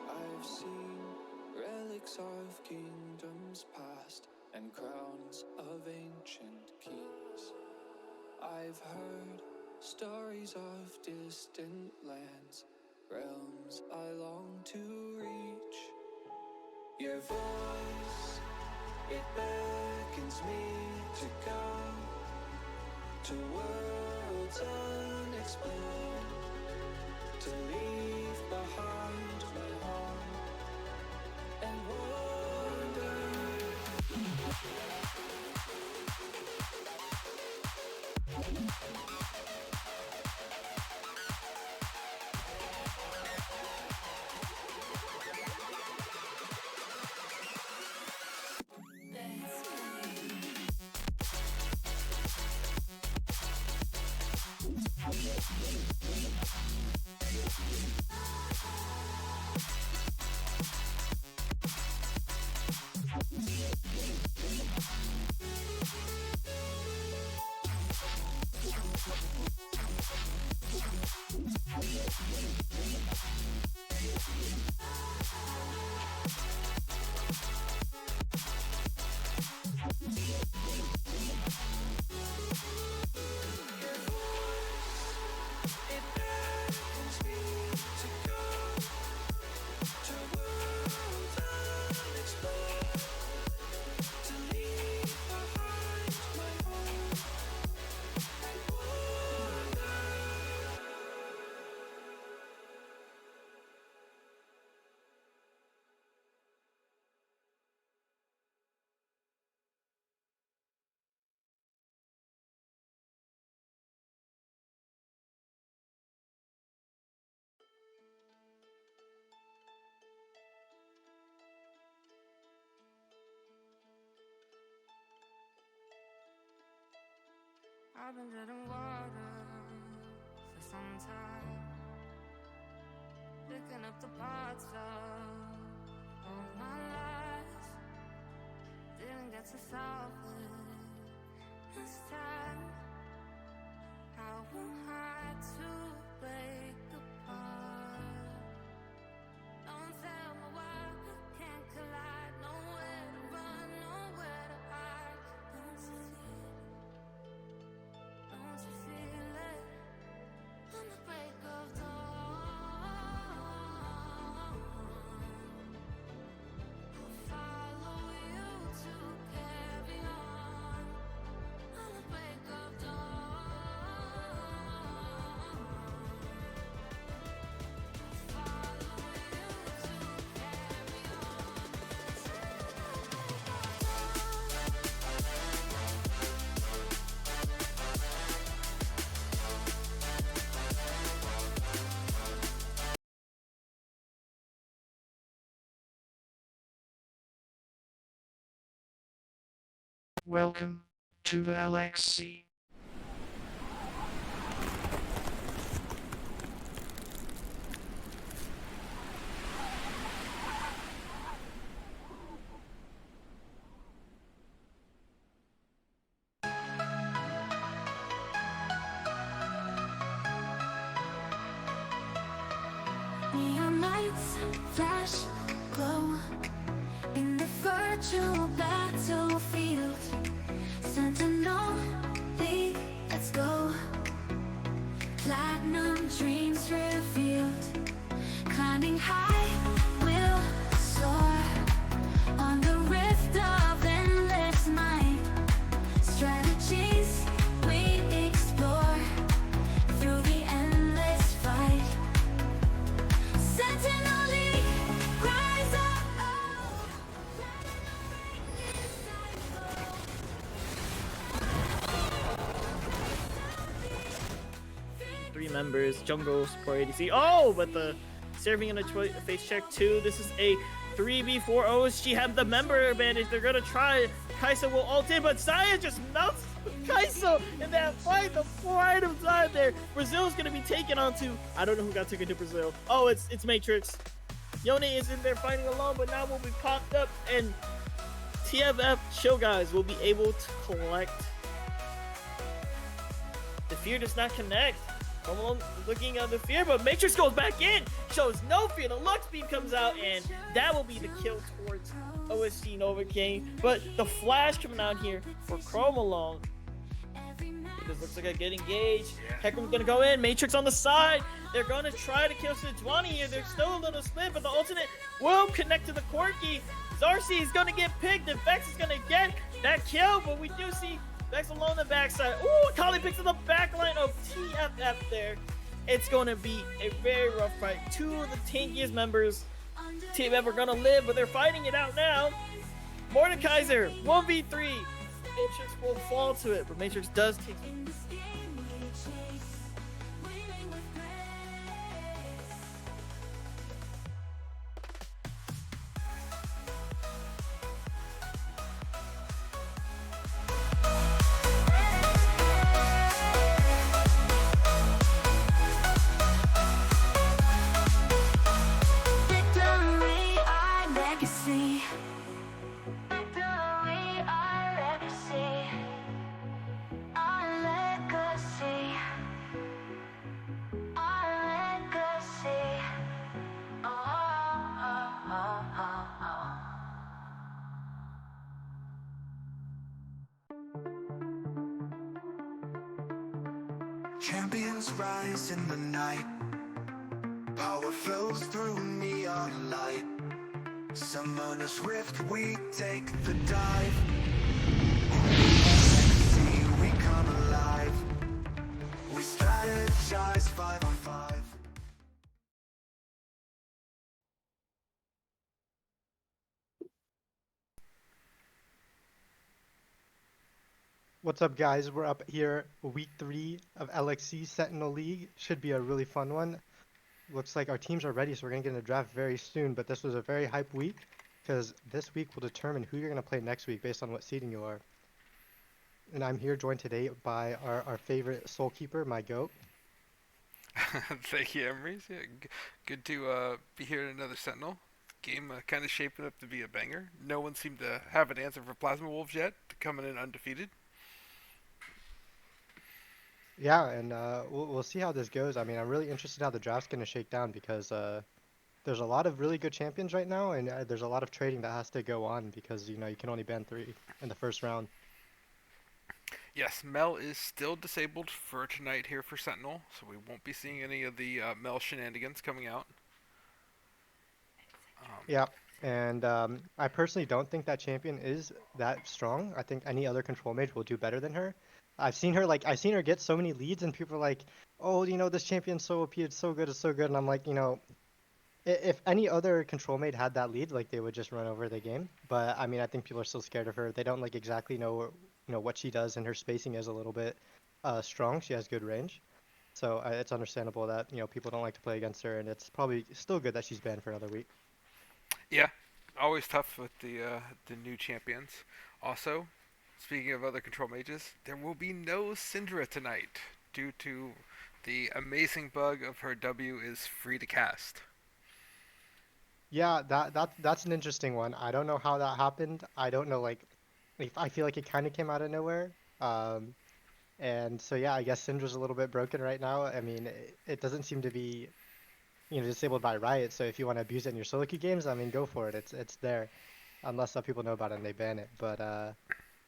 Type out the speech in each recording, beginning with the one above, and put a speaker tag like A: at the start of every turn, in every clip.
A: I've seen relics of kingdoms past and crowns of ancient kings. I've heard stories of distant lands, realms I long to reach. Your voice, it beckons me to go to worlds unexplored, to leave behind my home and wander.
B: I've been treading water for some time, picking up the parts of all my lies. Didn't get to solve it this time. How am I to break apart? Don't tell me why we can't collide. Nowhere to run, nowhere to hide. Don't you feel it? On the break of dawn, I'll follow you to carry on. On the break of dawn, I'll follow you to carry on.
C: Welcome to the LXC.
D: Neon lights flash, glow in the virtual battlefield. Sentinel, lead, let's go. Platinum dreams revealed. Standing high, we'll soar on the rift of endless mind. Strategies we explore through the endless fight. Sentinel, rise up, oh,
E: Three members, jungle, support ADC. Oh, but the serving in a face check 2. This is a 3v4 OSG have the member advantage. They're gonna try. Kai'Sa will ult in, but Saya just melts Kai'Sa in that fight. The 4 items died there. Brazil's gonna be taken onto. I don't know who got taken to Brazil. Oh, it's Matrix. Yone is in there fighting alone, but now will be popped up, and TFF Chill Guys will be able to collect. The fear does not connect. Alone looking at the fear, but Matrix goes back in, shows no fear. The Lux Beam comes out, and that will be the kill towards OSG Nova King. But the flash coming out here for Chrome alone. This looks like a good engage. Heckram's gonna go in. Matrix on the side. They're gonna try to kill Sejuani here. There's still a little split, but the ultimate will connect to the Corki. Zarsi is gonna get picked, and Vex is gonna get that kill, but we do see Vex along the backside. Ooh, Kali picks up the backline of TFF there. It's going to be a very rough fight. 2 of the tankiest members TFF are going to live, but they're fighting it out now. Mordekaiser, 1v3. Matrix will fall to it, but Matrix does take it.
A: Champions rise in the night. Power flows through neon light. Summoner's rift, we take the dive. See, we come alive. We strategize 5-on-5.
F: What's up, guys? We're up here, week 3 of LXC Sentinel League. Should be a really fun one. Looks like our teams are ready, so we're going to get in a draft very soon, but this was a very hype week, because this week will determine who you're going to play next week based on what seeding you are. And I'm here joined today by our favorite Soul Keeper, my GOAT.
G: Thank you, Emery. Yeah, good to be here in another Sentinel. Game kind of shaping up to be a banger. No one seemed to have an answer for Plasma Wolves yet, coming in undefeated.
F: Yeah, and we'll see how this goes. I mean, I'm really interested how the draft's going to shake down because there's a lot of really good champions right now, and there's a lot of trading that has to go on because, you can only ban 3 in the first round.
G: Yes, Mel is still disabled for tonight here for Sentinel, so we won't be seeing any of the Mel shenanigans coming out.
F: Yeah, and I personally don't think that champion is that strong. I think any other control mage will do better than her. I've seen her get so many leads, and people are like, oh, this champion's so OP, it's so good, and I'm like, if any other control mate had that lead, like, they would just run over the game. But I mean, I think people are still scared of her. They don't like exactly know what she does, and her spacing is a little bit strong. She has good range, so it's understandable that people don't like to play against her, and it's probably still good that she's banned for another week.
G: Yeah, always tough with the new champions. Also, speaking of other control mages, there will be no Syndra tonight due to the amazing bug of her W is free to cast.
F: Yeah, that's an interesting one. I don't know how that happened. I don't know, I feel like it kind of came out of nowhere. And so yeah, I guess Syndra's a little bit broken right now. I mean, it doesn't seem to be disabled by Riot. So if you want to abuse it in your solo queue games, I mean, go for it. It's there, unless some people know about it and they ban it. But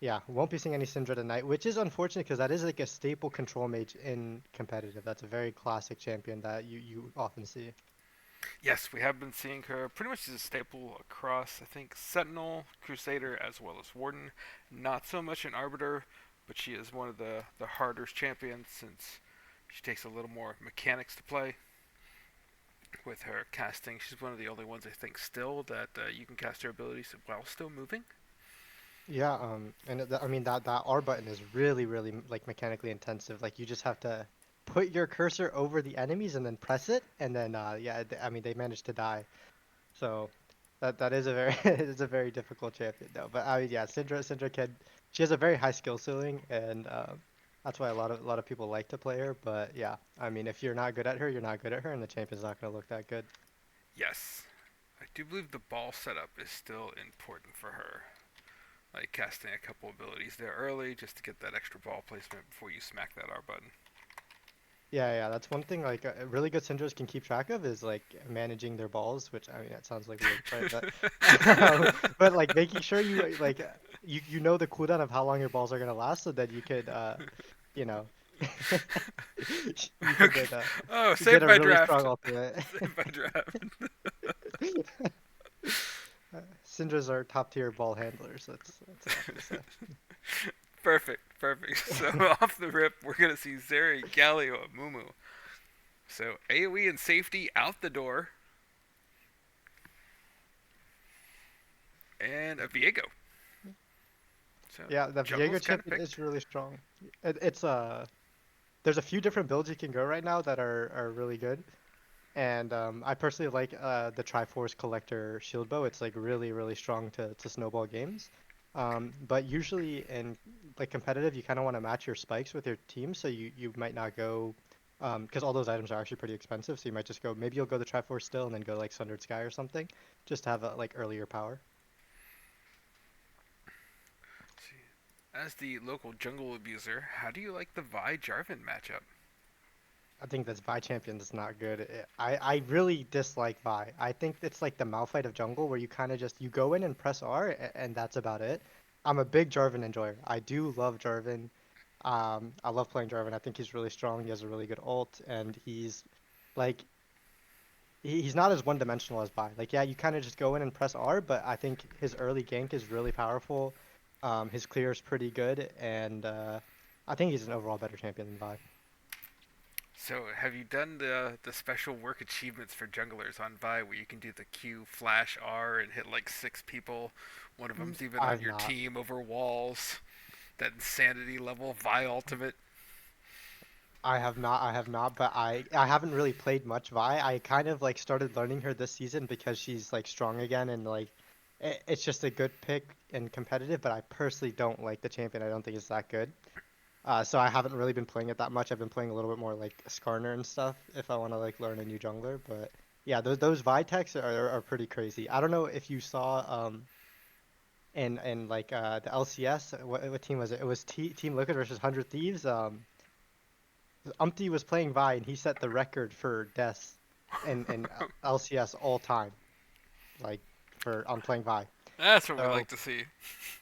F: yeah, won't be seeing any Syndra tonight, which is unfortunate because that is like a staple control mage in competitive. That's a very classic champion that you often see.
G: Yes, we have been seeing her pretty much as a staple across, I think, Sentinel, Crusader, as well as Warden. Not so much an Arbiter, but she is one of the harder champions since she takes a little more mechanics to play with her casting. She's one of the only ones, I think, still that you can cast her abilities while still moving.
F: Yeah, and I mean that R button is really like mechanically intensive. Like you just have to put your cursor over the enemies and then press it, and then yeah, I mean they managed to die. So that is a very it is a very difficult champion though. But I mean yeah, Syndra can she has a very high skill ceiling, and that's why a lot of people like to play her. But yeah, I mean if you're not good at her, you're not good at her, and the champion's not gonna look that good.
G: Yes, I do believe the ball setup is still important for her. Like casting a couple abilities there early just to get that extra ball placement before you smack that R button.
F: Yeah, that's one thing like really good Syndras can keep track of is like managing their balls, which I mean that sounds like weird, right? But but like making sure you like you know the cooldown of how long your balls are gonna last, so that you could you know you could
G: Okay.
F: then
G: Oh,
F: get
G: saved
F: a
G: my
F: really
G: draft.
F: strong ultimate.
G: Saved my draft.
F: Syndras are top tier ball handlers. That's enough to say.
G: Perfect, perfect. So off the rip, we're gonna see Zeri, Galio, and Mumu. So AoE and safety out the door, and a Viego. So
F: Yeah, the Viego
G: jungle's kind of
F: champion is
G: picked.
F: really strong. It's there's a few different builds you can go right now that are really good. And I personally like the Triforce Collector Shield Bow. It's like really strong to snowball games. But usually in like competitive, you kind of want to match your spikes with your team, so you might not go because all those items are actually pretty expensive. So you might just go maybe you'll go the Triforce still and then go like Sundered Sky or something, just to have a like earlier power.
G: As the local jungle abuser, how do you like the Vi Jarvan matchup?
F: I think this Vi champion is not good. I really dislike Vi. I think it's like the Malphite of jungle where you kind of just you go in and press R and that's about it. I'm a big Jarvan enjoyer. I do love Jarvan. I love playing Jarvan. I think he's really strong. He has a really good ult, and he's like he's not as one-dimensional as Vi. Like yeah, you kind of just go in and press R, but I think his early gank is really powerful. His clear is pretty good, and I think he's an overall better champion than Vi.
G: So have you done the special work achievements for junglers on Vi where you can do the Q flash R and hit like 6 people? One of them's even on
F: I've
G: your
F: not.
G: team over walls. That insanity level Vi ultimate.
F: I have not, but I haven't really played much Vi. I kind of like started learning her this season because she's like strong again and like it's just a good pick and competitive, but I personally don't like the champion. I don't think it's that good. So I haven't really been playing it that much. I've been playing a little bit more like Skarner and stuff if I want to like learn a new jungler, but yeah, those Vi techs are pretty crazy. I don't know if you saw in like the LCS, what team was it? It was Team Liquid versus 100 Thieves. Umpty was playing Vi and he set the record for deaths in LCS all time, like for on playing Vi.
G: That's what we
F: So
G: like to see.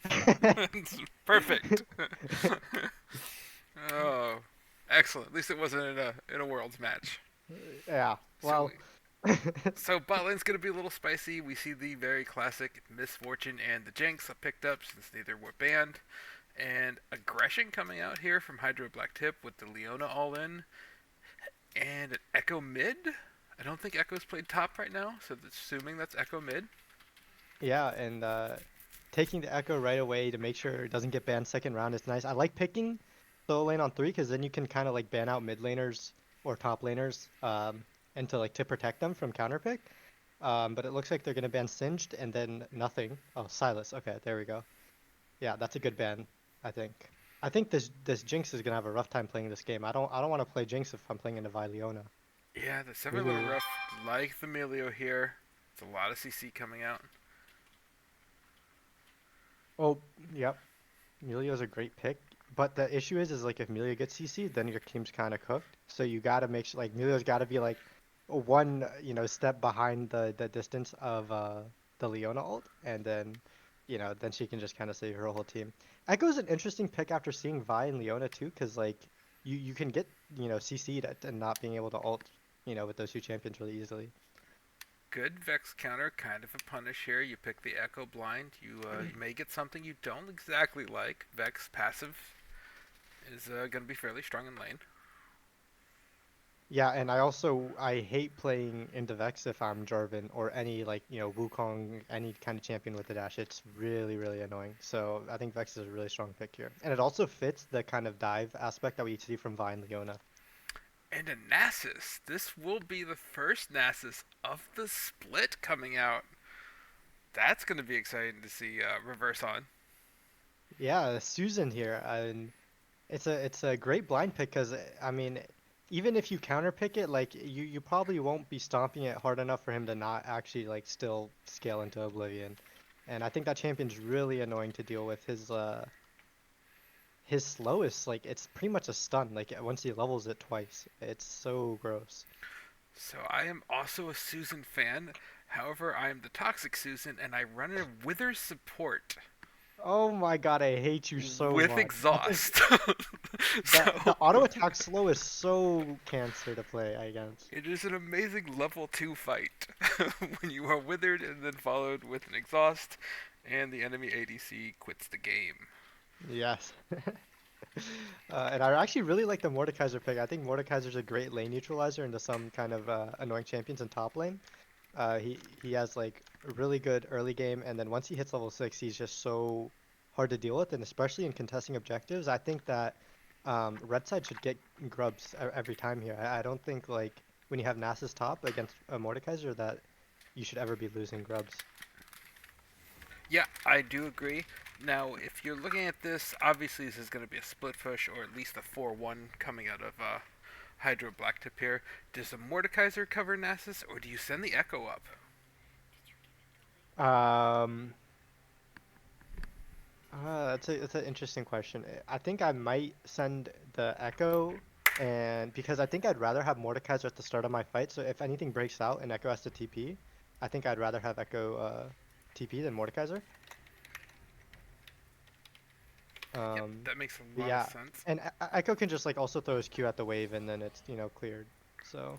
G: It's perfect. Oh, excellent. At least it wasn't in a worlds match.
F: yeah,
G: So
F: well,
G: we, so bot lane's gonna be a little spicy. We see the very classic Misfortune and the Jinx picked up since neither were banned, and aggression coming out here from Hydro Blacktip with the Leona all in, and an Echo mid. I don't think Echo's played top right now, so assuming that's Echo mid.
F: yeah, and taking the Echo right away to make sure it doesn't get banned second round is nice. I like picking solo lane on 3 because then you can kind of like ban out mid laners or top laners and to protect them from counter pick. But it looks like they're gonna ban Singed and then nothing. Oh, Silas. Okay, there we go. Yeah, that's a good ban, I think. I think this Jinx is gonna have a rough time playing this game. I don't want to play Jinx if I'm playing into Vi Leona.
G: Yeah, the 7 a little
F: Really.
G: rough. Like the Melio here. It's a lot of CC coming out.
F: Oh, yep. Emilio's a great pick, but the issue is like if Emilio gets CC'd, then your team's kind of cooked. So you gotta make sure like Emilio's gotta be like one, step behind the distance of the Leona ult, and then, then she can just kind of save her whole team. Echo's an interesting pick after seeing Vi and Leona too, because like you can get CC'd and not being able to ult, with those two champions really easily.
G: good Vex counter, kind of a punish here. You pick the Echo Blind. You may get something you don't exactly like. Vex passive is going to be fairly strong in lane.
F: Yeah, and I hate playing into Vex if I'm Jarvan or any like Wukong, any kind of champion with the dash. It's really really annoying. So I think Vex is a really strong pick here, and it also fits the kind of dive aspect that we see from Vi and Leona.
G: And a Nasus. This will be the first Nasus of the split coming out. That's going to be exciting to see reverse on.
F: Yeah, Susan here, and it's a great blind pick because I mean, even if you counter pick it, like you probably won't be stomping it hard enough for him to not actually like still scale into Oblivion, and I think that champion's really annoying to deal with. His slowest, like it's pretty much a stun. Like once he levels it twice, it's so gross.
G: So I am also a Susan fan. However, I am the toxic Susan, and I run a Wither support
F: Oh my god, I hate you so
G: with
F: much.
G: exhaust.
F: The auto attack slow is so cancer to play against.
G: It is an amazing level 2 fight when you are withered and then followed with an exhaust, and the enemy ADC quits the game.
F: Yes. And I actually really like the Mordekaiser pick. I think Mordekaiser's a great lane neutralizer into some kind of annoying champions in top lane. He has like a really good early game, and then once he hits level 6, he's just so hard to deal with, and especially in contesting objectives. I think that red side should get grubs every time here. I don't think like when you have Nasus top against a Mordekaiser that you should ever be losing grubs.
G: Yeah, I do agree. Now, if you're looking at this, obviously this is going to be a split push, or at least a 4-1 coming out of Hydro Blacktip here. Does the Mordekaiser cover Nasus, or do you send the Echo up?
F: That's an interesting question. I think I might send the Echo, and because I think I'd rather have Mordekaiser at the start of my fight. So if anything breaks out and Echo has to TP, I think I'd rather have Echo TP than Mordekaiser.
G: Yep, that makes a lot
F: Yeah,
G: of sense.
F: and Echo can just like also throw his Q at the wave, and then it's cleared. So.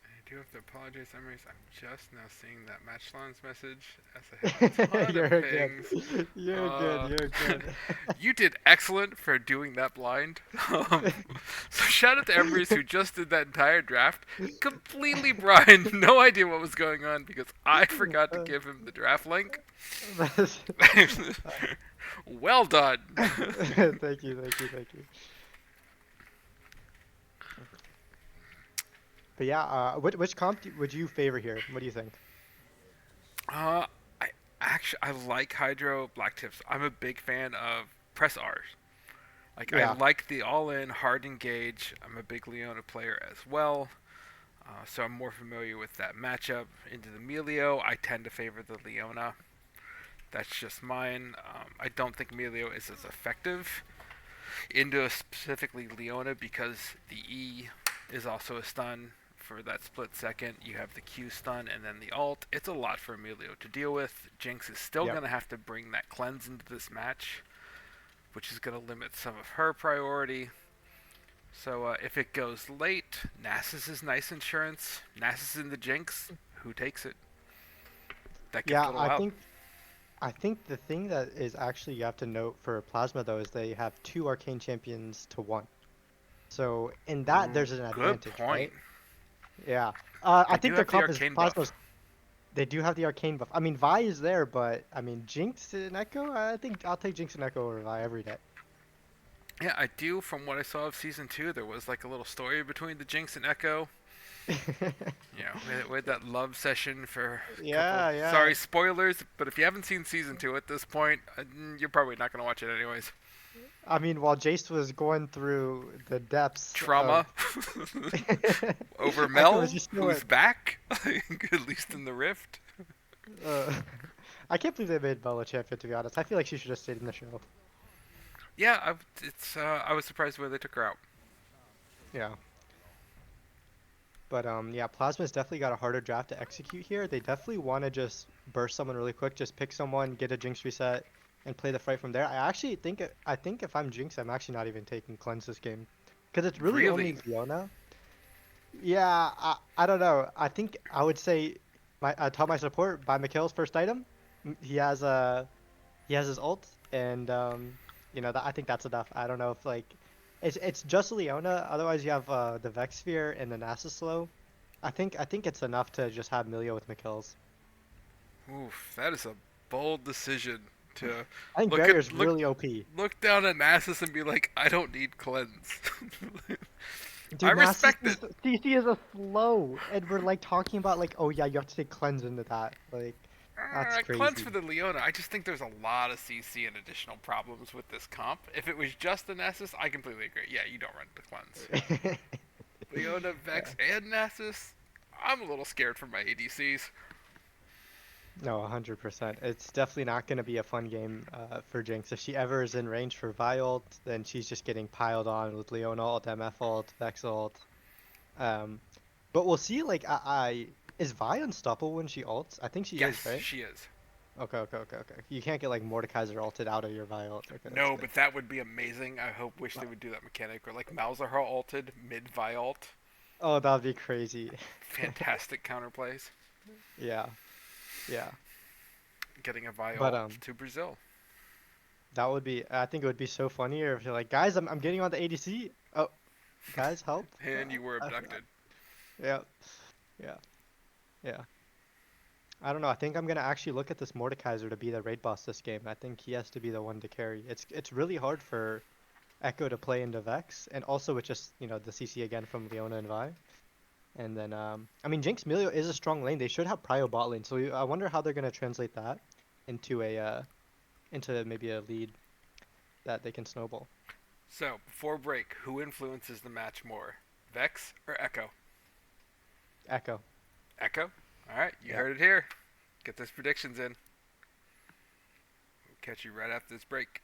G: I do have to apologize, Emrys. I'm just now seeing that Matchlon's message as I have a ton
F: You're
G: of
F: good.
G: pings.
F: You're good. You're good.
G: You did excellent for doing that blind. So shout out to Emrys who just did that entire draft. Completely blind, no idea what was going on because I forgot to give him the draft link. Well done.
F: Thank you. But yeah, which comp would you favor here? What do you think?
G: I like Hydro Blacktips. I'm a big fan of press R's. Like
F: Yeah.
G: I like the all-in hard engage. I'm a big Leona player as well, so I'm more familiar with that matchup. Into the Melio, I tend to favor the Leona. That's just mine. I don't think Melio is as effective into specifically Leona because the E is also a stun. For that split second, you have the Q stun and then the ult. It's a lot for Emilio to deal with. Jinx is still going to have to bring that cleanse into this match, which is going to limit some of her priority. So if it goes late, Nasus is nice insurance. Nasus in the Jinx, who takes it? That gets a little out.
F: I think the thing that is actually you have to note for Plasma though is they have 2 arcane champions to 1. So in that there's an advantage,
G: Good point.
F: right? Yeah. I think their
G: the
F: comp is
G: arcane
F: Plasma's.
G: buff.
F: They do have the arcane buff. I mean, Vi is there, but I mean, Jinx and Echo. I think I'll take Jinx and Echo over Vi every day.
G: Yeah, I do. From what I saw of season 2, there was like a little story between the Jinx and Echo. We had that love session for
F: Yeah.
G: Sorry, spoilers, but if you haven't seen season 2 at this point, you're probably not going to watch it anyways.
F: I mean, while Jace was going through the depths
G: Trauma over Mel, who's back, at least in the Rift.
F: I can't believe they made Mel a champion, to be honest. I feel like she should have stayed in the show.
G: Yeah, I was surprised where they took her out.
F: Yeah. But yeah, Plasma's definitely got a harder draft to execute here. They definitely want to just burst someone really quick, just pick someone, get a Jinx reset, and play the fight from there. I think if I'm Jinx, I'm actually not even taking cleanse this game, because it's really only Leona. Yeah, I don't know. I think I would say I taught my support buy Mikhail's first item. He has his ult, and you know that I think that's enough. I don't know if like it's just Leona. Otherwise, you have the Vex Sphere and the Nasus slow. I think it's enough to just have Milio with Mikhail's.
G: Oof, that is a bold decision to
F: I think
G: look
F: Barrier's
G: at look
F: really OP.
G: look down at Nasus and be like, I don't need cleanse. I
F: Dude,
G: respect it.
F: CC is a slow, and we're like talking about like, oh yeah, you have to take cleanse into that. Like, that's
G: Cleanse
F: crazy.
G: for the Leona. I just think there's a lot of CC and additional problems with this comp. If it was just the Nasus, I completely agree. Yeah, you don't run the cleanse. Leona, Vex, and Nasus. I'm a little scared for my ADCs.
F: No, 100%. It's definitely not going to be a fun game for Jinx. If she ever is in range for Vi ult, then she's just getting piled on with Leona ult, MF ult, Vex ult. But we'll see, like, is Vi unstoppable when she ults? I think she
G: Yes,
F: is, right?
G: she is.
F: Okay. You can't get, like, Mordekaiser ulted out of your Vi ult. Okay, that's
G: No,
F: good.
G: but that would be amazing. Wish they would do that mechanic. Or like Malzahar ulted mid-Vi ult.
F: Oh, that would be crazy.
G: Fantastic counterplays.
F: Yeah.
G: Getting a Vi
F: But,
G: ult to Brazil.
F: that would be, I think it would be so funnier if you're like, guys, I'm getting on the ADC. Oh, guys, help.
G: And you were
F: I-
G: abducted.
F: Yeah. Yeah. I don't know. I think I'm gonna actually look at this Mordekaiser to be the raid boss this game. I think he has to be the one to carry. It's really hard for Echo to play into Vex, and also with just the CC again from Leona and Vi. And then I mean Jinx Milio is a strong lane. They should have prio bot lane. So I wonder how they're gonna translate that into into maybe a lead that they can snowball.
G: So, before break, who influences the match more? Vex or Echo?
F: Echo.
G: Echo? Alright, you
F: Yeah.
G: heard it here. Get those predictions in. We'll catch you right after this break.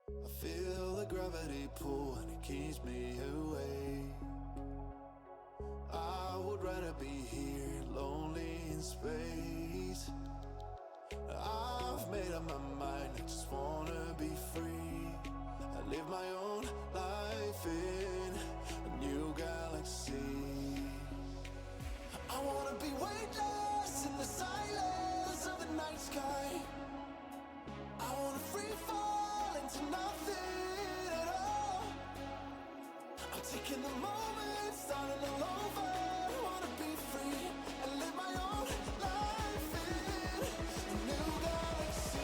A: I feel the gravity pull and it keeps me away. I would rather be here, lonely in space. I've made up my mind, I just wanna be free. I live my own life in a new galaxy. I wanna be weightless in the silence. the night sky. I wanna free fall into nothing at all. I'm taking the moment, starting all over. Wanna be free and live my own life in a new galaxy.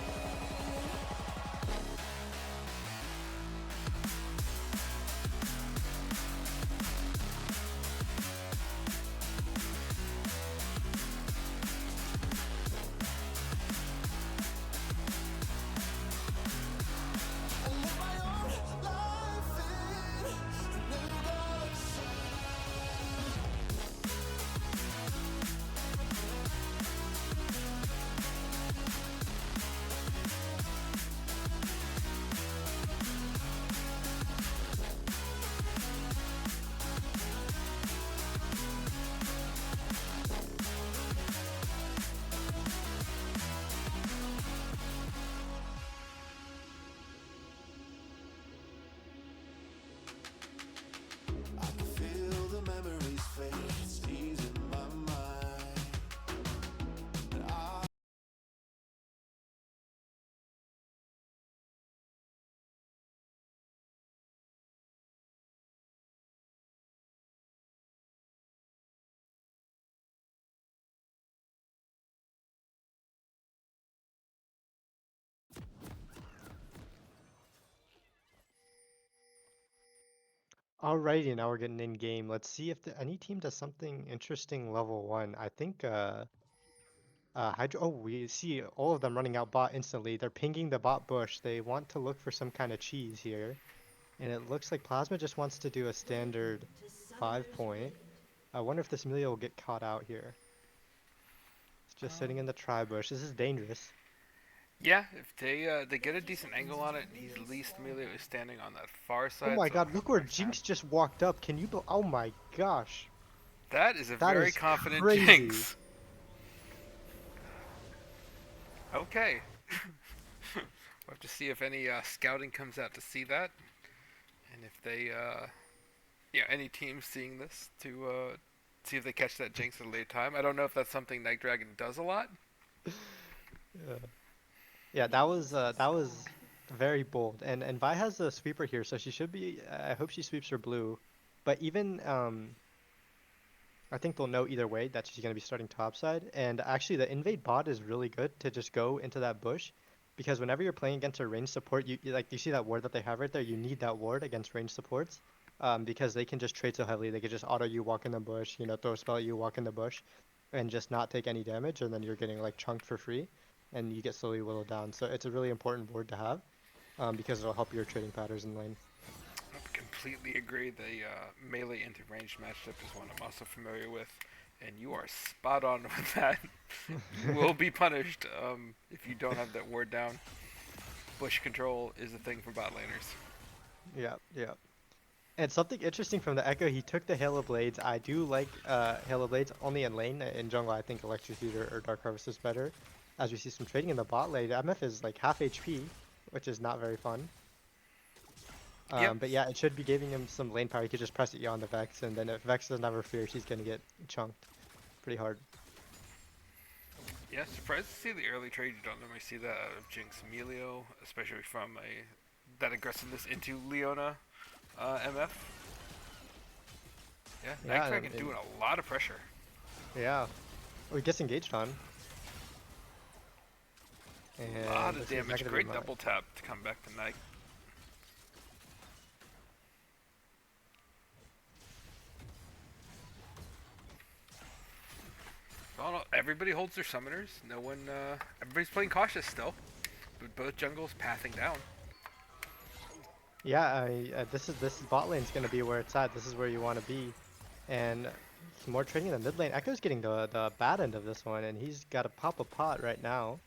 A: And live my own life in a new galaxy. I can feel the memories fade, seizing my mind. And I
F: Alrighty, now we're getting in game. Let's see if any team does something interesting level 1. I think Hydro. Oh, we see all of them running out bot instantly. They're pinging the bot bush. They want to look for some kind of cheese here. And it looks like Plasma just wants to do a standard 5-point. I wonder if this Amelia will get caught out here. It's just sitting in the tri bush. This is dangerous.
G: Yeah, if they get a decent angle on it, he's at least Emilio is standing on that far
F: Oh
G: side.
F: my
G: so
F: god, look where
G: next time-
F: Jinx just walked up. Can you oh my gosh.
G: That is a
F: That
G: very
F: is
G: confident
F: crazy.
G: Jinx. Okay. We'll have to see if any scouting comes out to see that, and if they, any teams seeing this to see if they catch that Jinx at a later time. I don't know if that's something Night Dragon does a lot.
F: Yeah. Yeah, that was very bold. And Vi has a sweeper here, so she should be. I hope she sweeps her blue. But even I think they'll know either way that she's gonna be starting topside. And actually, the invade bot is really good to just go into that bush, because whenever you're playing against a ranged support, you see that ward that they have right there. You need that ward against ranged supports, because they can just trade so heavily. They can just auto you walk in the bush, throw a spell at you, walk in the bush, and just not take any damage, and then you're getting like chunked for free, and you get slowly whittled down. So it's a really important board to have, because it'll help your trading patterns in lane.
G: I completely agree. The melee into ranged matchup is one I'm also familiar with, and you are spot on with that. You will be punished if you don't have that ward down. Bush control is a thing for bot laners.
F: Yeah, yeah. And something interesting from the Echo, he took the Halo Blades. I do like Halo Blades only in lane. In jungle, I think Electrocute or Dark Harvest is better. As we see some trading in the bot lane, MF is like half HP, which is not very fun.
G: Yep.
F: But yeah, it should be giving him some lane power. He could just press it on the Vex, and then if Vex doesn't have her fear, she's gonna get chunked pretty hard.
G: Yeah, surprised to see the early trade. You don't normally see that out of Jinx Emilio, especially from that aggressiveness into Leona MF. Yeah,
F: Yeah,
G: Night Dragon doing a lot of pressure.
F: Yeah. Oh, he gets engaged on. And
G: A lot of
F: this is not
G: damage.
F: gonna be
G: Great
F: much.
G: double tap to come back to Night. Well, everybody holds their summoners. No one. Everybody's playing cautious still, but both jungles pathing down.
F: Yeah, this bot lane's gonna be where it's at. This is where you want to be, and some more trading in the mid lane. Echo's getting the bad end of this one, and he's got to pop a pot right now.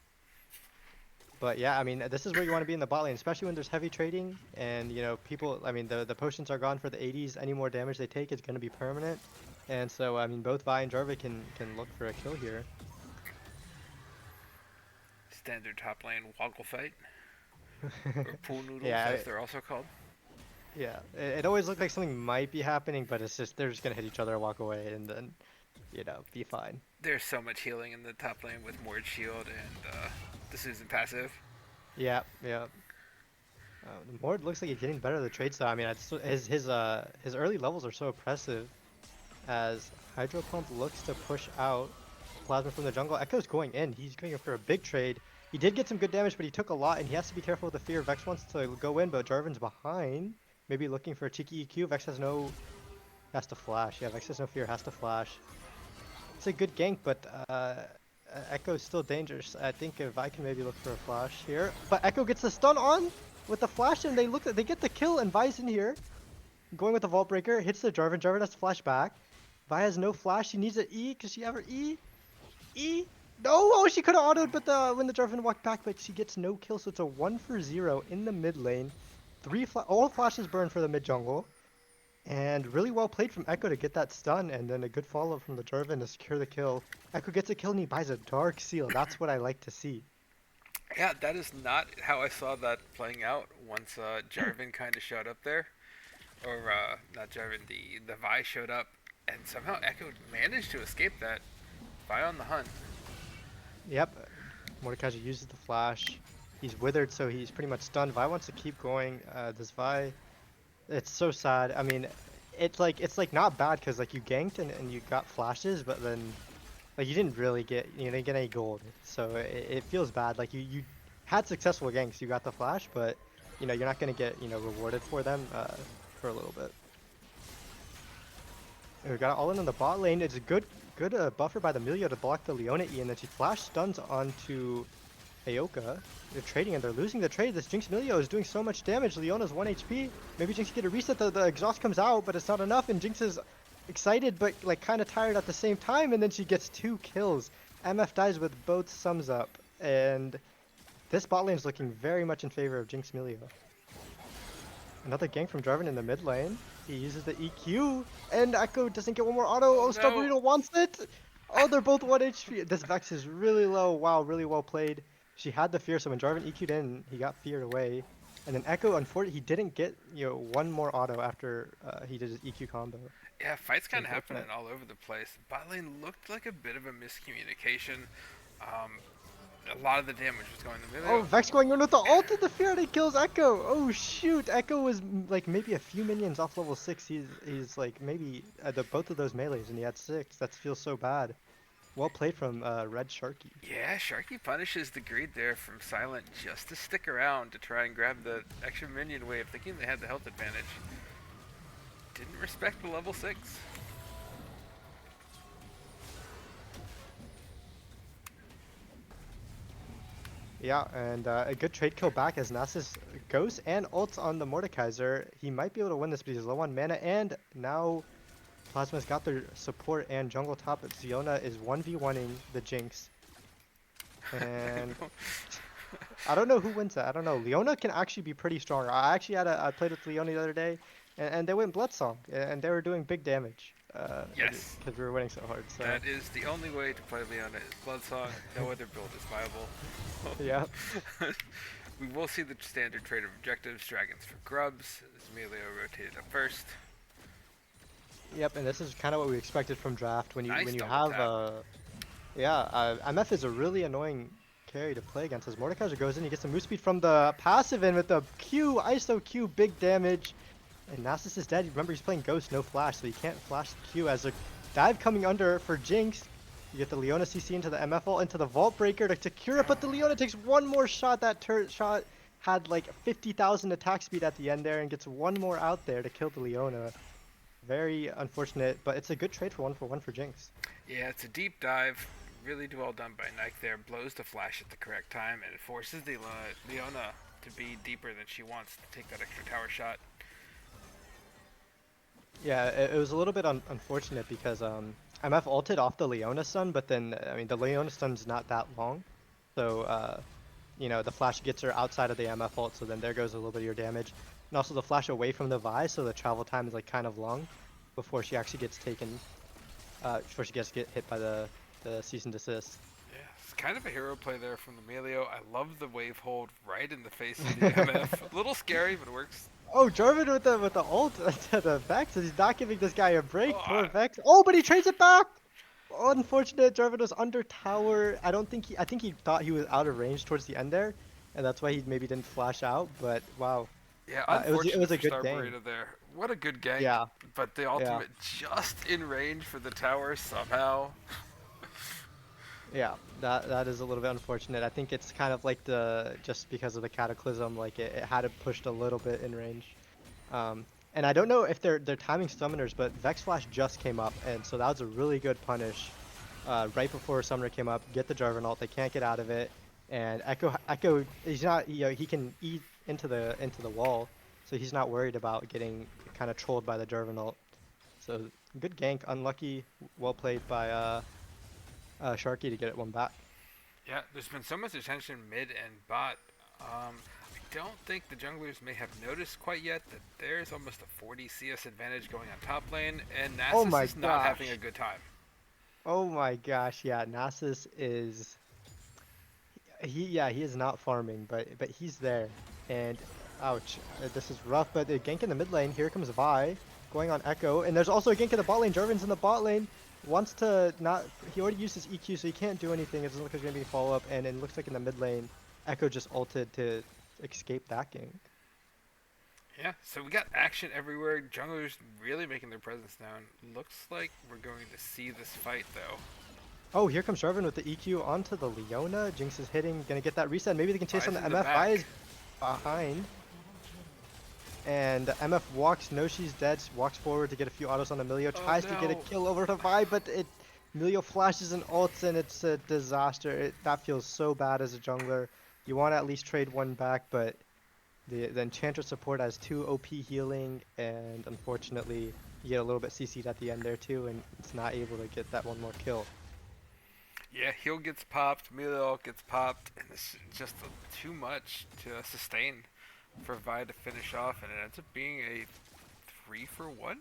F: But yeah, I mean, this is where you want to be in the bot lane, especially when there's heavy trading, and people. I mean, the potions are gone for the 80s. Any more damage they take is gonna be permanent, and so I mean, both Vi and Jarvan can look for a kill here.
G: Standard top lane woggle fight, or pool noodles
F: Yeah,
G: as they're also called.
F: yeah. It always looked like something might be happening, but it's just they're just gonna hit each other and walk away, and then be fine.
G: There's so much healing in the top lane with Mord Shield and the Susan passive.
F: Yeah, yeah. The Mord looks like he's getting better at the trade style. I mean, his early levels are so oppressive as HydroPump looks to push out Plasma from the jungle. Echo's going in. He's going in for a big trade. He did get some good damage, but he took a lot, and he has to be careful with the fear. Vex wants to go in, but Jarvan's behind. Maybe looking for a cheeky EQ. Vex has to flash. Yeah, Vex has no fear, has to flash. It's a good gank, but Echo's still dangerous. I think if I can maybe look for a flash here. But Echo gets the stun on with the flash, and they get the kill, and Vi's in here. Going with the Vault Breaker, hits the Jarvan. Jarvan has to flash back. Vi has no flash. She needs an E. Does she ever E? E? No! Oh, she could have autoed, but when the Jarvan walked back, but she gets no kill, so it's a 1-for-0 in the mid lane. All flashes burn for the mid jungle. And really well played from Echo to get that stun, and then a good follow-up from the Jarvan to secure the kill. Echo gets a kill and he buys a Dark Seal. That's what I like to see.
G: Yeah, that is not how I saw that playing out once Jarvan kind of showed up there. Or, not Jarvan, the Vi showed up, and somehow Echo managed to escape that. Vi on the hunt.
F: Yep. Mordekaiser uses the flash. He's withered, so he's pretty much stunned. Vi wants to keep going. Does Vi... It's so sad. I mean, it's like not bad because like you ganked and you got flashes, but then like you didn't really get any gold. So it feels bad. Like you had successful ganks, you got the flash, but you're not gonna get rewarded for them for a little bit. And we got it all in on the bot lane. It's a good buffer by the Milio to block the Leona E, and then she flash stuns onto Aoka. They're trading and they're losing the trade. This Jinx Milio is doing so much damage. Leona's 1 HP. Maybe Jinx can get a reset. The exhaust comes out, but it's not enough. And Jinx is excited, but like kind of tired at the same time. And then she gets 2 kills. MF dies with both sums up. And this bot lane is looking very much in favor of Jinx Milio. Another gank from Jarvan in the mid lane. He uses the EQ, and Echo doesn't get one more auto. Oh, Stubborino wants it. Oh, they're both 1 HP. This Vex is really low. Wow, really well played. She had the fear, so when Jarvan EQ'd in, he got feared away. And then Echo, unfortunately, he didn't get one more auto after he did his EQ combo.
G: Yeah, fights kind of happening all over the place. Bot lane looked like a bit of a miscommunication. A lot of the damage was going to Milio.
F: Oh, Vex going in with the ult of the fear, and he kills Echo. Oh shoot, Echo was like maybe a few minions off level 6. He's like maybe both of those melees, and he had 6. That feels so bad. Well played from Red Sharky.
G: Yeah, Sharky punishes the greed there from Silent just to stick around to try and grab the extra minion wave, thinking they had the health advantage. Didn't respect the level 6.
F: Yeah, and a good trade kill back as Nasus goes and ults on the Mordekaiser. He might be able to win this, but he's low on mana, and now Plasma's got their support and jungle top. Ziona is 1v1ing the Jinx. And I don't know who wins that. I don't know. Leona can actually be pretty strong. I played with Leona the other day, and they went Bloodsong, and they were doing big damage.
G: Yes.
F: Because we were winning so hard. So.
G: That is the only way to play Leona is Bloodsong. No other build is viable.
F: Yeah.
G: We will see the standard trade of objectives. Dragons for grubs. Emilio rotated up first.
F: Yep, and this is kind of what we expected from draft. When you
G: Double
F: have MF is a really annoying carry to play against. As Mordekaiser goes in, he gets some move speed from the passive in with the Q, ISO Q, big damage. And Nasus is dead. Remember, he's playing Ghost, no flash, so he can't flash the Q. As a dive coming under for Jinx, you get the Leona CC into the MF ult, into the Vault Breaker to secure it, but the Leona takes one more shot. That turret shot had like 50,000 attack speed at the end there, and gets one more out there to kill the Leona. Very unfortunate, but it's a good trade for 1-for-1 for Jinx.
G: Yeah, it's a deep dive. Really well done by Nike there. Blows the flash at the correct time, and it forces the Leona to be deeper than she wants to take that extra tower shot.
F: Yeah, it was a little bit unfortunate because MF ulted off the Leona stun, but then, I mean, the Leona stun's not that long. So, the flash gets her outside of the MF ult, so then there goes a little bit of your damage. And also the flash away from the Vi, so the travel time is like kind of long before she actually gets taken, before she gets hit by the cease and desist.
G: Yeah, it's kind of a hero play there from the Emilio. I love the wave hold right in the face of the MF. A little scary, but it works.
F: Oh, Jarvan with the ult to the Vex. He's not giving this guy a break. Poor Vex. Oh, but he trades it back. Unfortunate, Jarvan was under tower. I think he thought he was out of range towards the end there, and that's why he maybe didn't flash out. But wow,
G: Yeah,
F: it
G: unfortunate
F: was a
G: for
F: good
G: Star
F: gang.
G: Burrito there. What a good gank.
F: Yeah,
G: But the
F: yeah,
G: ultimate just in range for the tower somehow.
F: yeah. That is a little bit unfortunate. I think it's kind of like the just because of the cataclysm, like it had it pushed a little bit in range. And I don't know if they're timing summoners, but Vex Flash just came up, and so that was a really good punish. Right before Summoner came up, get the Jarvan ult. They can't get out of it, and Echo, he's not, he can eat into the wall, so he's not worried about getting kind of trolled by the Jarvan ult. So good gank, unlucky, well played by Sharky to get it one back.
G: Yeah, there's been so much attention mid and bot. I don't think the junglers may have noticed quite yet that there's almost a 40 CS advantage going on top lane, and
F: Oh
G: Nasus
F: my
G: is not having
F: gosh.
G: a good time.
F: Oh my gosh, yeah, Nasus is he is not farming, but he's there. And ouch, this is rough. But the gank in the mid lane. Here comes Vi going on Echo, and there's also a gank in the bot lane. Jarvan's in the bot lane. Wants to not. He already used his EQ, so he can't do anything. It doesn't look like there's gonna be a follow up. And it looks like in the mid lane, Echo just ulted to escape that gank.
G: Yeah, so we got action everywhere. Junglers really making their presence known. Looks like we're going to see this fight though.
F: Oh, here comes Jarvan with the EQ onto the Leona. Jinx is hitting, gonna get that reset. Maybe they can chase on
G: Vi's
F: the
G: in the
F: MF. Vi
G: back.
F: is behind. And MF walks, knows she's dead, walks forward to get a few autos on Emilio,
G: Oh
F: tries to get a
G: no.
F: kill over to Vi, but Emilio flashes and ults and it's a disaster. That feels so bad as a jungler. You want to at least trade one back, but the Enchantress support has 2 OP healing, and unfortunately you get a little bit CC'd at the end there too, and it's not able to get that one more kill.
G: Yeah, heal gets popped, Emilio gets popped, and it's just too much to sustain for Vi to finish off, and it ends up being a 3-for-1?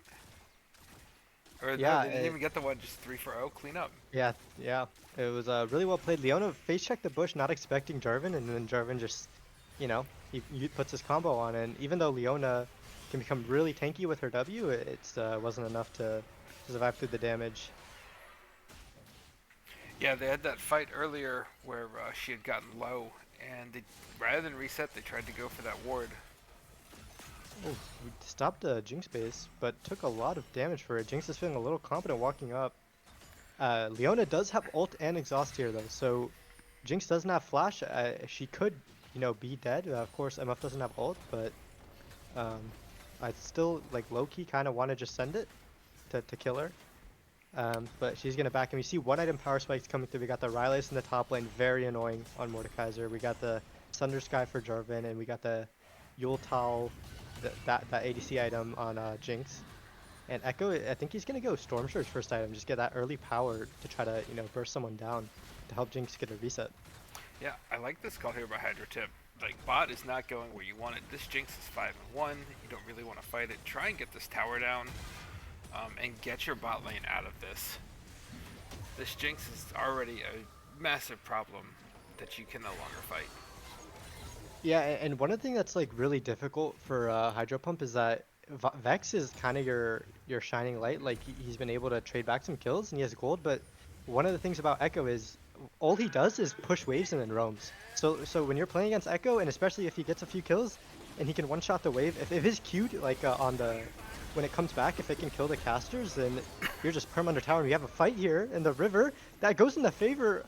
G: Or no,
F: Yeah,
G: they didn't even get the one, just 3-for-0 cleanup.
F: yeah, yeah. It was really well played. Leona face checked the bush, not expecting Jarvan, and then Jarvan just, he puts his combo on. And even though Leona can become really tanky with her W, it wasn't enough to survive through the damage.
G: Yeah, they had that fight earlier where she had gotten low, and rather than reset, they tried to go for that ward.
F: Oh, we stopped the Jinx base, but took a lot of damage for it. Jinx is feeling a little confident walking up. Leona does have ult and exhaust here though, so Jinx doesn't have flash. She could, be dead. Of course, MF doesn't have ult, but I still like low-key kind of want to just send it to kill her. But she's gonna back him. You see one item power spikes coming through. We got the Rylais in the top lane, very annoying on Mordekaiser. We got the Thunder Sky for Jarvan, and we got the Yultal, that ADC item on Jinx. And Echo, I think he's gonna go Storm Surge first item, just get that early power to try to, burst someone down to help Jinx get a reset.
G: Yeah, I like this call here by HydroTip. Like, bot is not going where you want it. This Jinx is 5-1. You don't really want to fight it. Try and get this tower down, and get your bot lane out of this. This Jinx is already a massive problem that you can no longer fight.
F: Yeah, and one of the things that's like really difficult for HydroPump is that Vex is kind of your shining light. Like he's been able to trade back some kills and he has gold, but one of the things about Echo is all he does is push waves and then roams. So when you're playing against Echo, and especially if he gets a few kills and he can one-shot the wave, if his Q like when it comes back, if it can kill the casters, then you're just perm under tower. And we have a fight here in the river that goes in the favor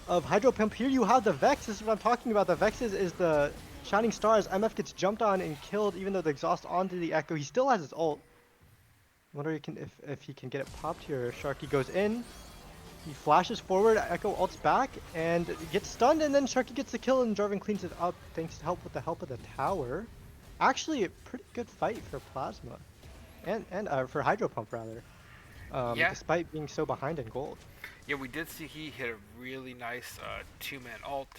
F: of HydroPump. Here you have the Vex. This is what I'm talking about. The Vex is the shining star as MF gets jumped on and killed, even though the exhaust onto the Echo. He still has his ult. I wonder if he can get it popped here. Sharky goes in. He flashes forward. Echo ults back and gets stunned, and then Sharky gets the kill, and Jarvan cleans it up thanks to the help of the tower. Actually, a pretty good fight for Plasma, and for HydroPump rather.
G: Yeah.
F: Despite being so behind in gold.
G: Yeah, we did see he hit a really nice 2-man ult.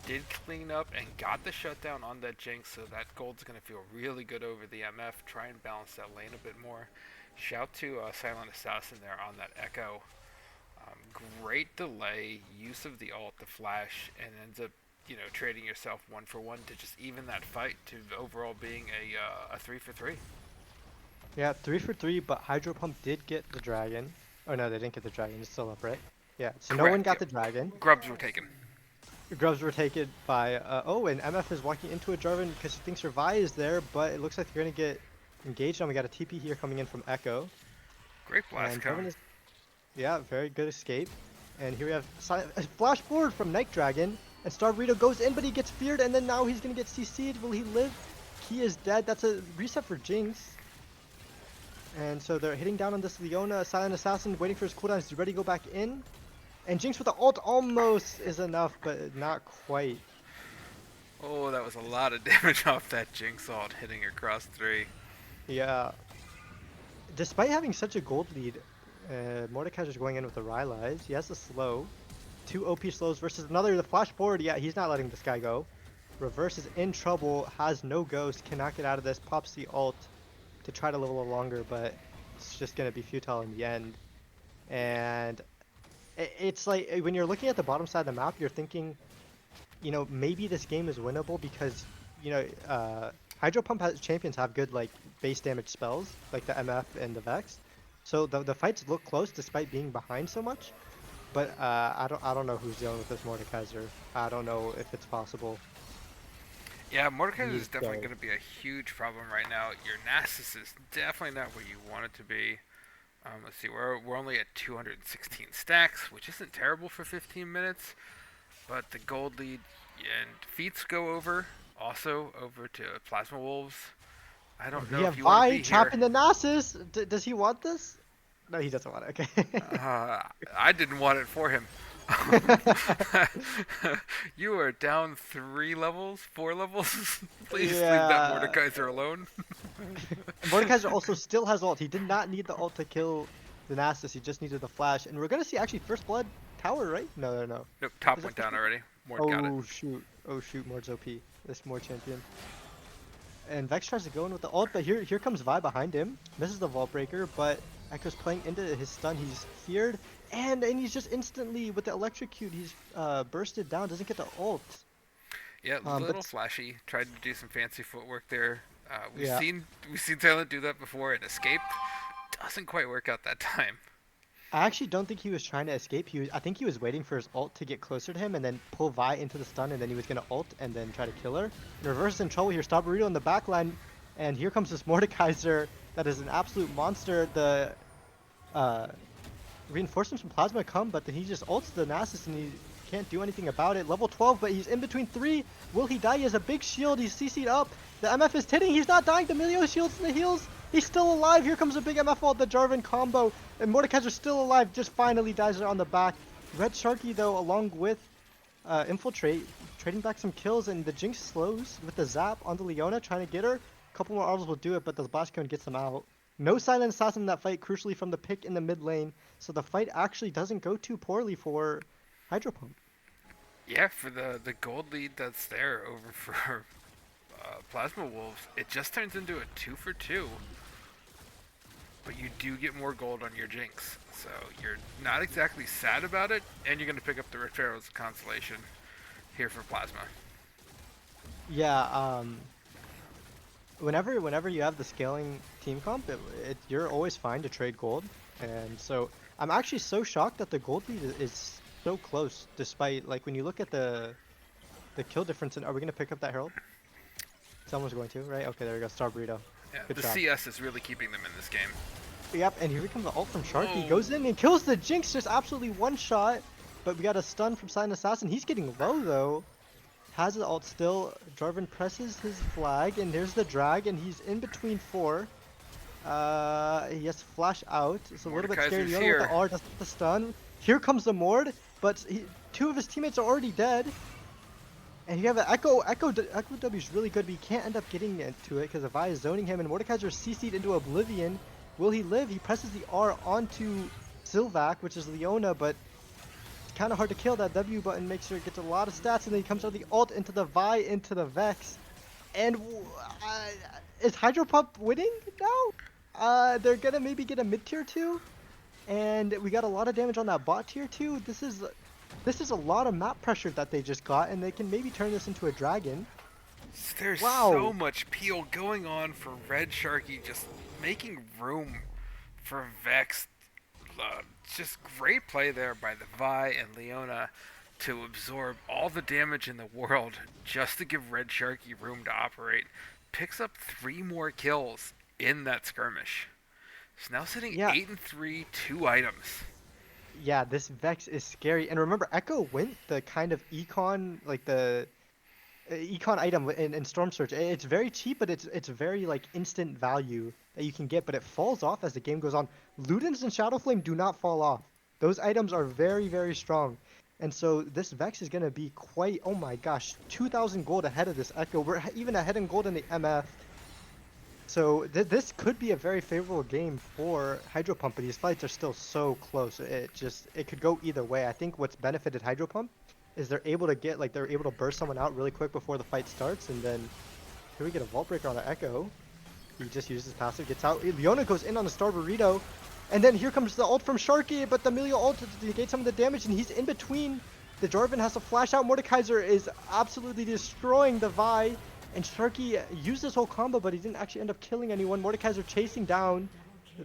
G: Did clean up and got the shutdown on that Jinx, so that gold's going to feel really good over the MF. Try and balance that lane a bit more. Shout to Silent Assassin there on that Echo. Great delay, use of the ult, the flash, and ends up, trading yourself 1-for-1 to just even that fight to overall being a 3-for-3.
F: Yeah, 3-for-3, but HydroPump did get the dragon. Oh no, they didn't get the dragon. It's still up, right? Yeah. So no
G: Correct,
F: one got
G: yep.
F: the dragon.
G: Grubs were taken.
F: Grubs were taken by oh, and MF is walking into a Jarvan because he thinks Revi is there, but it looks like they're gonna get engaged. And we got a TP here coming in from Echo.
G: Great blast
F: And
G: cone.
F: Jarvan is, yeah, very good escape. And here we have a flash forward from Night Dragon, and Star Burrito goes in, but he gets feared, and then now he's gonna get CC'd. Will he live? He is dead. That's a reset for Jinx. And so they're hitting down on this Leona, Silent Assassin, waiting for his cooldown. He's ready to go back in. And Jinx with the ult almost is enough, but not quite.
G: Oh, that was a lot of damage off that Jinx ult hitting across 3.
F: Yeah. Despite having such a gold lead, Mordekaiser's going in with the Rylai's. He has the slow. 2 OP slows versus another. The flash forward, yeah, he's not letting this guy go. Reverse is in trouble, has no ghost, cannot get out of this, pops the ult to try to live a little longer, but it's just going to be futile in the end. And it's like when you're looking at the bottom side of the map, you're thinking, you know, maybe this game is winnable because, you know, HydroPump champions have good like base damage spells, like the MF and the Vex. So the fights look close despite being behind so much. But I don't know who's dealing with this Mordekaiser. I don't know if it's possible.
G: Yeah, Mordekaiser
F: He's
G: is definitely
F: dead.
G: going to be a huge problem right now. Your Nasus is definitely not where you want it to be. Let's see, we're only at 216 stacks, which isn't terrible for 15 minutes. But the gold lead and feats go over, also over to Plasma Wolves. I don't know
F: We
G: if
F: have
G: you want to
F: Vi
G: be
F: trapping
G: here.
F: the Nasus. Does he want this? No, he doesn't want it. Okay.
G: I didn't want it for him. You are down 3 levels, 4 levels. Please leave that
F: Yeah.
G: Mordekaiser alone.
F: Mordekaiser also still has ult. He did not need the ult to kill the Nasus. He just needed the flash. And we're gonna see actually first blood tower, right? No.
G: Nope, top
F: Is it
G: went
F: first
G: down
F: blood?
G: already. Mord got it.
F: Oh shoot. Oh shoot. Mord's OP. This Mord champion. And Vex tries to go in with the ult, but here comes Vi behind him. Misses the vault breaker, but Echo's playing into his stun. He's feared, and he's just instantly with the electrocute. He's bursted down. Doesn't get the ult.
G: Yeah,
F: but
G: little flashy. Tried to do some fancy footwork there. We've
F: Yeah.
G: seen Silent do that before and escape. Doesn't quite work out that time.
F: I actually don't think he was trying to escape. I think he was waiting for his ult to get closer to him and then pull Vi into the stun, and then he was gonna ult and then try to kill her. And Reverse is in trouble here. Stop Burrito in the back line, and here comes this Mordekaiser that is an absolute monster. The reinforcements from Plasma come, but then he just ults the Nasus and he can't do anything about it. Level 12, but he's in between 3. Will he die? He has a big shield. He's CC'd up. The MF is hitting. He's not dying. The Milio shields the heals. He's still alive. Here comes a big MF ult, the Jarvan combo. And Mordekaiser's still alive. Just finally dies there on the back. Red Sharky, though, along with Infiltrate, trading back some kills. And the Jinx slows with the zap on the Leona, trying to get her. A couple more autos will do it, but the Blast Cone gets them out. No Silent Assassin in that fight, crucially from the pick in the mid lane. So the fight actually doesn't go too poorly for HydroPump.
G: Yeah, for the gold lead that's there over for Plasma Wolves, it just turns into a 2 for 2. But you do get more gold on your Jinx, so you're not exactly sad about it, and you're going to pick up the Rift Arrows Constellation here for Plasma.
F: Yeah, whenever you have the scaling team comp, you're always fine to trade gold. And so I'm actually so shocked that the gold lead is so close, despite, like, when you look at the kill difference. And are we going to pick up that Herald? Someone's going to, right? Okay, there we go. Star Burrito.
G: Yeah,
F: Good
G: the
F: job.
G: CS is really keeping them in this game.
F: Yep, and here comes the ult from Sharky.
G: Whoa.
F: Goes in and kills the Jinx, just absolutely one shot. But we got a stun from Silent Assassin. He's getting low though. Has the ult still. Jarvan presses his flag, and there's the drag, and he's in between 4. He has to flash out. It's a little bit scary.
G: Mordekaiser's
F: Leona
G: here.
F: with the R does the stun. Here comes the Mord, but 2 of his teammates are already dead. And you have an Echo. Echo W is really good, but he can't end up getting into it because Vi is zoning him, and Mordekaiser is CC'd into Oblivion. Will he live? He presses the R onto Sylvac, which is Leona, but it's kind of hard to kill. That W button makes sure it gets a lot of stats, and then he comes out the ult into the Vi, into the Vex. And is HydroPump winning now? They're gonna maybe get a mid-tier 2, and we got a lot of damage on that bot tier 2. This is a lot of map pressure that they just got, and they can maybe turn this into a dragon.
G: There's
F: Wow.
G: so much peel going on for Red Sharky, just making room for Vex. just great play there by the Vi and Leona to absorb all the damage in the world just to give Red Sharky room to operate. Picks up 3 more kills in that skirmish. He's now sitting
F: Yeah.
G: 8 and 3, 2 items.
F: Yeah, this Vex is scary. And remember, Echo went the kind of econ, like the econ item in Storm Surge. It's very cheap, but it's very like instant value that you can get, but it falls off as the game goes on. Ludens and Shadow Flame do not fall off. Those items are very, very strong. And so this Vex is going to be quite, oh my gosh, 2,000 gold ahead of this Echo. We're even ahead in gold in the MF. So this could be a very favorable game for HydroPump, but these fights are still so close. It could go either way. I think what's benefited HydroPump is they're able to burst someone out really quick before the fight starts, and then here we get a Vault Breaker on the Echo. He just uses passive, gets out. Leona goes in on the Star Burrito, and then here comes the ult from Sharky, but the Amelia ult to negate some of the damage, and he's in between. The Jarvan has to flash out. Mordekaiser is absolutely destroying the Vi. And Sharky used this whole combo, but he didn't actually end up killing anyone. Mordekaiser chasing down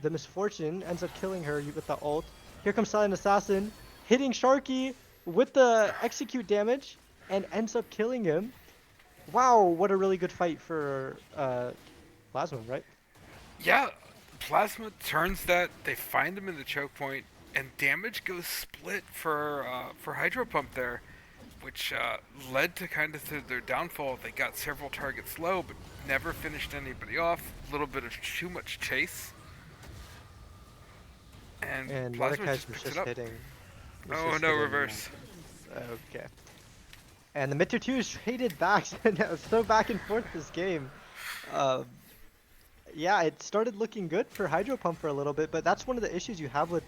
F: the Misfortune, ends up killing her with the ult. Here comes Silent Assassin, hitting Sharky with the execute damage, and ends up killing him. Wow, what a really good fight for Plasma, right?
G: Yeah, Plasma turns that, they find him in the choke point, and damage goes split for HydroPump there, which led to kind of their downfall. They got several targets low, but never finished anybody off. A little bit of too much chase. And Plasma just picks it up.
F: Hitting.
G: Oh no, reverse.
F: Okay. And the mid tier 2 is traded back, so back and forth this game. Yeah, it started looking good for HydroPump for a little bit, but that's one of the issues you have with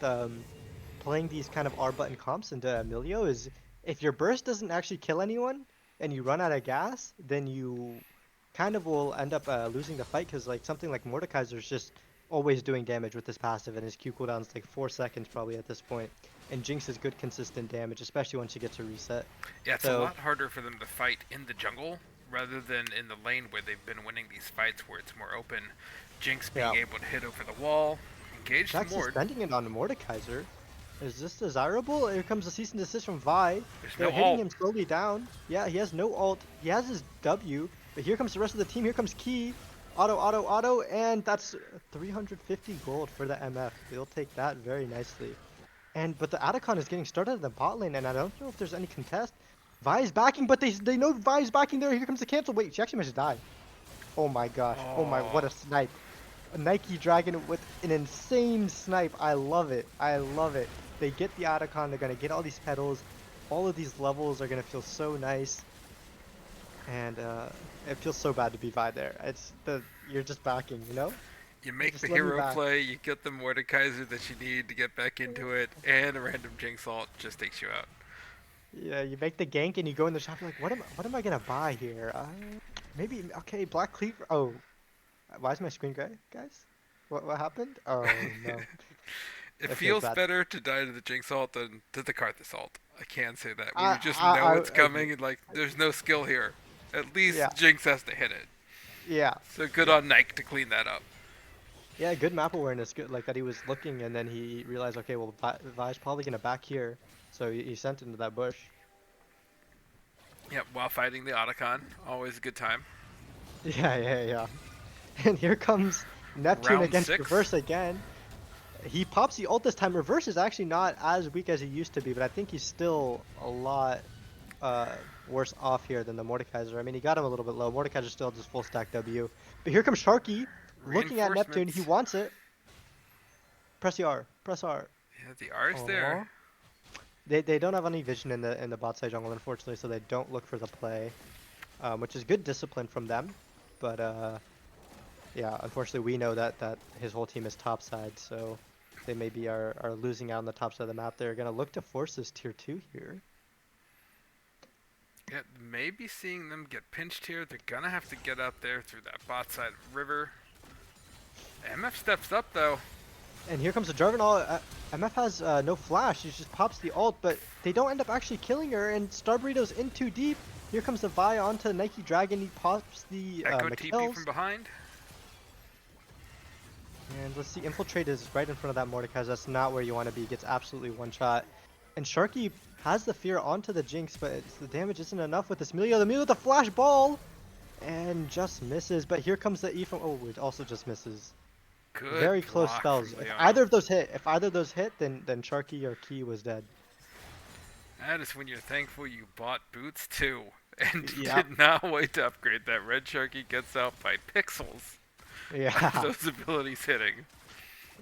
F: playing these kind of R button comps into Emilio is if your burst doesn't actually kill anyone and you run out of gas, then you kind of will end up losing the fight, because like something like Mordekaiser's just always doing damage with his passive, and his Q cooldown's like 4 seconds probably at this point. And Jinx is good consistent damage, especially once she gets a reset.
G: Yeah, it's a lot harder for them to fight in the jungle rather than in the lane where they've been winning these fights where it's more open. Jinx being able to hit over the wall, engage the Mord.
F: Spending it on Mordekaiser. Is this desirable? Here comes the cease and desist from Vi. They're
G: no
F: hitting
G: ult.
F: him slowly down. Yeah, he has no ult. He has his W, but here comes the rest of the team. Here comes Key. Auto, and that's 350 gold for the MF. They'll take that very nicely. But the Atacon is getting started in the bot lane, and I don't know if there's any contest. Vi is backing, but they know Vi is backing there. Here comes the cancel. Wait, she actually managed to die. Oh my gosh. Oh my, what a snipe. A Nike Dragon with an insane snipe. I love it. I love it. They get the Atacon, they're going to get all these petals. All of these levels are going to feel so nice. And it feels so bad to be Vi there. You're just backing, you know?
G: You make the hero play, you get the Mordekaiser that you need to get back into it, and a random Jinx ult just takes you out.
F: Yeah, you make the gank and you go in the shop, you're like, what am I going to buy here? Maybe, okay, Black Cleaver. Oh, why is my screen gray, guys? What happened? Oh, no.
G: It feels better to die to the Jinx ult than to the Karthus ult. I can say that. When you just know it's coming and like, there's no skill here. At least Jinx has to hit it.
F: Yeah.
G: So good on Nike to clean that up.
F: Yeah, good map awareness. Good, like that he was looking and then he realized, okay, well, Vi's probably going to back here. So he sent into that bush.
G: Yep, while fighting the Otacon. Always a good time.
F: Yeah. And here comes Neptune
G: Round
F: against
G: 6.
F: Reverse again. He pops the ult this time. Reverse is actually not as weak as he used to be, but I think he's still a lot worse off here than the Mordekaiser. I mean, he got him a little bit low. Mordekaiser still just full stack W. But here comes Sharky, looking at Neptune. He wants it. Press the R. Press R.
G: Yeah, the R is there.
F: They don't have any vision in the bot side jungle, unfortunately, so they don't look for the play, which is good discipline from them. But yeah, unfortunately, we know that his whole team is top side, so they maybe are losing out on the top side of the map. They're gonna look to force this tier 2 here.
G: Yeah, maybe seeing them get pinched here. They're gonna have to get up there through that bot side river. MF steps up though.
F: And here comes the Jarvan. MF has no flash. She just pops the ult, but they don't end up actually killing her. And Star Burrito's in too deep. Here comes the Vi onto Nike Dragon. He pops the
G: Echo TP from behind.
F: And let's see, Infiltrate is right in front of that Mordekaiser. That's not where you want to be. Gets absolutely one shot. And Sharky has the fear onto the Jinx, but the damage isn't enough with this Emilio. The Emilio with the flash ball! And just misses, but here comes the E from... Oh, it also just misses.
G: Good
F: Very close
G: block
F: spells.
G: from
F: If
G: Leona.
F: either of those hit, then Sharky or Key was dead.
G: That is when you're thankful you bought boots too, and
F: Yep.
G: did not wait to upgrade. That red Sharky gets out by pixels.
F: Yeah.
G: Those abilities hitting.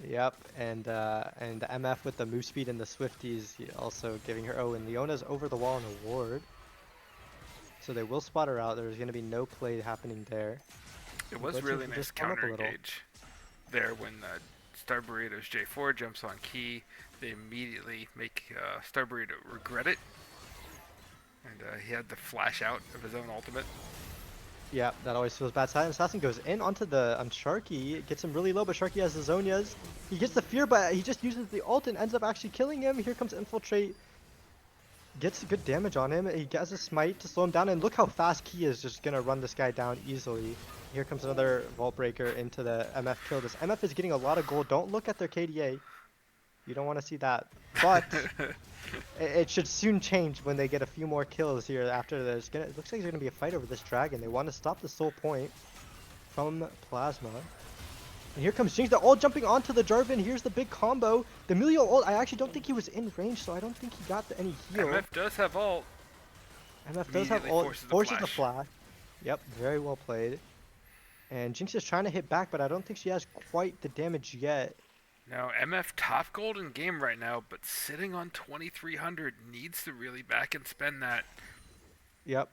F: Yep, and the MF with the move speed and the Swifties also giving her... Oh, and Leona's over the wall in a ward. So they will spot her out. There's going to be no play happening there.
G: It was
F: But
G: really
F: you
G: nice
F: just come up a
G: counter
F: little.
G: engage there when Star Burrito's J4 jumps on Key. They immediately make Star Burrito regret it. And he had to flash out of his own ultimate.
F: Yeah, that always feels bad. Silent Assassin goes in on Sharky, gets him really low, but Sharky has the Zonias. He gets the fear, but he just uses the ult and ends up actually killing him. Here comes Infiltrate. Gets good damage on him. He gets a smite to slow him down, and look how fast Key is just gonna run this guy down easily. Here comes another Vault Breaker into the MF kill. This MF is getting a lot of gold. Don't look at their KDA. You don't want to see that. But it should soon change when they get a few more kills here after this. It looks like there's gonna be a fight over this dragon. They want to stop the soul point from Plasma. And here comes Jinx. They're all jumping onto the Jarvan. Here's the big combo. The Emilio ult, I actually don't think he was in range, so I don't think he got any heal.
G: MF does have ult.
F: MF does have
G: Immediately
F: ult.
G: forces the
F: Forces the
G: flash.
F: flash. Yep, very well played. And Jinx is trying to hit back, but I don't think she has quite the damage yet.
G: Now, MF top gold in game right now, but sitting on 2,300 needs to really back and spend that.
F: Yep.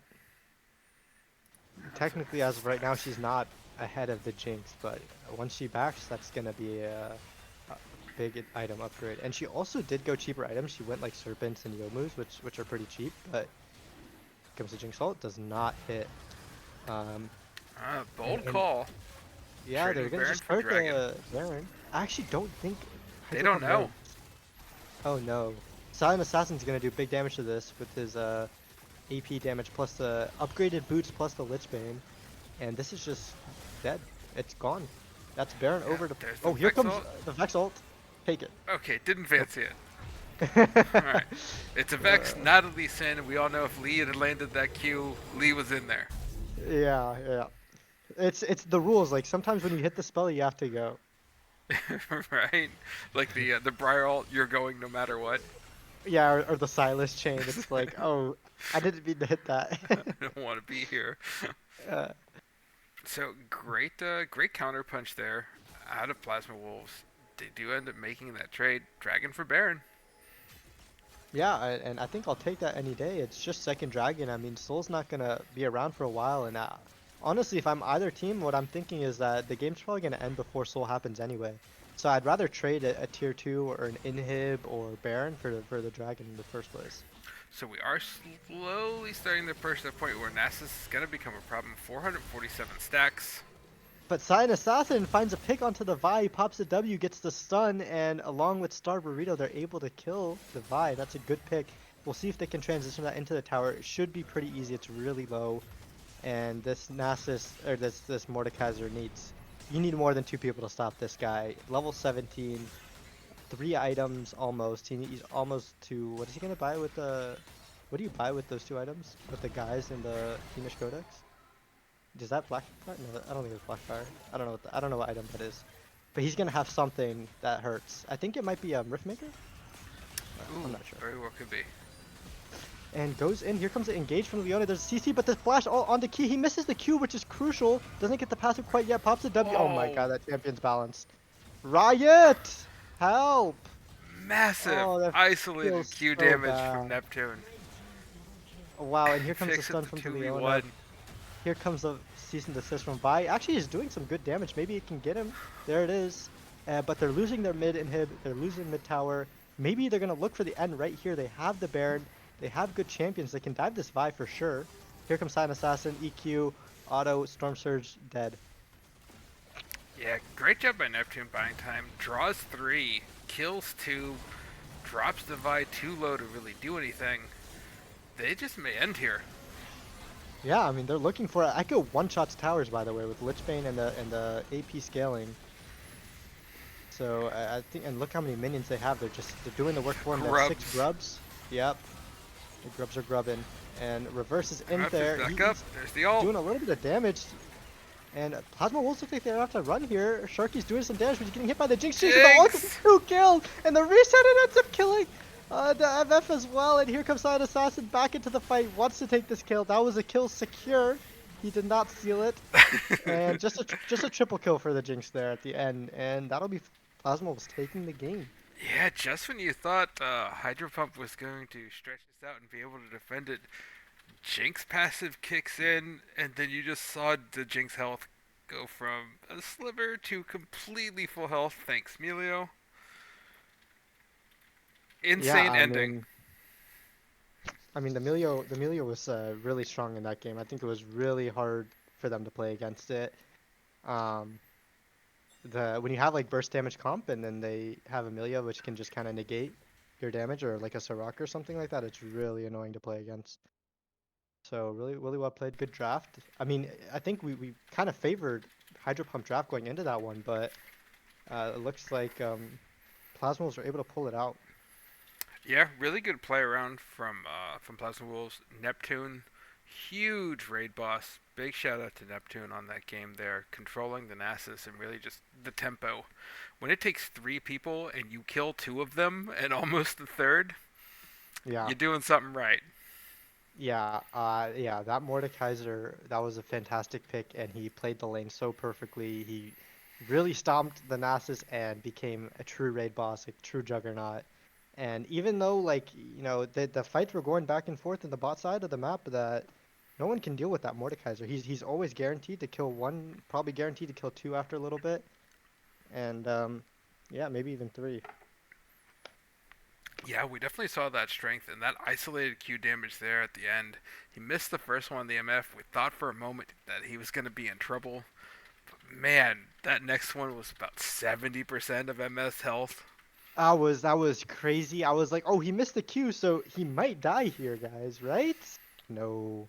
F: Technically, as of right now, she's not ahead of the Jinx, but once she backs, that's gonna be a big item upgrade. And she also did go cheaper items. She went like Serpents and Yomus, which are pretty cheap, but comes to Jinx ult, does not hit.
G: Bold call.
F: Yeah, they're
G: Trading
F: gonna
G: Baron
F: just
G: for
F: hurt
G: Dragon.
F: the Baron. I actually don't think
G: They don't
F: HydroPump
G: know.
F: knows. Oh no. Silent Assassin's gonna do big damage to this with his AP damage plus the upgraded boots plus the Lich Bane. And this is just dead. It's gone. That's Baron
G: Yeah,
F: over to...
G: there's the
F: Oh, here
G: Vex
F: comes
G: ult.
F: the Vex ult. Take it.
G: Okay, didn't fancy it. Alright. It's a Vex, not a Lee Sin. We all know if Lee had landed that Q, Lee was in there.
F: Yeah, yeah. It's the rules. Like sometimes when you hit the spell, you have to go.
G: Right? Like the Briar ult, you're going no matter what.
F: Yeah, or the Silas chain. It's like, oh, I didn't mean to hit that.
G: I don't want to be here.
F: uh,
G: So great counter punch there out of Plasma Wolves. They do end up making that trade. Dragon for Baron.
F: Yeah, and I think I'll take that any day. It's just second dragon. I mean, Soul's not gonna be around for a while, and honestly, if I'm either team, what I'm thinking is that the game's probably gonna end before Soul happens anyway. So I'd rather trade a tier 2 or an inhib or Baron for the dragon in the first place.
G: So we are slowly starting to approach that point where Nasus is gonna become a problem. 447 stacks.
F: But Silent Assassin finds a pick onto the Vi, pops a W, gets the stun, and along with Star Burrito, they're able to kill the Vi. That's a good pick. We'll see if they can transition that into the tower. It should be pretty easy. It's really low. And this Nasus, or this Mordekaiser you need more than 2 people to stop this guy. Level 17, 3 items almost. He's almost to, what is he gonna buy with the, what do you buy with those 2 items? With the guys in the Fiendish Codex? Is that Blackfire? No, I don't think it's Blackfire. I don't know what item that is. But he's gonna have something that hurts. I think it might be Riftmaker? I'm not sure.
G: Very well could be.
F: And goes in. Here comes the engage from Leona. There's a CC, but the flash all on the key. He misses the Q, which is crucial. Doesn't get the passive quite yet. Pops the W. Oh my god, that champion's balanced. Riot! Help!
G: Massive
F: Oh, that
G: isolated
F: feels
G: Q
F: so
G: damage
F: bad.
G: from Neptune.
F: Wow, and here comes the
G: Fix it
F: stun
G: to
F: from
G: 2v1.
F: Leona. Here comes the cease and desist from Vi. Actually, he's doing some good damage. Maybe it can get him. There it is. But they're losing their mid inhib. They're losing mid tower. Maybe they're going to look for the end right here. They have the Baron. They have good champions. They can dive this Vi for sure. Here comes Silent Assassin, EQ, Auto, Storm Surge, dead.
G: Yeah, great job by Neptune buying time. Draws 3, kills 2, drops the Vi too low to really do anything. They just may end here.
F: Yeah, I mean, they're looking for it. Echo one-shots towers, by the way, with Lich Bane and the AP scaling. So I think, and look how many minions they have. They're doing the work for him. They have 6
G: Grubs.
F: grubs. Yep, the grubs are grubbing, and reverse is in
G: MF is
F: there.
G: back up.
F: He's
G: There's the ult.
F: doing a little bit of damage. And Plasma Wolves look like they have to run here. Sharky's doing some damage, but he's getting hit by the Jinx. Jinx with the ult
G: Jinx!
F: 2 kills, and the reset it ends up killing the MF as well. And here comes Silent Assassin back into the fight, wants to take this kill. That was a kill secure. He did not steal it, and just a triple kill for the Jinx there at the end, and that'll be Plasma Wolves taking the game.
G: Yeah, just when you thought HydroPump was going to stretch this out and be able to defend it, Jinx passive kicks in, and then you just saw the Jinx health go from a sliver to completely full health. Thanks, Melio. Insane ending.
F: I mean, the Melio was really strong in that game. I think it was really hard for them to play against it. When you have like burst damage comp and then they have Amelia, which can just kind of negate your damage, or like a Soraka or something like that, it's really annoying to play against. So really well played, good draft. I mean, I think we kind of favored HydroPump draft going into that one, but it looks like Plasma Wolves were able to pull it out.
G: Yeah, really good play around from Plasma Wolves. Neptune, huge raid boss. Big shout out to Neptune on that game there, controlling the Nasus and really just the tempo. When it takes 3 people and you kill 2 of them and almost the third,
F: Yeah.
G: you're doing something right.
F: Yeah, that Mordekaiser, that was a fantastic pick, and he played the lane so perfectly. He really stomped the Nasus and became a true raid boss, a true juggernaut. And even though, like, the fights were going back and forth in the bot side of the map, that no one can deal with that Mordekaiser. He's always guaranteed to kill 1, probably guaranteed to kill 2 after a little bit, and yeah, maybe even 3.
G: Yeah, we definitely saw that strength and that isolated Q damage there at the end. He missed the first one, the MF. We thought for a moment that he was going to be in trouble. But man, that next one was about 70% of MS health.
F: That was crazy. I was like, oh, he missed the Q, so he might die here, guys, right? No,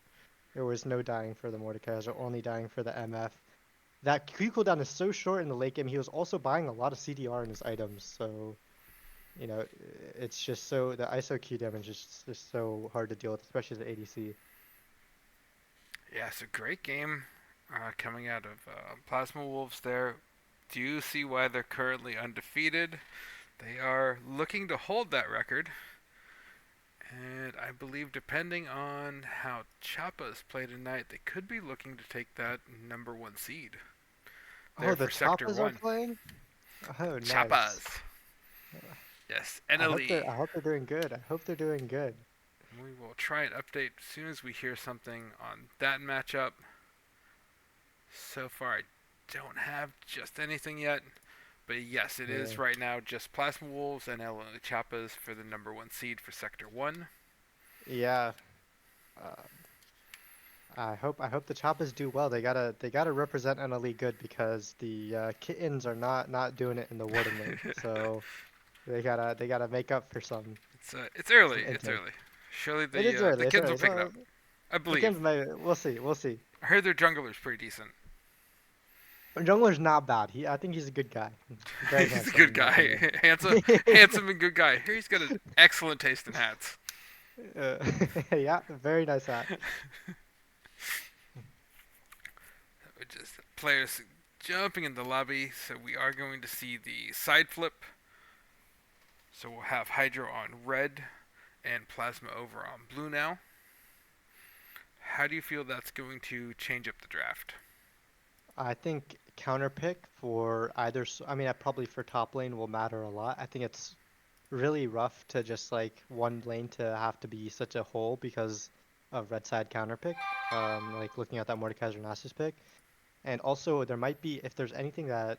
F: there was no dying for the Mordekaiser, only dying for the MF. That Q cooldown is so short in the late game. He was also buying a lot of CDR in his items, so it's just the ISO Q damage is just so hard to deal with, especially the ADC.
G: Yeah, it's a great game coming out of Plasma Wolves there. Do you see why they're currently undefeated? They are looking to hold that record. And I believe depending on how Chappas play tonight, they could be looking to take that #1 seed.
F: Oh, the Chappas are playing? Oh, nice.
G: Chappas. Yes, NLE.
F: I hope they're doing good. I hope they're doing good.
G: We will try and update as soon as we hear something on that matchup. So far, I don't have just anything yet. But yes, it is right now just Plasma Wolves and NLE Chappas for the #1 seed for Sector 1.
F: Yeah. I hope the Chappas do well. They gotta represent NLE good, because the Kittens are not doing it in the Warden lane. So they gotta make up for some.
G: It's early. It's early. Surely the kids will pick it up. I believe.
F: The kids we'll see.
G: I heard their jungler's pretty decent.
F: Jungler's not bad. I think he's a good guy.
G: He's a good guy. handsome and good guy. He's got an excellent taste in hats.
F: Yeah, very nice hat.
G: Just players jumping in the lobby, so we are going to see the side flip. So we'll have Hydro on red and Plasma over on blue now. How do you feel that's going to change up the draft?
F: I think counter pick for either. I mean, probably for top lane will matter a lot. I think it's really rough to just like one lane to have to be such a hole because of red side counter pick. Like looking at that Mordekaiser Nasus pick, and also there might be, if there's anything that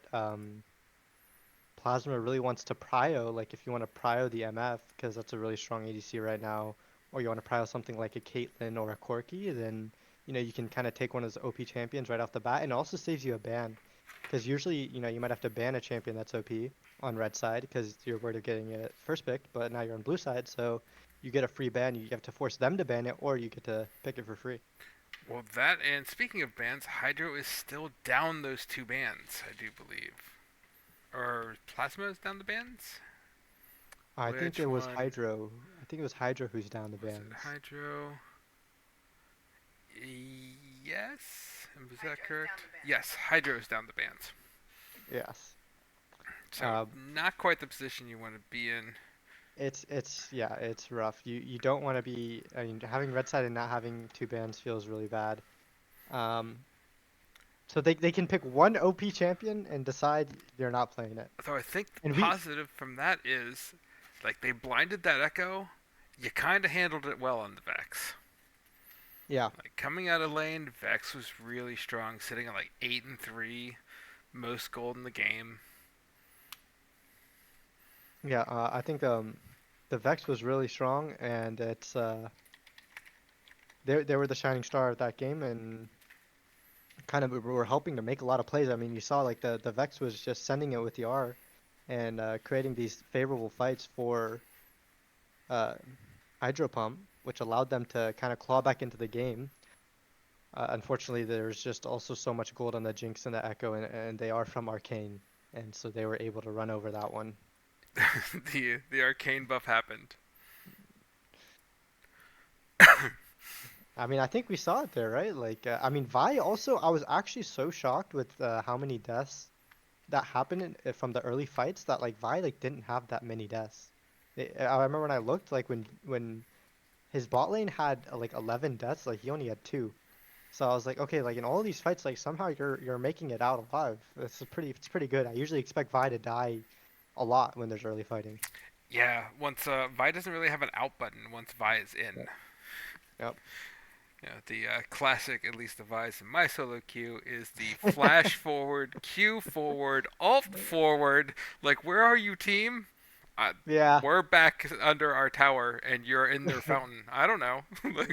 F: Plasma really wants to prio, like if you want to prio the MF because that's a really strong ADC right now, or you want to prio something like a Caitlyn or a Corki, then you can kind of take one of those OP champions right off the bat, and it also saves you a ban. Because usually, you might have to ban a champion that's OP on red side because you're worried of getting it first pick, but now you're on blue side, so you get a free ban. You have to force them to ban it, or you get to pick it for free.
G: Well, that, and speaking of bans, Hydro is still down those 2 bans, I do believe. or Plasma is down the bans?
F: I think
G: Which
F: it was
G: one
F: Hydro. I think it was Hydro who's down the
G: was it?
F: bans.
G: Hydro. Yes. Was that correct? Yes, Hydro's down the bans.
F: Yes.
G: So
F: Uh,
G: not quite the position you want to be in.
F: it's yeah, it's rough. You don't want to be. I mean, having red side and not having two bans feels really bad. Um, so they can pick one OP champion and decide you're not playing it.
G: So I think the
F: And we
G: positive from that is, like, they blinded that Echo. You kind of handled it well on the Vex.
F: yeah.
G: Like, coming out of lane, Vex was really strong, sitting at like 8-3, most gold in the game.
F: Yeah, I think the Vex was really strong, and it's they were the shining star of that game, and kind of were helping to make a lot of plays. I mean, you saw like the Vex was just sending it with the R, and creating these favorable fights for uh, HydroPump, which allowed them to kind of claw back into the game. Unfortunately, there's just also so much gold on the Jinx and the Echo, and they are from Arcane, and so they were able to run over that one.
G: The arcane buff happened.
F: I mean, I think we saw it there, right? Like, I mean, Vi also, I was actually so shocked with how many deaths that happened from the early fights that like Vi like didn't have that many deaths. I remember when I looked like when his bot lane had like 11 deaths, like he only had two. So I was like, okay, like in all these fights, like somehow you're making it out alive. It's pretty good. I usually expect Vi to die a lot when there's early fighting.
G: Yeah, once Vi doesn't really have an out button once Vi is in.
F: Yep. Yep.
G: You know, the classic, at least the Vi's in my solo queue, is the flash forward, Q forward, alt forward. Like, where are you, team? Uh,
F: Yeah.
G: we're back under our tower, and you're in their fountain. I don't know. Like,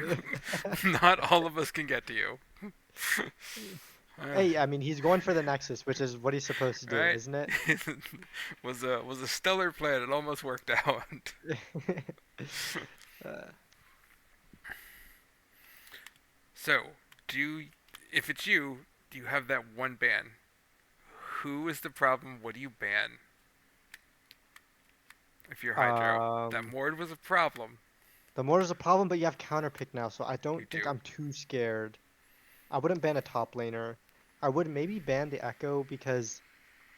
G: not all of us can get to you.
F: Hey, I mean, he's going for the Nexus, which is what he's supposed to do,
G: Right?
F: isn't it?
G: was a stellar plan. It almost worked out.
F: Uh,
G: So, if it's you, do you have that one ban? Who is the problem? What do you ban? If you're Hydro, that
F: um,
G: Mord was a problem.
F: the mortar's a problem, but you have counter pick now, so I
G: You
F: don't think
G: do.
F: I'm too scared. I wouldn't ban a top laner. I would maybe ban the Echo because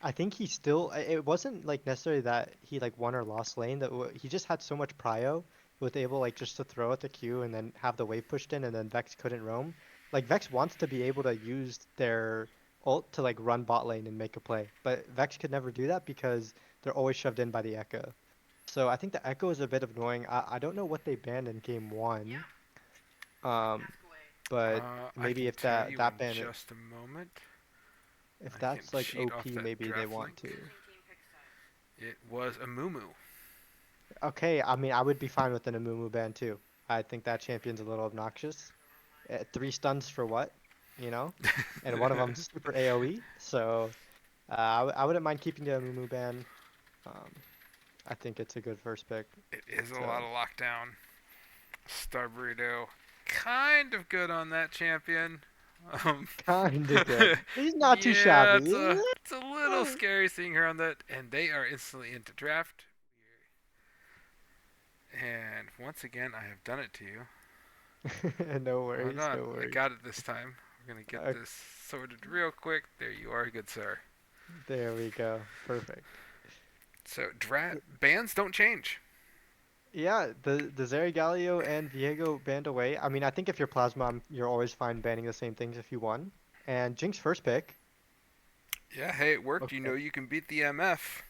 F: I think he still. It wasn't like necessarily that he like won or lost lane. He just had so much prio, was able like just to throw at the Q and then have the wave pushed in, and then Vex couldn't roam. Like Vex wants to be able to use their ult to like run bot lane and make a play, but Vex could never do that because they're always shoved in by the Echo. So I think the Echo is a bit annoying. I don't know what they banned in game one. Um, but
G: I
F: maybe
G: can
F: if
G: tell you
F: that
G: in
F: ban
G: just a moment.
F: if
G: I can
F: that's like
G: cheat off
F: OP,
G: that
F: maybe they
G: draft
F: want
G: link.
F: to.
G: It was a Mumu.
F: Okay, I mean I would be fine with an Amumu ban too. I think that champion's a little obnoxious. Three stuns for what? You know? And one of them's super AoE, so I wouldn't mind keeping the Amumu ban. Um, I think it's a good first pick.
G: It is a lot
F: So
G: of lockdown. Star Burrito, kind of good on that champion. Um,
F: kinda good. He's not too
G: yeah,
F: shabby.
G: it's a little scary seeing her on that, and they are instantly into draft. And once again, I have done it to you.
F: No
G: Hold
F: worries,
G: on,
F: no
G: I
F: worries.
G: got it this time. We're gonna get
F: Uh,
G: this sorted real quick. There you are, good sir.
F: there we go. Perfect.
G: So bans don't change.
F: Yeah, the Zeri Galio and Viego banned away. I mean, I think if you're Plasma, you're always fine banning the same things if you won. And Jinx first pick.
G: Yeah, hey, it worked. You
F: Okay.
G: know you can beat the MF.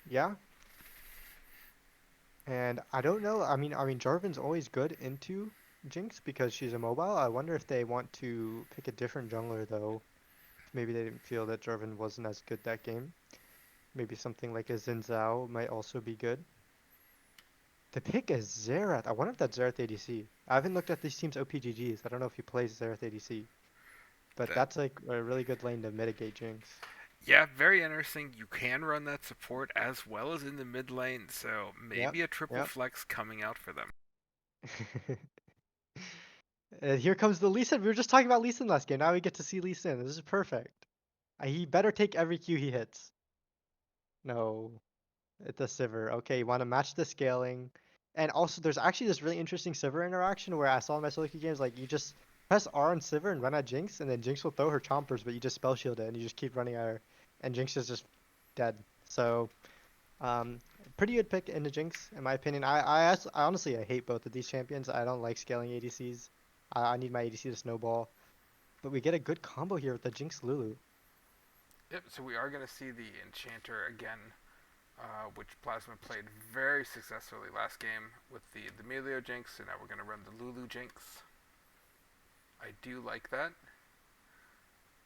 F: Yeah. And I don't know. I mean, Jarvan's always good into Jinx because she's immobile. I wonder if they want to pick a different jungler though. Maybe they didn't feel that Jarvan wasn't as good that game. Maybe something like a Xin Zhao might also be good. The pick is Xerath. I wonder if that's Xerath ADC. I haven't looked at these teams' OPGGs. I don't know if he plays Xerath ADC. But
G: That
F: that's like a really good lane to mitigate Jinx.
G: Yeah, very interesting. You can run that support as well as in the mid lane, so
F: Yep,
G: maybe a triple
F: yep.
G: flex coming out for them.
F: And here comes the Lee Sin. We were just talking about Lee Sin last game. Now we get to see Lee Sin. This is perfect. He better take every Q he hits. No, it's a Sivir. Okay, you want to match the scaling. And also, there's actually this really interesting Sivir interaction where I saw in my solo queue games, like, you just press R on Sivir and run at Jinx, and then Jinx will throw her chompers, but you just spell shield it, and you just keep running at her, and Jinx is just dead. So, um, pretty good pick into Jinx, in my opinion. I honestly, I hate both of these champions. I don't like scaling ADCs. I need my ADC to snowball. But we get a good combo here with the Jinx Lulu.
G: Yep. So we are going to see the Enchanter again, which Plasma played very successfully last game with the Melio Jinx, and now we're going to run the Lulu Jinx. I do like that.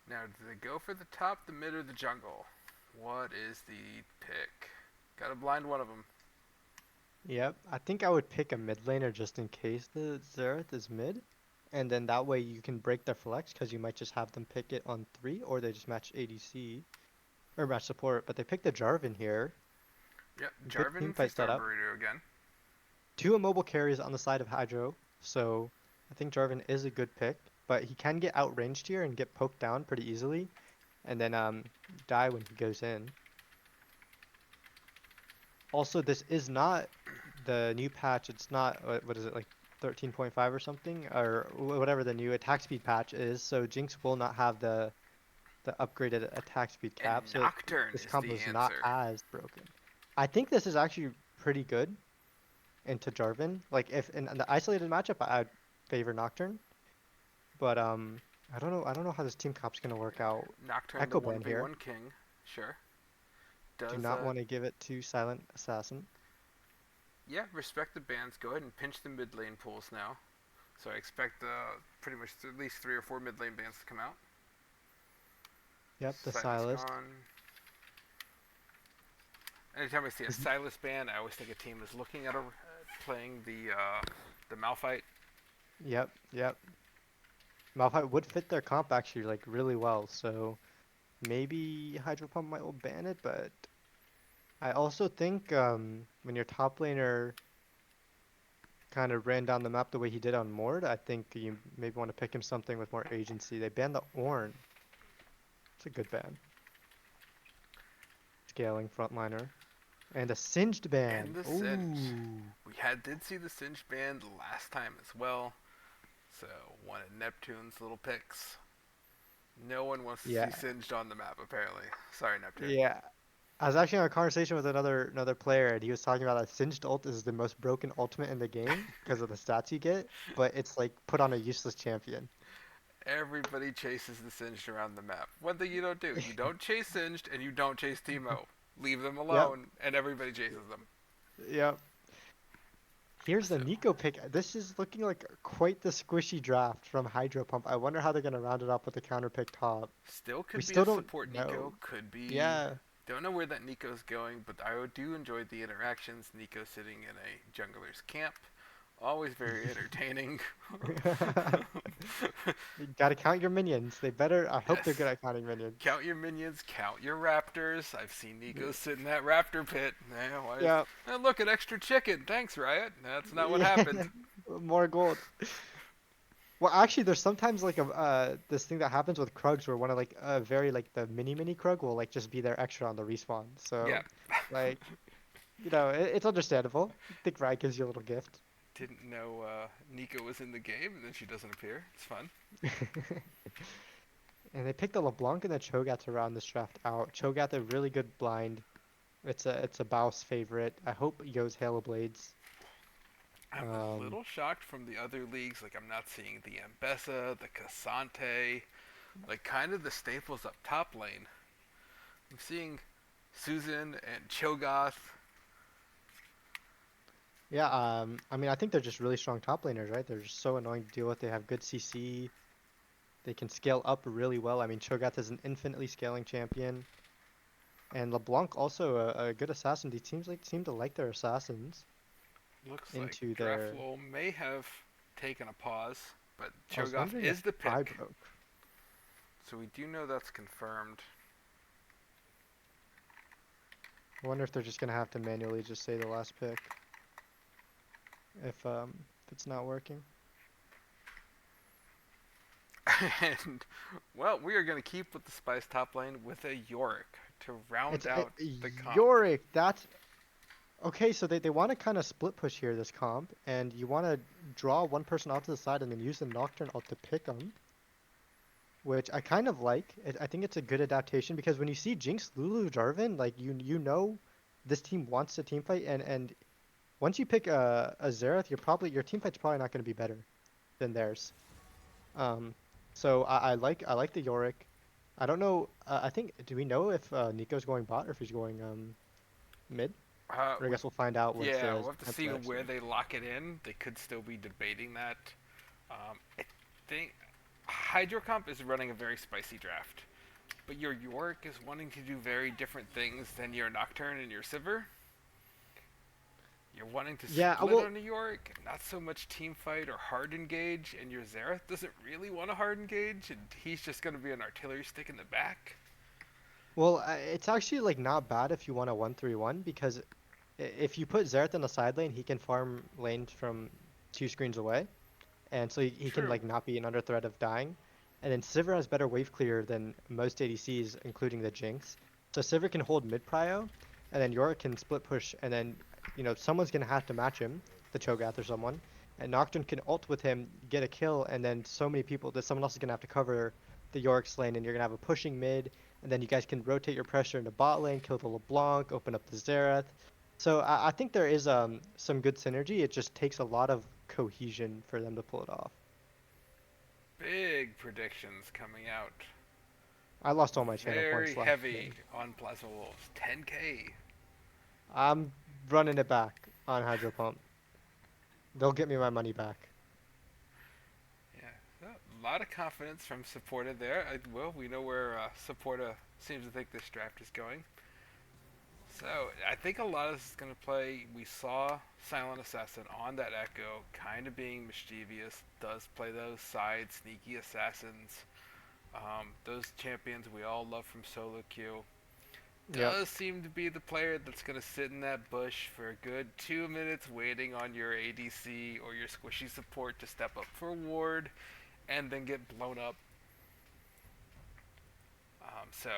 G: Now, do they go for the top, the mid, or the jungle? What is the pick? Gotta blind one of them.
F: Yep, I think I would pick a mid laner just in case the Xerath is mid. And then that way you can break their flex because you might just have them pick it on 3 or they just match ADC or match support. But they picked the Jarvan here.
G: Yep,
F: Good team
G: Jarvan for
F: fight
G: Star
F: setup.
G: Burrito again.
F: 2 immobile carries on the side of Hydro. So I think Jarvan is a good pick. But he can get outranged here and get poked down pretty easily. And then die when he goes in. Also, this is not the new patch. It's not, what is it, like 13.5 or something? Or whatever the new attack speed patch is. So Jinx will not have the upgraded attack speed
G: And
F: cap. So
G: Nocturne
F: this
G: is
F: combo
G: the
F: is not
G: answer.
F: as broken. I think this is actually pretty good into Jarvan. Like if in the isolated matchup, I'd favor Nocturne. But I don't know. I don't know how this team comp's gonna work out.
G: Nocturne, the
F: Echo Band here.
G: 1v1 king. Sure.
F: Do
G: Does,
F: not want to give it to Silent Assassin.
G: yeah, respect the bans. Go ahead and pinch the mid lane pools now. So I expect pretty much at least 3 or 4 mid lane bans to come out.
F: Yep, the
G: Silas
F: Silas.
G: gone. Anytime I see a
F: Is-
G: Silas ban, I always think a team is looking at playing the Malphite.
F: Yep, yep. Malphite would fit their comp actually like really well, so maybe HydroPump might will ban it, but I also think when your top laner kind of ran down the map the way he did on Mord, I think you maybe want to pick him something with more agency. They banned the Ornn. It's a good ban. Scaling frontliner. And a Singed ban.
G: And the Singe.
F: Ooh.
G: We did see the Singe ban last time as well. So one of Neptune's little picks. No one wants to
F: Yeah.
G: see Singed on the map, apparently. Sorry, Neptune.
F: Yeah. I was actually in a conversation with another player, and he was talking about that Singed ult is the most broken ultimate in the game because of the stats you get, but it's like put on a useless champion.
G: Everybody chases the Singed around the map. One thing you don't do, you don't chase Singed and you don't chase Teemo. Leave them
F: Yep.
G: alone, and everybody chases them.
F: Yep. Here's the
G: So,
F: Nico pick. This is looking like quite the squishy draft from HydroPump. I wonder how they're gonna round it up with the counter pick top.
G: still
F: We
G: could be
F: still
G: a
F: don't
G: support
F: know.
G: Nico. Could be.
F: Yeah.
G: Don't know where that Nico's going, but I do enjoy the interactions. Nico sitting in a jungler's camp. Always very entertaining.
F: You gotta count your minions. They better. I hope they're
G: Yes.
F: good at counting minions.
G: Count your minions, count your raptors. I've seen Nico sit in that raptor pit.
F: Yeah.
G: Look, an extra chicken. Thanks, Riot. That's not what
F: Yeah.
G: happened.
F: More gold. Well, actually, there's sometimes like a this thing that happens with Krugs where one of like very like the mini Krug will like just be there extra on the respawn. So
G: Yeah.
F: like it's understandable. I think Riot gives you a little gift.
G: Didn't know Nico was in the game, and then she doesn't appear. It's fun.
F: And they picked the LeBlanc and the Cho'Gath to round this draft out. Cho'Gath a really good blind. It's a Baus favorite. I hope he goes Hail of Blades.
G: I'm a little shocked from the other leagues. Like, I'm not seeing the Ambessa, the Cassante, like kind of the staples up top lane. I'm seeing Susan and Cho'Gath.
F: Yeah, I mean, I think they're just really strong top laners, right? They're just so annoying to deal with. They have good CC. They can scale up really well. I mean, Cho'Gath is an infinitely scaling champion. And LeBlanc also a good assassin. These teams seem to like their assassins.
G: Looks
F: Into
G: like
F: their.
G: Draflow may have taken a pause, but
F: I was
G: Cho'Gath
F: wondering
G: is
F: if
G: the
F: I
G: pick.
F: broke.
G: So we do know that's confirmed.
F: I wonder if they're just gonna have to manually just say the last pick. If it's not working.
G: And, well, we are going to keep with the Spice top lane with a Yorick. to round
F: It's
G: out the comp.
F: Yorick. That's okay. So they want to kind of split push here this comp, and you want to draw one person off to the side and then use the Nocturne ult to pick them, which I kind of like. I think it's a good adaptation because when you see Jinx, Lulu, Jarvan, like you know this team wants to team fight, and once you pick a Xerath, your team fight's probably not going to be better than theirs. Um, so I like the Yorick. I don't know. I think do we know if Nico's going bot or if he's going mid? Or I
G: We
F: guess we'll find out once
G: Yeah,
F: the
G: we'll have to see
F: champs
G: where
F: actually.
G: they lock it in. They could still be debating that. I think HydroComp is running a very spicy draft, but your Yorick is wanting to do very different things than your Nocturne and your Sivir. You're wanting to
F: Yeah,
G: split
F: well,
G: on a Yorick, not so much team fight or hard engage, and your Xerath doesn't really want a hard engage, and he's just going to be an artillery stick in the back.
F: it's actually like not bad if you want a 1-3-1 because if you put Xerath in the side lane, he can farm lanes from 2 screens away, and so he can
G: True.
F: like not be under threat of dying. And then Sivir has better wave clear than most ADCs, including the Jinx. So Sivir can hold mid prio, and then Yorick can split push, and then someone's gonna have to match him, the Cho'Gath or someone. And Nocturne can ult with him, get a kill, and then so many people that someone else is gonna have to cover the Yorick's lane, and you're gonna have a pushing mid, and then you guys can rotate your pressure into bot lane, kill the LeBlanc, open up the Xerath. So I think there is some good synergy. It just takes a lot of cohesion for them to pull it off.
G: Big predictions coming out.
F: I lost all my channel
G: Very
F: points last
G: heavy
F: game.
G: on Plasma Wolves. 10k.
F: I'm running it back on HydroPump. They'll get me my money back.
G: Yeah, so, a lot of confidence from Supporta there. Well, we know where Supporta seems to think this draft is going. So I think a lot of this is going to play. We saw Silent Assassin on that Echo, kind of being mischievous. Does play those side sneaky assassins. Those champions we all love from solo queue.
F: Yep.
G: Does seem to be the player that's going to sit in that bush for a good 2 minutes waiting on your ADC or your squishy support to step up for a ward and then get blown up. So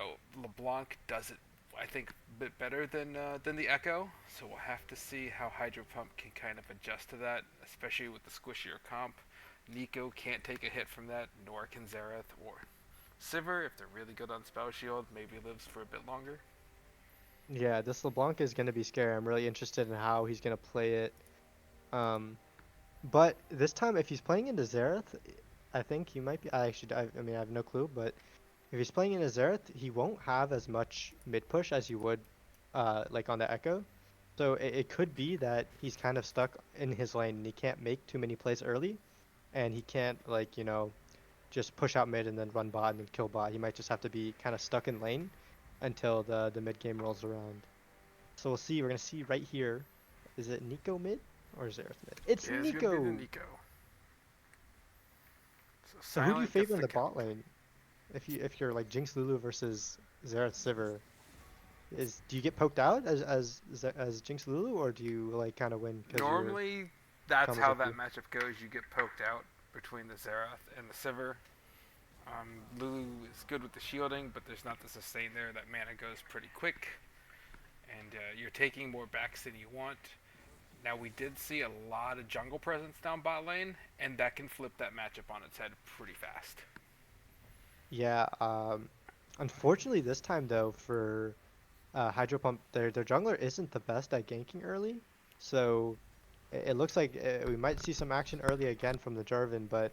G: LeBlanc does it, I think, a bit better than the Echo. So we'll have to see how HydroPump can kind of adjust to that, especially with the squishier comp. Nico can't take a hit from that, nor can Xerath or Sivir. If they're really good on Spell Shield, maybe lives for a bit longer.
F: Yeah, this LeBlanc is gonna be scary. I'm really interested in how he's gonna play it. Um, but this time, if he's playing into Xerath, I think he might be. I mean, I have no clue, but if he's playing into Xerath, he won't have as much mid push as you would, like on the Echo. So it could be that he's kind of stuck in his lane and he can't make too many plays early, and he can't like just push out mid and then run bot and then kill bot. He might just have to be kind of stuck in lane until the mid game rolls around. So we'll see. We're gonna see right here. Is it Nico mid or Xerath mid? It's
G: It is going to be the
F: Nico.
G: Nico. So
F: So who do you
G: Silent gets
F: favor in
G: the
F: the bot
G: count.
F: lane? If you're like Jinx Lulu versus Xerath Sivir, do you get poked out as Jinx Lulu, or do you like kind of win because your
G: Normally, that's
F: combo's
G: how
F: OP?
G: that matchup goes. You get poked out between the Xerath and the Sivir. Lulu is good with the shielding, but there's not the sustain there. That mana goes pretty quick, and you're taking more backs than you want. Now, we did see a lot of jungle presence down bot lane, and that can flip that matchup on its head pretty fast.
F: Yeah. Unfortunately, this time though for Hydro Pump, their jungler isn't the best at ganking early, so it looks like we might see some action early again from the Jarvan, but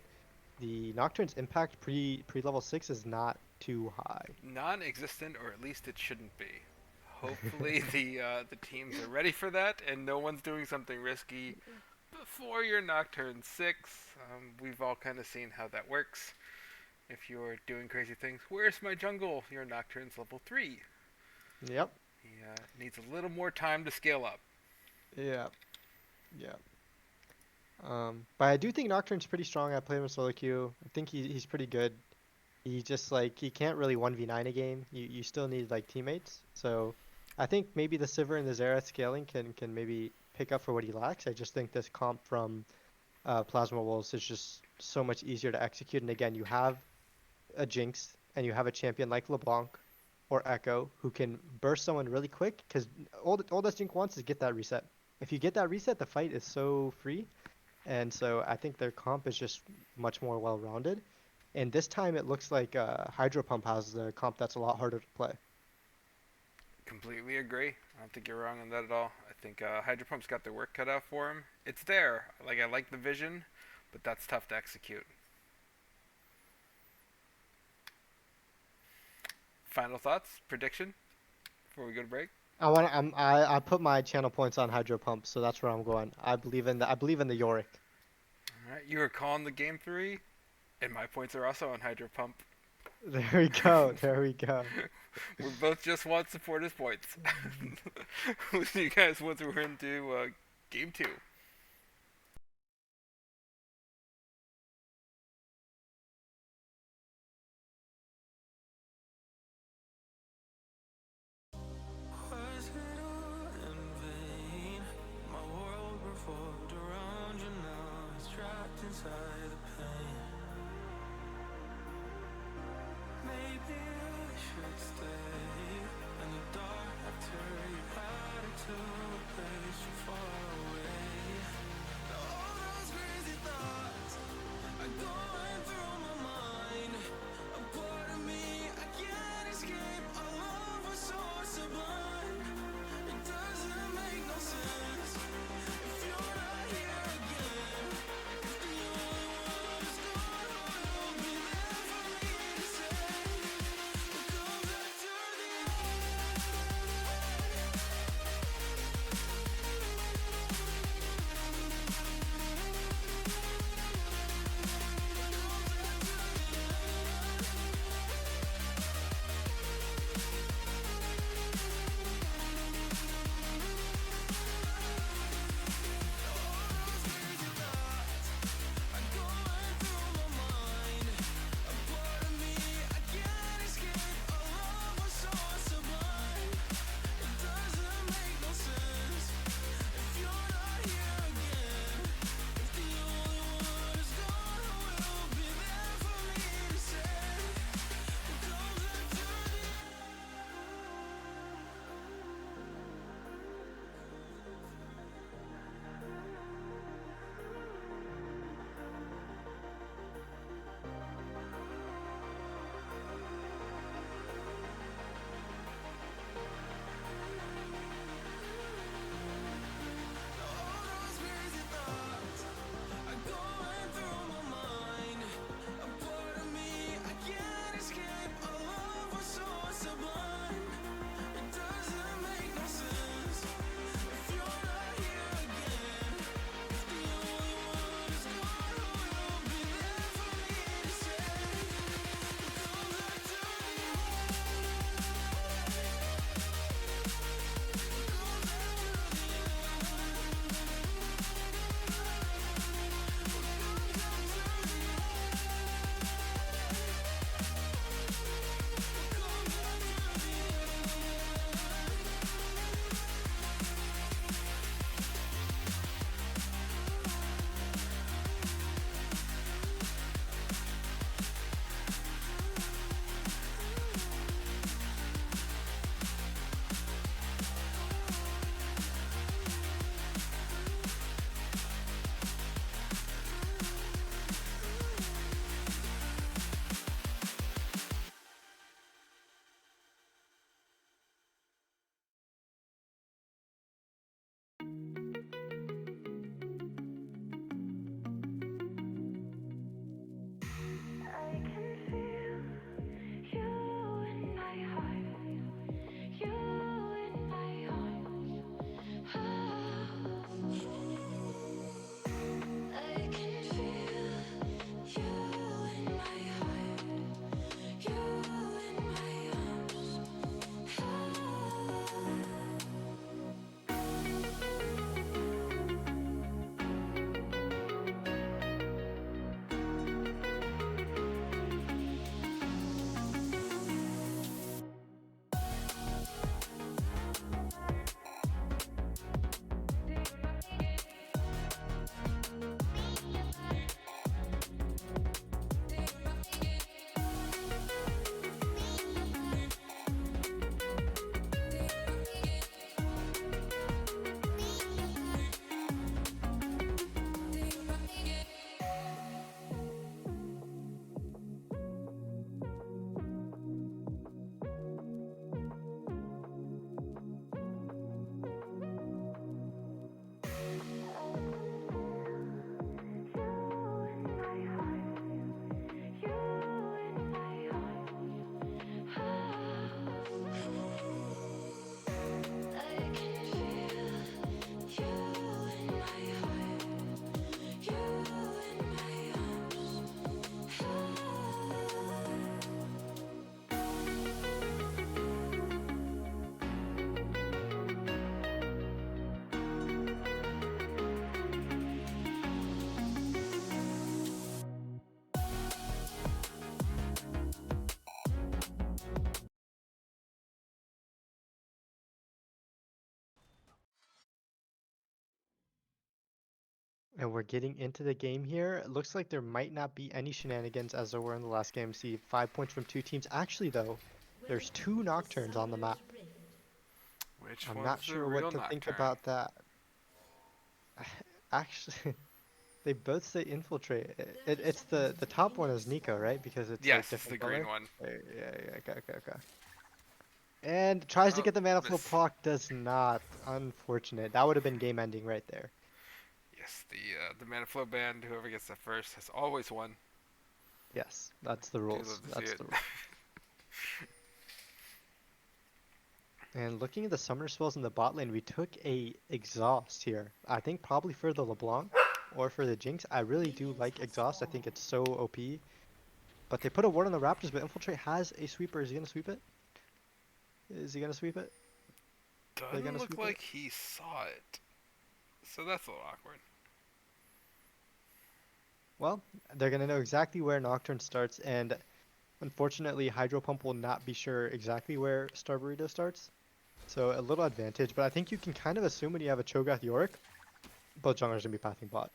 F: the Nocturne's impact pre level 6 is not too high.
G: Non-existent, or at least it shouldn't be. Hopefully, the teams are ready for that, and no one's doing something risky before your Nocturne 6. We've all kind of seen how that works. If you're doing crazy things, where's my jungle? Your Nocturne's level 3.
F: Yep.
G: He needs a little more time to scale up.
F: Yeah. Yeah. But I do think Nocturne's pretty strong. I play him in solo queue. I think he's pretty good. He just like he can't really 1v9 a game. You still need like teammates. So I think maybe the Sivir and the Xerath scaling can maybe pick up for what he lacks. I just think this comp from Plasma Wolves is just so much easier to execute. And again, you have a Jinx and you have a champion like LeBlanc or Echo who can burst someone really quick. Because all that Jink wants is get that reset. If you get that reset, the fight is so free. And so I think their comp is just much more well-rounded. And this time it looks like HydroPump has the comp that's a lot harder to play.
G: Completely agree. I don't think you're wrong on that at all. I think HydroPump's got their work cut out for him. It's there. Like, I like the vision, but that's tough to execute. Final thoughts, prediction, before we go to break.
F: I put my channel points on HydroPump, so that's where I'm going. I believe in the Yorick.
G: All right, you were calling the game 3, and my points are also on HydroPump.
F: There we go. There we go.
G: We both just want supporters points. Who do you guys want to win to game 2?
A: Was it all in vain? My world revolved around you, now it's trapped inside the pain. Maybe I should stay in the dark after you had it to a place so far away.
F: And we're getting into the game here. It looks like there might not be any shenanigans as there were in the last game. See, 5 points from two teams. Actually, though, there's two Nocturnes on the map.
G: Which
F: I'm not
G: one's the
F: sure what
G: real
F: to think
G: Nocturne?
F: about that. Actually, they both say infiltrate. It's the top one is Nico, right? Because it's like
G: Yes, it's the
F: different
G: green
F: color.
G: one.
F: Yeah. Okay. And tries to
G: Oh,
F: get the mana flow
G: miss.
F: proc, does not. Unfortunate. That would have been game ending right there.
G: Yes, the mana flow band. Whoever gets that first has always won.
F: Yes, that's the
G: Do
F: rules.
G: love to see
F: That's
G: it.
F: the rules. And looking at the summoner spells in the bot lane, we took a exhaust here. I think probably for the LeBlanc or for the Jinx. I really do like exhaust. I think it's so OP. But they put a ward on the Raptors, but Infiltrate has a sweeper. Is he gonna sweep it? Is he gonna sweep it? Are they
G: Doesn't
F: gonna
G: look
F: sweep it?
G: like he saw it. So that's a little awkward.
F: Well, they're gonna know exactly where Nocturne starts, and unfortunately, HydroPump will not be sure exactly where Star Burrito starts. So a little advantage, but I think you can kind of assume when you have a Cho'Gath Yorick, both junglers gonna be pathing bot.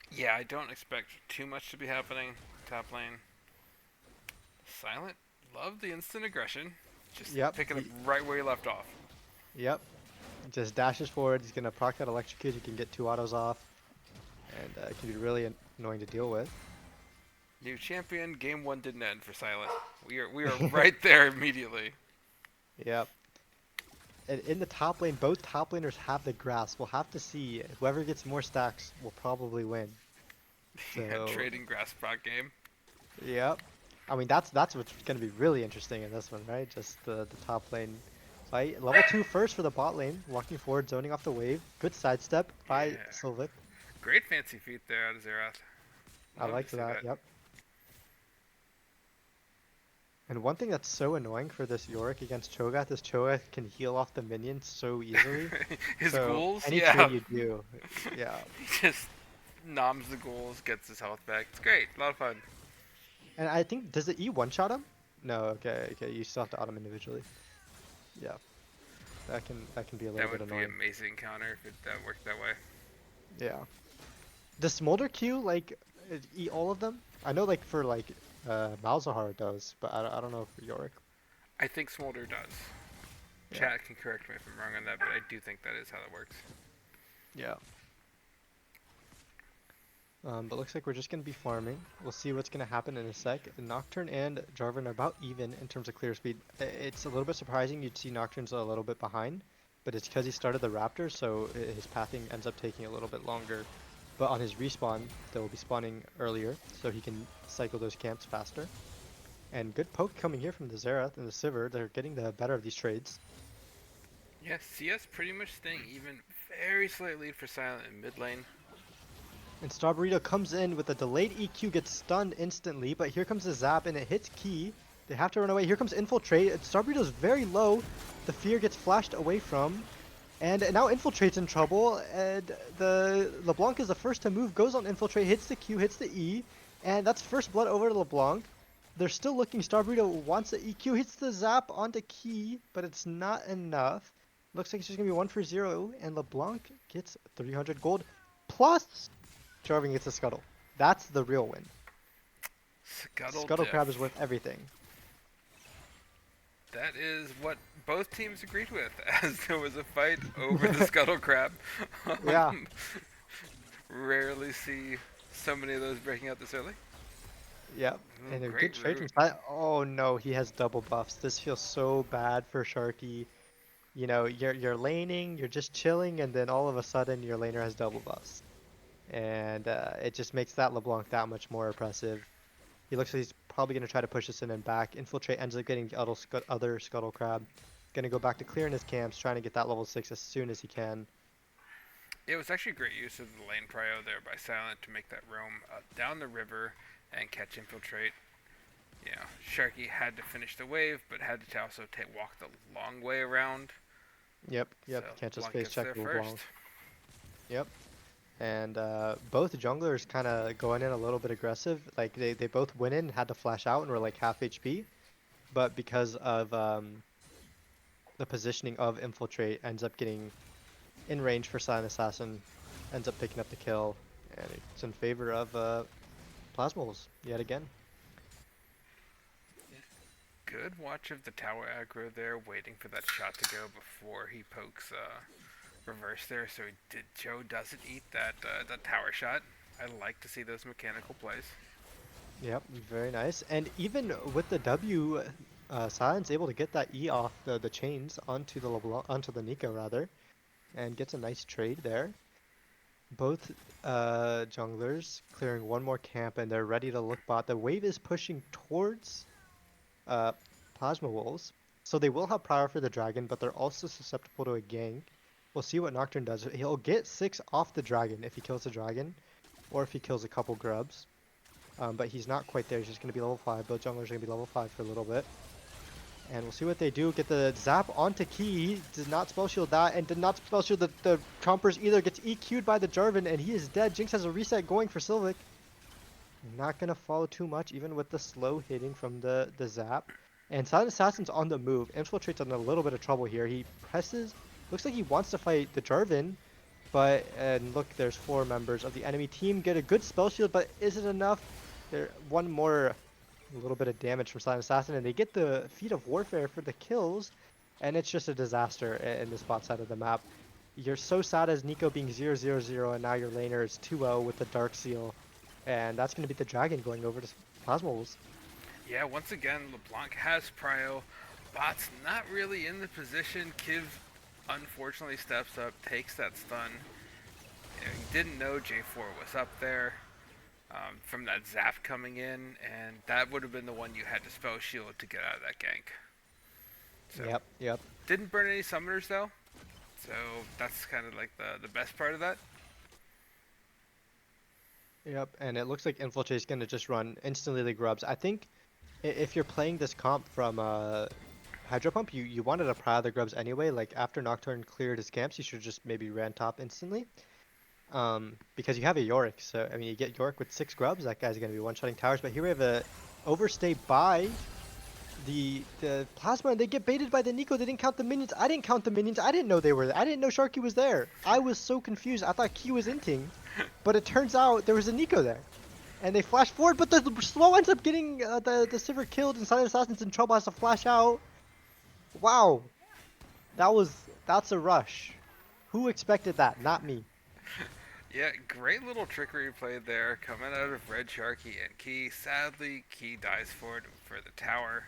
G: Yeah, I don't expect too much to be happening. Top lane. Silent. Love the instant aggression. Just
F: Yep,
G: picking up right where he left off.
F: yep. Just dashes forward. He's gonna proc that electrocute. You can get two autos off, and it can be really annoying to deal with.
G: New champion. Game 1 didn't end for Silent. We are right there immediately.
F: Yep. And in the top lane, both top laners have the grasp. We'll have to see. Whoever gets more stacks will probably win.
G: Yeah,
F: So,
G: trading grass proc game.
F: yep. I mean, that's what's going to be really interesting in this one, right? Just the top lane fight. Level 2 first for the bot lane. Walking forward, zoning off the wave. Good sidestep by
G: Yeah.
F: Sylvic.
G: Great fancy feet there out of Xerath.
F: I
G: Love
F: like
G: to see
F: that,
G: that.
F: yep. And one thing that's so annoying for this Yorick against Cho'Gath is Cho'Gath can heal off the minions so easily.
G: His
F: So
G: ghouls,
F: any
G: yeah.
F: trade you do, yeah.
G: He just noms the ghouls, gets his health back. It's great. A lot of fun.
F: And I think, does the E one-shot him? No, okay, you still have to auto him individually. Yeah. That can be a little
G: That
F: bit
G: would be
F: annoying.
G: amazing counter if that worked that way.
F: Yeah. Does Smolder Q, like, eat all of them? I know, like, for, like, Malzahar it does, but I don't know for Yorick.
G: I think Smolder does.
F: Yeah.
G: Chat can correct me if I'm wrong on that, but I do think that is how that works.
F: Yeah. But looks like we're just going to be farming. We'll see what's going to happen in a sec. Nocturne and Jarvan are about even in terms of clear speed. It's a little bit surprising you'd see Nocturne's a little bit behind, but it's because he started the Raptor, so his pathing ends up taking a little bit longer. But on his respawn, they will be spawning earlier, so he can cycle those camps faster. And good poke coming here from the Xerath and the Sivir. They're getting the better of these trades.
G: Yeah, CS pretty much staying even. Very slight lead for Silent in mid lane.
F: And Star Burrito comes in with a delayed EQ, gets stunned instantly, but here comes the zap and it hits Key. They have to run away. Here comes Infiltrate. Star Burrito's very low. The fear gets flashed away from. And now Infiltrate's in trouble. And the LeBlanc is the first to move, goes on Infiltrate, hits the Q, hits the E. And that's first blood over to LeBlanc. They're still looking. Star Burrito wants the EQ, hits the zap onto Key, but it's not enough. Looks like it's just going to be 1 for 0. And LeBlanc gets 300 gold plus Jarvan gets a Scuttle. That's the real win. Scuttle Crab is worth everything.
G: That is what both teams agreed with, as there was a fight over the Scuttle Crab.
F: Yeah.
G: Rarely see so many of those breaking out this early.
F: Yep. And they're
G: Great
F: good trade from
G: route.
F: Oh no, he has double buffs. This feels so bad for Sharky. You know, you're laning, you're just chilling, and then all of a sudden your laner has double buffs. And it just makes that LeBlanc that much more oppressive. He looks like he's probably going to try to push this in and back. Infiltrate ends up getting the other Scuttle Crab. Going to go back to clearing his camps, trying to get that level 6 as soon as he can.
G: It was actually great use of the lane prio there by Silent to make that roam down the river and catch Infiltrate. You know, Sharky had to finish the wave, but had to also walk the long way around.
F: Yep,
G: So
F: can't just
G: Blanc
F: face
G: gets
F: check
G: there
F: LeBlanc.
G: first.
F: Yep. And both junglers kind of going in a little bit aggressive. Like they both went in, had to flash out, and were like half HP. But because of the positioning of Infiltrate, ends up getting in range for Silent Assassin. ends up picking up the kill, and it's in favor of Plasma Wolves yet again.
G: Good watch of the tower aggro there, waiting for that shot to go before he pokes reverse there, so Joe doesn't eat that tower shot. I like to see those mechanical plays.
F: Yep, very nice. And even with the W, Silent's able to get that E off the chains onto the Nico rather, and gets a nice trade there. Both junglers clearing one more camp, and they're ready to look bot. The wave is pushing towards Plasma Wolves, so they will have prior for the dragon, but they're also susceptible to a gank. We'll see what Nocturne does. He'll get 6 off the dragon if he kills the dragon, or if he kills a couple grubs. But he's not quite there. He's just going to be level 5. Both junglers are going to be level 5 for a little bit. And we'll see what they do. Get the zap onto Key. He did not spell shield that, and did not spell shield the Chompers either. Gets EQ'd by the Jarvan, and he is dead. Jinx has a reset going for Sylvic. Not going to follow too much, even with the slow hitting from the zap. And Silent Assassin's on the move. Infiltrate's in a little bit of trouble here. He presses. Looks like he wants to fight the Jarvan. But, and look, there's 4 members of the enemy team. Get a good spell shield, but is it enough? There, one more, a little bit of damage from Silent Assassin, and they get the Feet of Warfare for the kills, and it's just a disaster in this bot side of the map. You're so sad as Nico being 0-0-0, and now your laner is 2-0 with the Dark Seal, and that's going to be the Dragon going over to Plasma Wolves.
G: Yeah, once again, LeBlanc has prio. Bot's not really in the position. Kiv unfortunately steps up, takes that stun. You know, he didn't know J4 was up there from that zap coming in, and that would have been the one you had to spell shield to get out of that gank. So,
F: Yep.
G: Didn't burn any summoners though, so that's kind of like the best part of that.
F: Yep, and it looks like Infiltrate's going to just run instantly the grubs. I think if you're playing this comp from HydroPump, you wanted to pry the grubs anyway. Like, after Nocturne cleared his camps, you should just maybe ran top instantly. Because you have a Yorick, so I mean, you get Yorick with 6 grubs, that guy's going to be one-shotting towers. But here we have a overstay by the Plasma, and they get baited by the Nico. They didn't count the minions. I didn't count the minions. I didn't know they were there. I didn't know Sharky was there. I was so confused. I thought Key was inting, but it turns out there was a Nico there. And they flash forward, but the slow ends up getting the Sivir killed, and Silent Assassin's in trouble, has to flash out. Wow, that's a rush. Who expected that? Not me.
G: Yeah, great little trickery played there, coming out of Red Sharky and Key. Sadly, Key dies for the tower.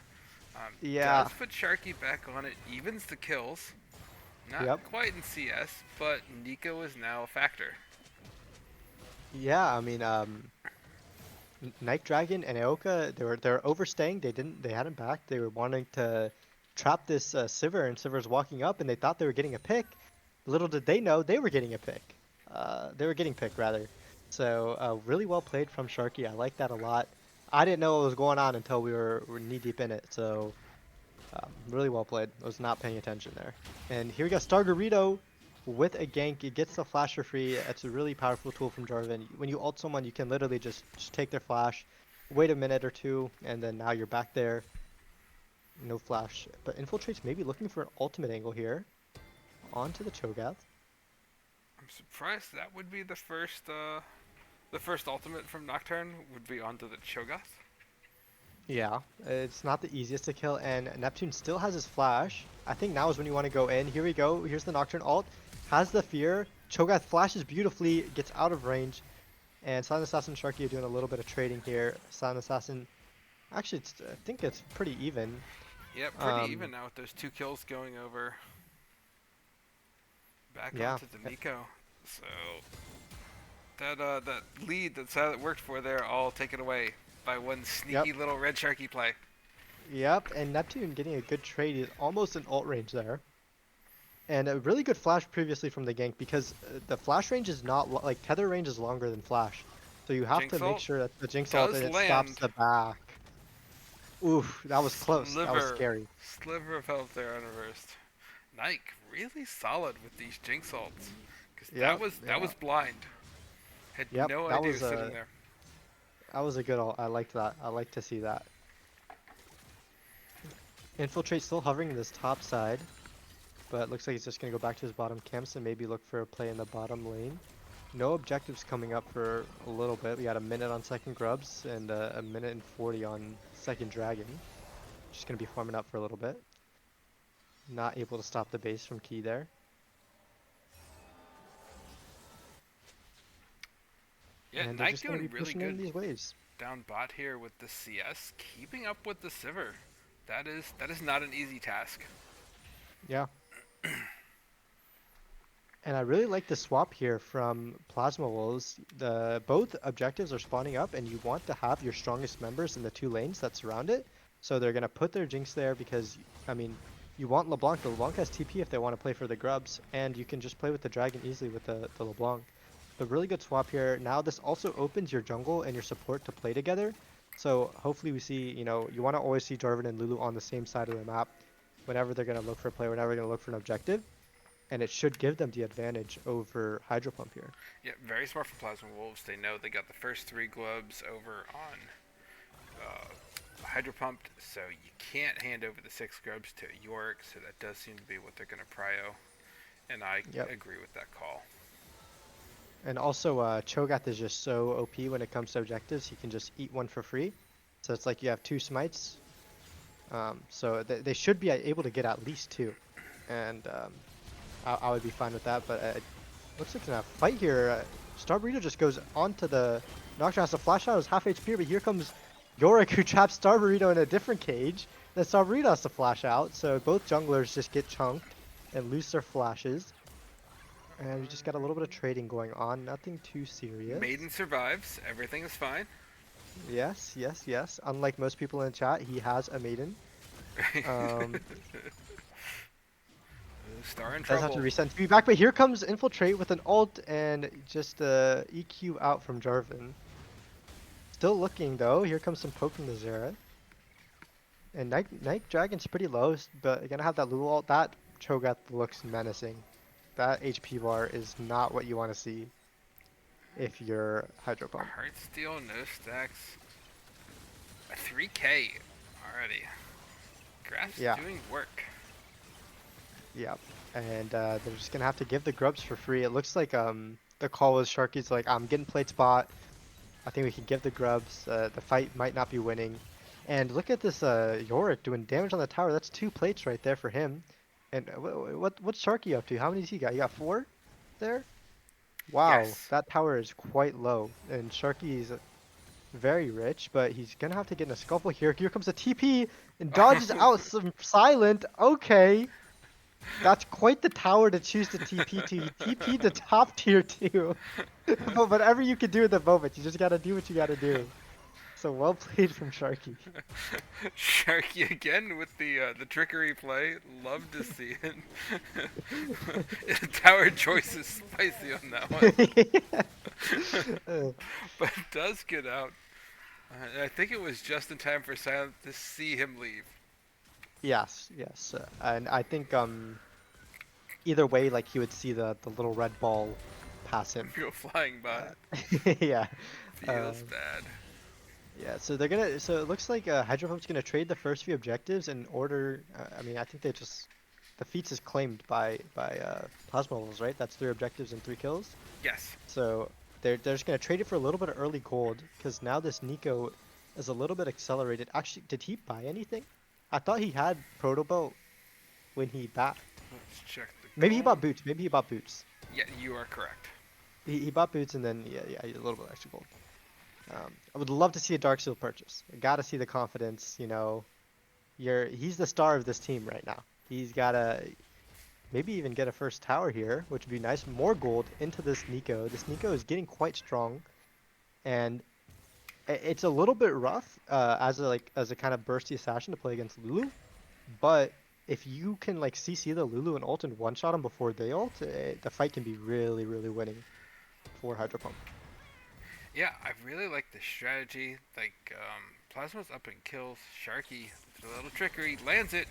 F: Yeah.
G: Does put Sharky back on it, evens the kills. Not quite in CS, but Nico is now a factor.
F: Yeah, I mean, Night Dragon and Aoka, they're overstaying. They hadn't back. They were wanting to trap this Sivir, and Sivir's walking up, and they thought they were getting a pick. Little did they know they were getting a pick. They were getting picked rather. So really well played from Sharky. I like that a lot. I didn't know what was going on until we were knee deep in it. So really well played. I was not paying attention there. And here we go, Stargarito with a gank. It gets the flash for free. It's a really powerful tool from Jarvan. When you ult someone, you can literally just take their flash, wait a minute or two, and then now you're back there. No flash. But Infiltrate's maybe looking for an ultimate angle here. Onto the Cho'Gath.
G: I'm surprised that would be the first ultimate from Nocturne would be onto the Cho'Gath.
F: Yeah, it's not the easiest to kill, and Neptune still has his flash. I think now is when you want to go in. Here we go. Here's the Nocturne ult. Has the fear. Cho'Gath flashes beautifully, gets out of range, and Silent Assassin and Sharky are doing a little bit of trading here. Silent Assassin, actually, I think it's pretty even.
G: Yeah, pretty even now with those 2 kills going over. Back onto the Nico. So that lead that Silent worked for there, all taken away by one sneaky little Red Sharky play.
F: Yep, and Neptune getting a good trade. He's almost in ult range there. And a really good flash previously from the gank, because the flash range is not like tether range is longer than flash. So you have to make sure that the Jinx ult stops the back. Oof, that was close. That was scary.
G: Sliver of health there unreversed. Nike really solid with these Jinx ults. Because that was blind. Had no idea he was sitting there.
F: That was a good ult. I liked that. I like to see that. Infiltrate still hovering in this top side. But it looks like he's just going to go back to his bottom camps and maybe look for a play in the bottom lane. no objectives coming up for a little bit. We got a minute on second grubs and a minute and 40 on second dragon. Just gonna be farming up for a little bit. Not able to stop the base from key there.
G: Yeah,
F: And they're
G: Knight
F: just gonna
G: doing
F: be
G: really
F: pushing in
G: good
F: these waves.
G: down bot here with the CS, keeping up with the Sivir. That is not an easy task.
F: Yeah. And I really like the swap here from Plasma Wolves. Both objectives are spawning up, and you want to have your strongest members in the 2 lanes that surround it. So they're gonna put their Jinx there because, I mean, you want LeBlanc. The LeBlanc has TP if they want to play for the grubs, and you can just play with the dragon easily with the LeBlanc. The really good swap here. Now this also opens your jungle and your support to play together. So hopefully we see, you know, you want to always see Jarvan and Lulu on the same side of the map whenever they're gonna look for a play, whenever they're gonna look for an objective. And it should give them the advantage over HydroPump here.
G: Yeah, very smart for Plasma Wolves. They know they got the first 3 globes over on HydroPumped, so you can't hand over the 6 grubs to Yorick, so that does seem to be what they're going to prio. And I agree with that call.
F: And also, Cho'Gath is just so OP when it comes to objectives. He can just eat one for free. So it's like you have 2 smites. So they should be able to get at least 2. And I would be fine with that. But looks like in a fight here, Star Burrito just goes onto the Nocturne. Has to flash out. Is half HP, but here comes Yorick, who traps Star Burrito in a different cage. Then Star Burrito has to flash out. So both junglers just get chunked and lose their flashes. And we just got a little bit of trading going on. Nothing too serious.
G: Maiden survives. Everything is fine.
F: Yes, yes, yes. Unlike most people in the chat, he has a maiden.
G: Star in
F: Does
G: trouble.
F: have to resend to be back, but here comes Infiltrate with an ult and just EQ out from Jarvan. Still looking though. Here comes some poke from the Zera. And Night Dragon's pretty low, but you're gonna have that Lulu ult. That Cho'Gath looks menacing. That HP bar is not what you want to see if you're HydroPump.
G: Heartsteel, no stacks. A 3K already. Graph's doing work.
F: Yeah, and they're just gonna have to give the grubs for free. It looks like the call was Sharky's like, I'm getting played spot. I think we can give the grubs. The fight might not be winning. And look at this Yorick doing damage on the tower. That's 2 plates right there for him. And what's Sharky up to? How many does he got? You got 4 there? Wow,
G: Yes.
F: that tower is quite low. And Sharky's very rich, but he's gonna have to get in a scuffle here. Here comes a TP and dodges out some silent. Okay. That's quite the tower to choose to TP to. You TP to top tier 2. But whatever you can do at the moment, you just gotta do what you gotta do. So well played from Sharky.
G: Sharky again with the trickery play. Love to see it. Tower choice is spicy on that one. But it does get out. I think it was just in time for Silent to see him leave.
F: Yes, yes. And I think either way, like he would see the little red ball pass him.
G: Go flying by.
F: Yeah.
G: Feels bad.
F: Yeah, so they're gonna. So it looks like HydroPump's gonna trade the first few objectives in order. I mean, I think they just the feats is claimed by Plasma Wolves, right? That's 3 objectives and 3 kills.
G: Yes.
F: So they're just gonna trade it for a little bit of early gold because now this Nico is a little bit accelerated. Actually, did he buy anything? I thought he had Proto Boat when he backed.
G: Let's check the.
F: Maybe he
G: gold.
F: bought boots. Maybe he bought boots.
G: Yeah, you are correct.
F: He bought boots and then yeah, a little bit extra gold. I would love to see a Dark Seal purchase. I gotta see the confidence. You know, he's the star of this team right now. He's gotta maybe even get a first tower here, which would be nice. More gold into this Nico. This Nico is getting quite strong, and it's a little bit rough as a kind of bursty assassin to play against Lulu. But if you can like CC the Lulu and ult and one shot him before they ult, the fight can be really winning for HydroPump.
G: Yeah, I really like the strategy. Like, Plasma's up in kills. Sharky, with a little trickery, lands it.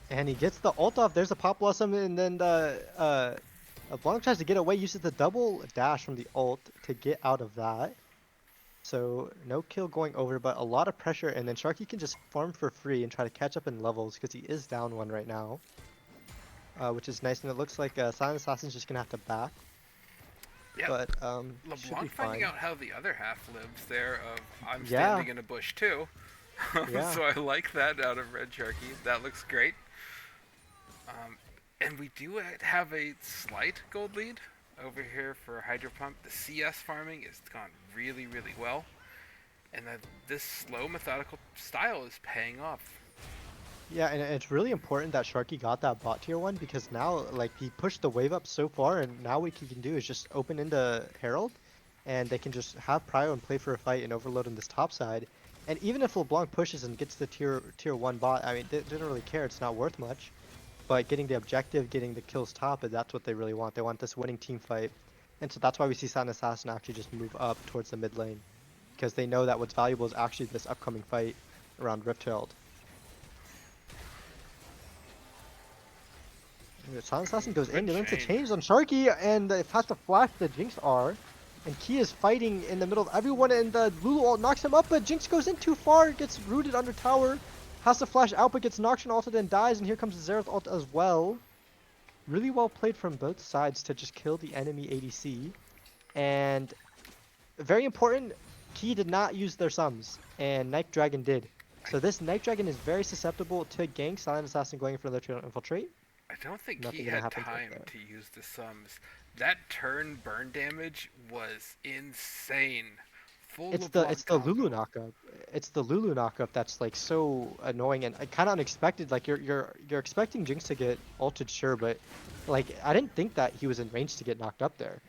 F: And he gets the ult off. There's a Pop Blossom, and then Blanc tries to get away, uses the double dash from the ult to get out of that. So no kill going over, but a lot of pressure, and then Sharky can just farm for free and try to catch up in levels because he is down 1 right now. Which is nice, and it looks like Silent Assassin's just going to have to back.
G: Yeah,
F: but should be
G: LeBlanc finding
F: fine.
G: out how the other half lives there of I'm
F: Yeah,
G: standing in a bush too.
F: yeah.
G: So I like that out of Red Sharky. That looks great. Um, and we do have a slight gold lead over here for HydroPump. The CS farming has gone really, really well. And this slow, methodical style is paying off.
F: Yeah, and it's really important that Sharky got that bot tier 1 because now, like, he pushed the wave up so far, and now what he can do is just open into Herald, and they can just have Prio and play for a fight and overload on this top side. And even if LeBlanc pushes and gets the tier 1 bot, I mean, they didn't really care, it's not worth much. But getting the objective, getting the kills top, that's what they really want. They want this winning team fight. And so that's why we see Satin Assassin actually just move up towards the mid lane. Because they know that what's valuable is actually this upcoming fight around Rift Herald. Silent Assassin goes in, he links a change on Sharky, and it has to flash the Jinx R. And Key is fighting in the middle of everyone, and the Lulu ult knocks him up, but Jinx goes in too far, gets rooted under tower, has to flash out, but gets Noxian ulted and dies, and here comes the Xerath ult as well. Really well played from both sides to just kill the enemy ADC. And very important, Key did not use their sums, and Night Dragon did. So this Night Dragon is very susceptible to gank. Silent Assassin going for another infiltrate.
G: I don't think
F: Nothing
G: he
F: gonna
G: had
F: happen
G: time
F: there.
G: to use the sums. That turn burn damage was insane. Full
F: It's
G: LeBlanc
F: the
G: combo.
F: Lulu knockup. It's the Lulu knockup that's like so annoying and kind of unexpected. Like you're expecting Jinx to get ulted, sure, but like I didn't think that he was in range to get knocked up there.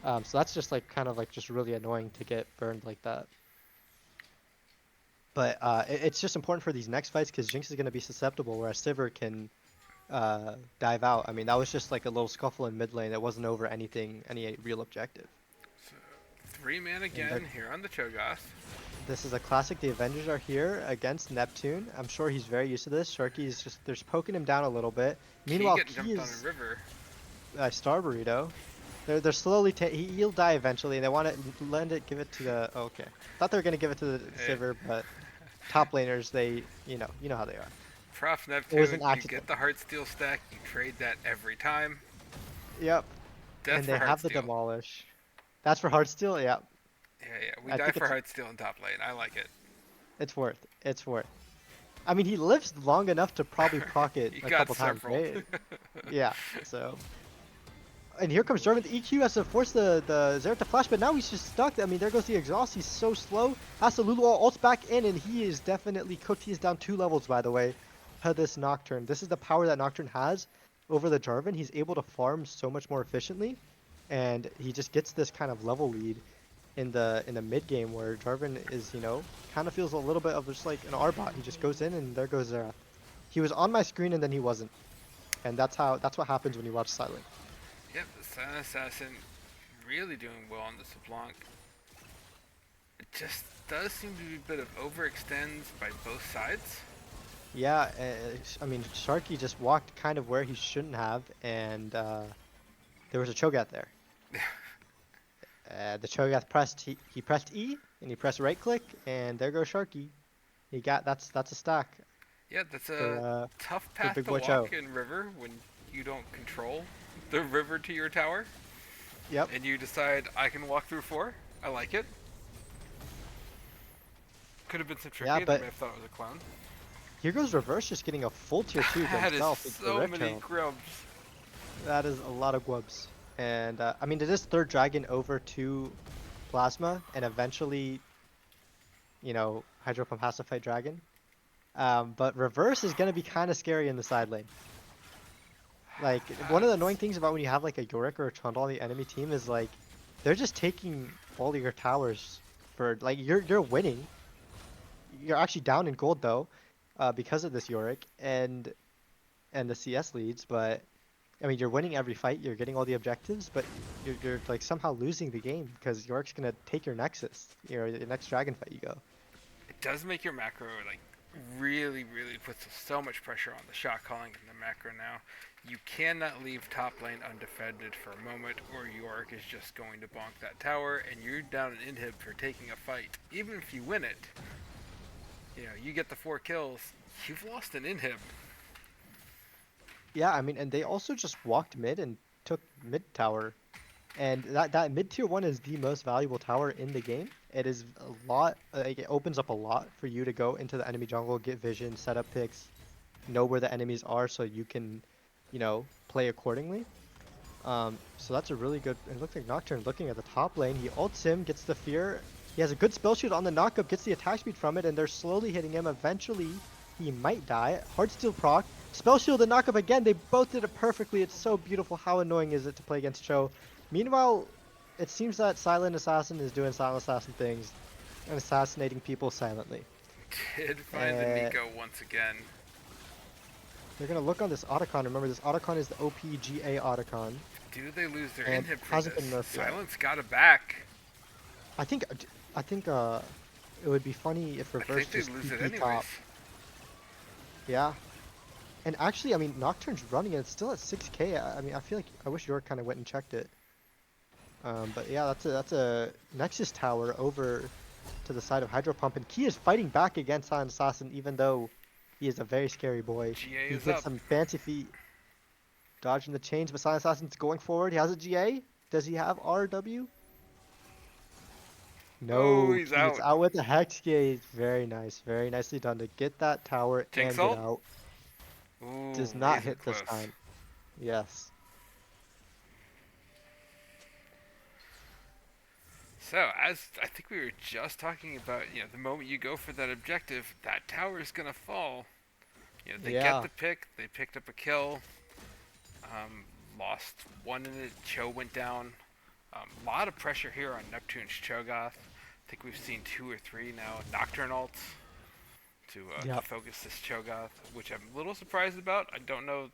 F: So that's just like kind of like just really annoying to get burned like that. But it's just important for these next fights because Jinx is going to be susceptible, whereas Sivir can dive out. I mean, that was just like a little scuffle in mid lane. It wasn't over anything, any real objective.
G: So, 3-man again here on the Cho'Gath.
F: This is a classic. The Avengers are here against Neptune. I'm sure he's very used to this. Sharky is just, they're poking him down a little bit. Meanwhile,
G: Key getting
F: Key
G: jumped on
F: is
G: a river.
F: Star Burrito. They're slowly he'll die eventually. And they want to lend it, give it to the. Oh, okay, thought they were gonna give it to the Sivir, but top laners, they you know how they are.
G: Prof
F: It was
G: Neptune,
F: an
G: you
F: accident.
G: get the Heartsteel stack, you trade that every time.
F: Yep.
G: Death
F: And
G: for
F: they have the
G: Heartsteel.
F: demolish. That's for Heartsteel. Yeah.
G: Yeah, we
F: I
G: die
F: think
G: for
F: it's
G: Heartsteel in top lane. I like it.
F: it's worth. It's worth. I mean, he lives long enough to probably proc it
G: He
F: a
G: got
F: couple times,
G: several.
F: right? Yeah. So. And here comes Jarvan. The EQ has to force the Xerath to flash, but now he's just stuck. I mean, there goes the exhaust. He's so slow. Has to Lulu ults back in, and he is definitely cooked. He is down 2 levels, by the way, to this Nocturne. This is the power that Nocturne has over the Jarvan. He's able to farm so much more efficiently, and he just gets this kind of level lead in the mid game where Jarvan is, kind of feels a little bit of just like an R-bot. He just goes in, and there goes Xerath. He was on my screen, and then he wasn't. And that's what happens when you watch Silent.
G: Yep, the Silent Assassin really doing well on the LeBlanc. It just does seem to be a bit of overextends by both sides.
F: Yeah, I mean, Sharky just walked kind of where he shouldn't have, and there was a Cho'Gath there. The Cho'Gath pressed, he pressed E, and he pressed right click, and there goes Sharky. That's a stack.
G: Yeah, that's a
F: For,
G: tough path
F: Big
G: to
F: Boy
G: walk
F: Cho.
G: in river when you don't control the river to your tower.
F: Yep.
G: And you decide, I can walk through 4. I like it. Could have been some tricky.
F: Yeah,
G: They
F: but
G: may have thought it was a clone.
F: here goes Reverse just getting a full tier 2 to
G: That
F: himself.
G: is
F: It's the
G: so
F: Rift
G: many
F: Herald.
G: grubs.
F: That is a lot of gwubs. And, I mean, it is third dragon over to Plasma, and eventually, HydroPump has to fight Dragon. But Reverse is going to be kind of scary in the side lane. Like, one of the annoying things about when you have, like, a Yorick or a Trundle on the enemy team is, like, they're just taking all of your towers for, like, you're winning. You're actually down in gold, though, because of this Yorick and the CS leads, but, I mean, you're winning every fight, you're getting all the objectives, but you're like, somehow losing the game because Yorick's going to take your Nexus, your next Dragon fight you go.
G: It does make your macro, like, really puts so much pressure on the shot calling in the macro now. You cannot leave top lane undefended for a moment, or Yorick is just going to bonk that tower, and you're down an inhib for taking a fight. Even if you win it, you get the 4 kills, you've lost an inhib.
F: Yeah, I mean, and they also just walked mid and took mid tower. And that mid tier 1 is the most valuable tower in the game. It is a lot, like, it opens up a lot for you to go into the enemy jungle, get vision, set up picks, know where the enemies are so you can, play accordingly. So that's a really good. It looks like Nocturne looking at the top lane. He ults him, gets the fear. He has a good spell shield on the knockup, gets the attack speed from it, and they're slowly hitting him. Eventually, he might die. Heartsteel proc. Spell shield and knockup again. They both did it perfectly. It's so beautiful. How annoying is it to play against Cho? Meanwhile, it seems that Silent Assassin is doing Silent Assassin things and assassinating people silently.
G: Did find the Nico once again.
F: They're going to look on this Otacon. Remember, this Otacon is the OPGA Otacon.
G: Do they lose their
F: And
G: inhib for
F: hasn't
G: this?
F: been nerfed yet.
G: Silence got it back.
F: I think it would be funny if
G: I
F: reverse
G: think they
F: just
G: lose it
F: TP
G: anyways.
F: top. Yeah. And actually, I mean, Nocturne's running and it's still at 6k. I mean, I feel like I wish York kind of went and checked it. But yeah, that's a Nexus tower over to the side of HydroPump, and Key is fighting back against Silent Assassin, even though he is a very scary boy.
G: GA
F: He
G: is
F: gets
G: up.
F: some fancy feet, dodging the chains, but Silent Assassin's going forward. He has a GA. Does he have RW? No,
G: Oh, he's
F: Key
G: out.
F: is out with the Hex Gate. Very nice, very nicely done to get that tower
G: Jinx
F: and get
G: ult?
F: out.
G: Ooh,
F: Does not
G: laser
F: hit this
G: close.
F: time. Yes.
G: So, as I think we were just talking about, the moment you go for that objective, that tower is gonna fall. They
F: Yeah.
G: get the pick, they picked up a kill, lost one in it, Cho went down. A lot of pressure here on Neptune's Cho'Gath. I think we've seen 2 or 3 now Nocturne ults to
F: Yep.
G: focus this Cho'Gath, which I'm a little surprised about. I don't know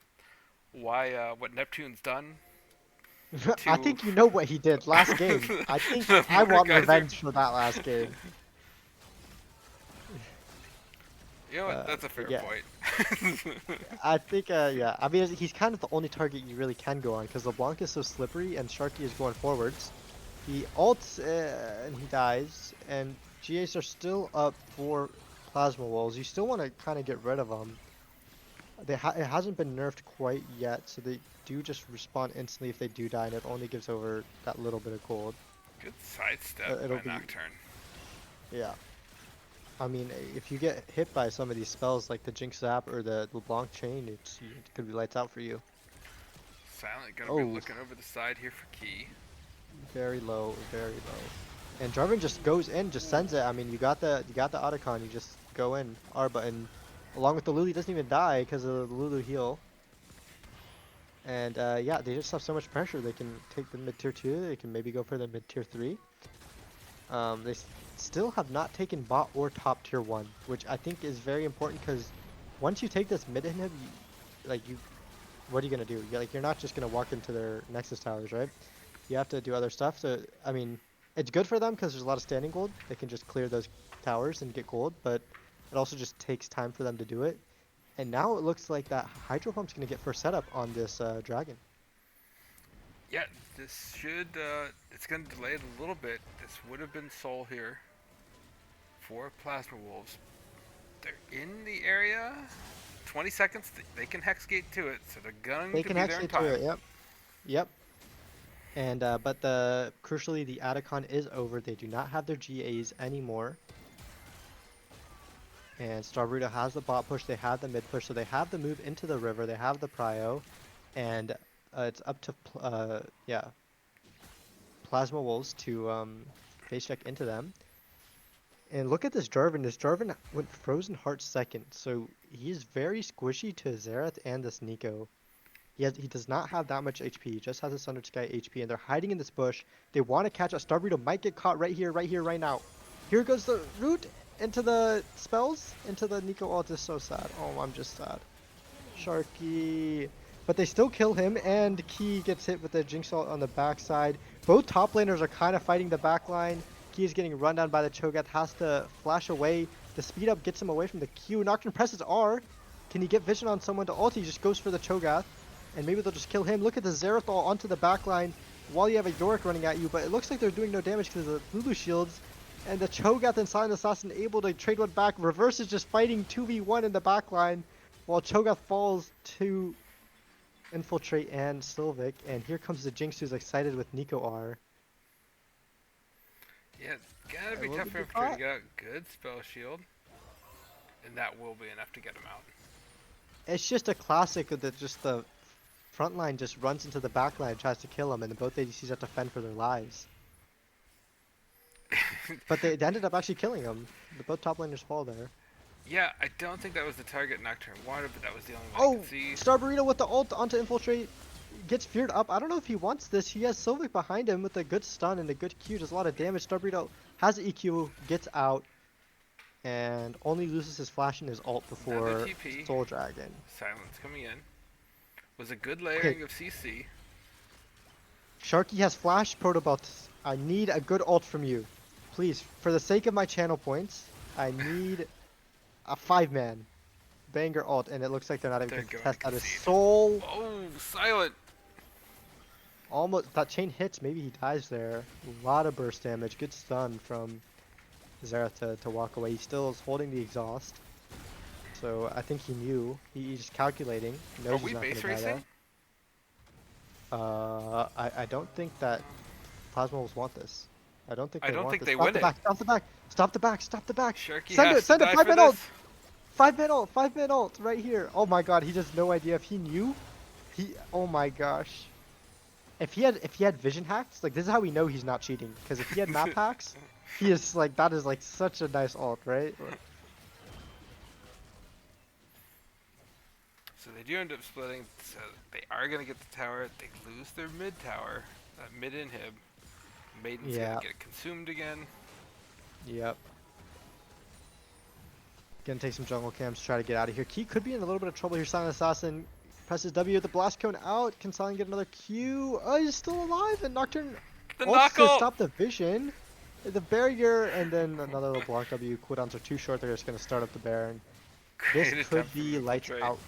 G: why what Neptune's done.
F: I think you know what he did last game. I think
G: The
F: I want
G: Mordekaiser.
F: revenge for that last game.
G: You know what? That's a fair
F: yeah.
G: point.
F: I think, yeah. I mean, he's kind of the only target you really can go on because LeBlanc is so slippery and Sharky is going forwards. He ults and he dies, and GAs are still up for Plasma Walls. You still want to kind of get rid of them. It hasn't been nerfed quite yet, so they do just respawn instantly if they do die, and it only gives over that little bit of gold.
G: Good sidestep
F: It'll
G: by
F: be-
G: Nocturne.
F: Yeah. I mean, if you get hit by some of these spells like the Jinx Zap or the LeBlanc Chain, it could be lights out for you.
G: Silent gonna
F: Oh.
G: be looking over the side here for Key.
F: Very low, very low. And Jarvan just goes in, just sends it. I mean, you got the Otacon, you just go in, R button. Along with the Lulu, doesn't even die because of the Lulu heal. And yeah, they just have so much pressure. They can take the mid tier 2, they can maybe go for the mid tier 3. They still have not taken bot or top tier 1, which I think is very important because once you take this mid inhib, what are you gonna do? You're not just gonna walk into their Nexus towers, right? You have to do other stuff. So I mean, it's good for them because there's a lot of standing gold. They can just clear those towers and get gold, but it also just takes time for them to do it. And now it looks like that HydroPump's gonna get first setup on this dragon.
G: Yeah, this should, it's gonna delay it a little bit. This would have been Soul here for Plasma Wolves. They're in the area. 20 seconds, they can Hexgate to it, so they're going
F: They
G: to
F: can
G: be there in
F: actually
G: time.
F: do it. Yep. Yep. And but crucially the Atacon is over. They do not have their GAs anymore. And Starburrito has the bot push. They have the mid push, so they have the move into the river. They have the prio, and it's up to Plasma Wolves to face check into them. And look at this Jarvan. This Jarvan went Frozen Heart second, so he's very squishy to Xerath and this Nico. He does not have that much HP. He just has a Sundered Sky HP, and they're hiding in this bush. They want to catch us. Starburrito might get caught right here, right now. Here goes the root into the spells, into the Nico ult. Is so sad. Oh, I'm just sad. Sharky. But they still kill him, and Key gets hit with the Jinx ult on the backside. Both top laners are kind of fighting the back line. Key is getting run down by the Cho'Gath, has to flash away. The speed up gets him away from the Q. Nocturne presses R. Can he get vision on someone to ult? He just goes for the Cho'Gath. And maybe they'll just kill him. Look at the Xerath all onto the back line while you have a Yorick running at you. But it looks like they're doing no damage because of the Lulu shields. And the Cho'Gath and Silent Assassin able to trade one back. Reverse is just fighting 2v1 in the back line while Cho'Gath falls to Infiltrate and Sylvic, and here comes the Jinx who's excited with Nico R.
G: Yeah, gotta
F: I
G: be
F: will
G: tough
F: be
G: for him to
F: caught.
G: get out good spell shield. And that will be enough to get him out.
F: It's just a classic of the front line just runs into the back line and tries to kill him, and both ADCs have to fend for their lives. But they ended up actually killing him. The both top laners fall there.
G: Yeah, I don't think that was the target Nocturne wanted, but that was the only one I
F: Oh,
G: could see.
F: Star Burrito with the ult onto Infiltrate. Gets feared up. I don't know if he wants this. He has Sylvic behind him with a good stun and a good Q. Does a lot of damage. Star Burrito has EQ, gets out, and only loses his flash and his ult before
G: Another TP.
F: Soul Dragon.
G: Silence coming in. Was a good layering of CC.
F: Sharky has flash Protobot. I need a good ult from you. Please, for the sake of my channel points, I need a 5-man banger ult, and it looks like they're not even
G: They're
F: going to
G: going
F: test
G: to
F: out his
G: concede.
F: soul.
G: Oh, silent.
F: Almost, that chain hits, maybe he dies there. A lot of burst damage, good stun from Xerath to walk away. He still is holding the exhaust. So I think he knew. He's just calculating. Knows
G: Are
F: he's
G: we
F: not gonna
G: base
F: die
G: racing?
F: there. I don't think that Plasma Wolves want this. I don't think
G: I
F: they
G: don't
F: want
G: think
F: this.
G: they
F: Stop
G: win
F: the
G: it.
F: back, stop the back, stop the back, stop the back.
G: Sharky
F: Send
G: has
F: it, send
G: to
F: it,
G: die
F: 5
G: for
F: man ult!
G: this.
F: 5-man ult, 5-man ult, right here. Oh my god, he has no idea if he knew. Oh my gosh. If he had vision hacks, like this is how we know he's not cheating. Because if he had map hacks, he is like, that is like such a nice ult, right?
G: So they do end up splitting. So they are going to get the tower. They lose their mid tower. That mid inhib. Maiden's
F: Yeah.
G: going to get consumed again.
F: Yep. Gonna take some jungle camps, try to get out of here. Key could be in a little bit of trouble here. Silent Assassin presses W with the blast cone out. Can Silent get another Q? Oh, he's still alive. And Nocturne
G: The
F: ults to
G: knuckle!
F: stop the vision. The barrier, and then another little block W. Cooldowns are too short. They're just gonna start up the Baron. This
G: Great
F: could
G: attempt from
F: be lights
G: Infiltrate.
F: out.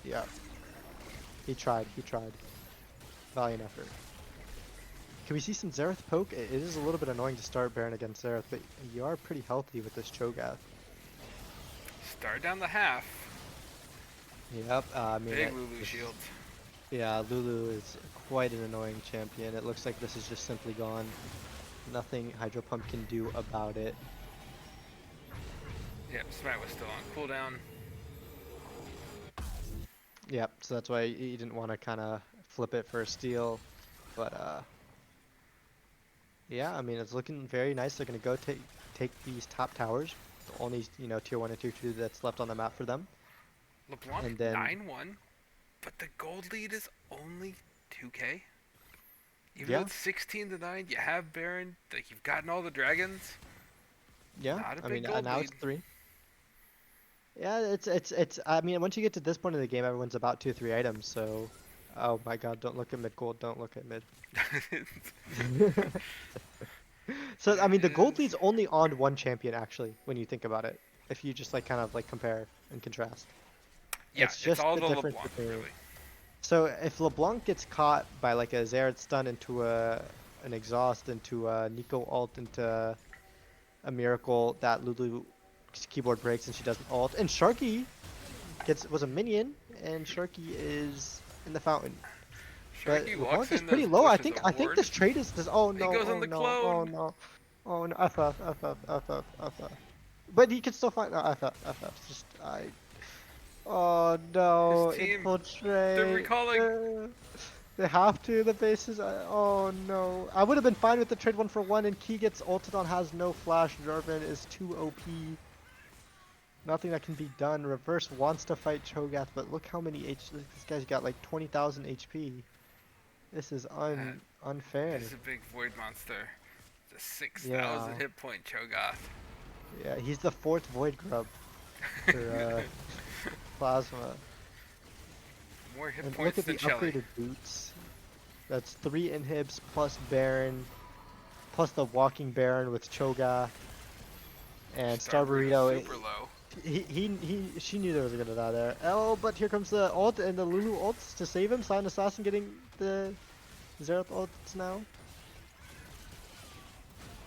F: Yeah. He tried. He tried. Valiant effort. Can we see some Xerath poke? It is a little bit annoying to start Baron against Xerath, but you are pretty healthy with this Cho'Gath.
G: Start down the half.
F: Yep, I mean,
G: Big Lulu shield.
F: yeah, Lulu is quite an annoying champion. It looks like this is just simply gone. Nothing HydroPump can do about it.
G: Yep, Smite was still on cooldown.
F: Yep, so that's why he didn't want to kind of flip it for a steal. But, yeah, I mean, it's looking very nice. They're going to go take these top towers. The only, you know, tier 1 and tier 2 that's left on the map for them.
G: LeBlanc
F: And then-
G: 9-1, but the gold lead is only 2k. Even
F: Yeah.
G: though it's 16-9, you have Baron, like you've gotten all the dragons.
F: Yeah,
G: Not a
F: I
G: big
F: mean,
G: gold
F: now it's
G: lead.
F: 3. Yeah, it's. I mean, once you get to this point of the game, everyone's about 2 or 3 items. So, oh my God, don't look at mid gold. Don't look at mid. So I mean, the gold lead's only on one champion actually, when you think about it. If you just like kind of like compare and contrast.
G: Yeah,
F: It's just
G: all
F: the
G: the
F: difference
G: LeBlanc,
F: between-
G: really.
F: So if LeBlanc gets caught by like a Xerath stun into an exhaust, into a Nico ult, into a miracle, that Lulu's keyboard breaks and she doesn't ult, and Sharky was a minion, and Sharky is in the fountain. But
G: Sharky
F: LeBlanc
G: walks
F: is
G: in,
F: pretty
G: those
F: low. I
G: bushes
F: think
G: of ward.
F: this trade is this. Oh no!
G: goes
F: Oh
G: on the
F: no!
G: clone.
F: Oh no! Oh no! FF. But he can still find FF. Just I. Oh no!
G: His team,
F: Infiltrate.
G: they're recalling.
F: They have to. The bases. Oh no! I would have been fine with the trade 1-for-1, and Key gets ulted on, has no flash. Jarvan is too OP. Nothing that can be done. Reverse wants to fight Cho'Gath, but look how many this guy's got like 20,000 HP. This is unfair.
G: He's a big void monster. The 6,000
F: Yeah.
G: hit point Cho'Gath.
F: Yeah, he's the 4th Void Grub for Plasma.
G: More hit
F: And look
G: points
F: at the
G: than Shelly.
F: upgraded boots. That's 3 inhibs plus Baron, plus the Walking Baron with Cho'Gath, and Star Burrito.
G: Super low.
F: She knew they was gonna die there. Oh, but here comes the ult and the Lulu ults to save him. Silent Assassin getting the Xerath ults now.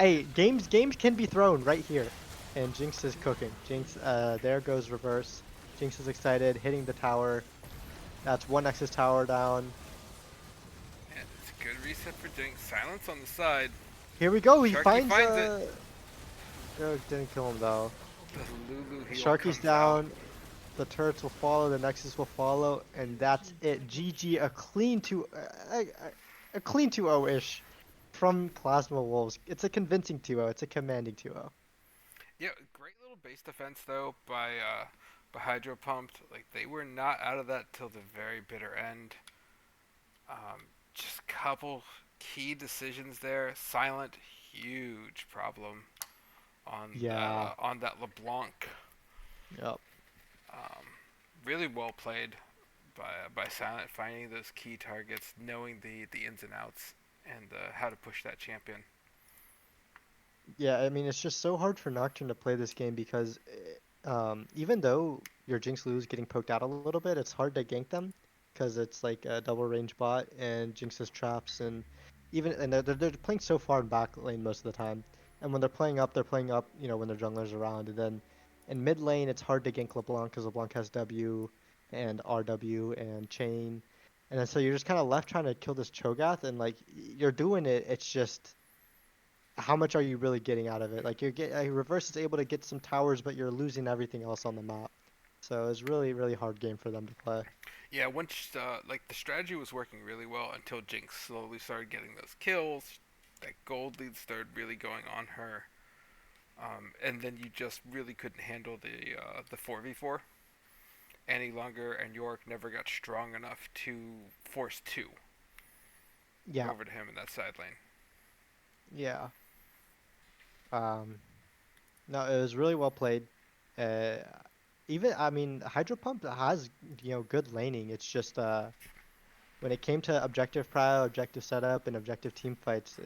F: Hey, games can be thrown right here, and Jinx is cooking. Jinx, there goes reverse. Jinx is excited, hitting the tower. That's one Nexus tower down.
G: And it's a good reset for Jinx. Silence on the side.
F: Here we go. He
G: Sharky
F: finds
G: finds it.
F: Oh, didn't kill him though.
G: The Lulu heal
F: Sharky's
G: comes out.
F: down. The turrets will follow. The Nexus will follow, and that's it. GG. A clean 2-0 ish from Plasma Wolves. It's a convincing 2-0. It's a commanding 2-0.
G: Yeah, great little base defense though by HydroPump. Like they were not out of that till the very bitter end. Just couple key decisions there. Silent, huge problem
F: Yeah.
G: on that LeBlanc.
F: Yep.
G: Um, really well played by Silent, finding those key targets, knowing the ins and outs, and how to push that champion.
F: Yeah, I mean, it's just so hard for Nocturne to play this game because even though your Jinx Lulu's getting poked out a little bit, it's hard to gank them because it's like a double range bot and Jinx's traps and they're playing so far in back lane most of the time. And when they're playing up, when their jungler's around. And then in mid lane, it's hard to gank LeBlanc because LeBlanc has W and RW and Chain. And then so you're just kind of left trying to kill this Cho'Gath and like you're doing it, it's just how much are you really getting out of it? Like Reverse is able to get some towers, but you're losing everything else on the map. So it's really, really hard game for them to play.
G: Yeah, once like the strategy was working really well until Jinx slowly started getting those kills. That gold lead started really going on her, and then you just really couldn't handle the 4v4 any longer, and York never got strong enough to force two
F: Yeah,
G: over to him in that side lane.
F: yeah. Um, no, it was really well played. Uh, I mean, HydroPump has, good laning. It's just when it came to objective prio, objective setup, and objective team fights,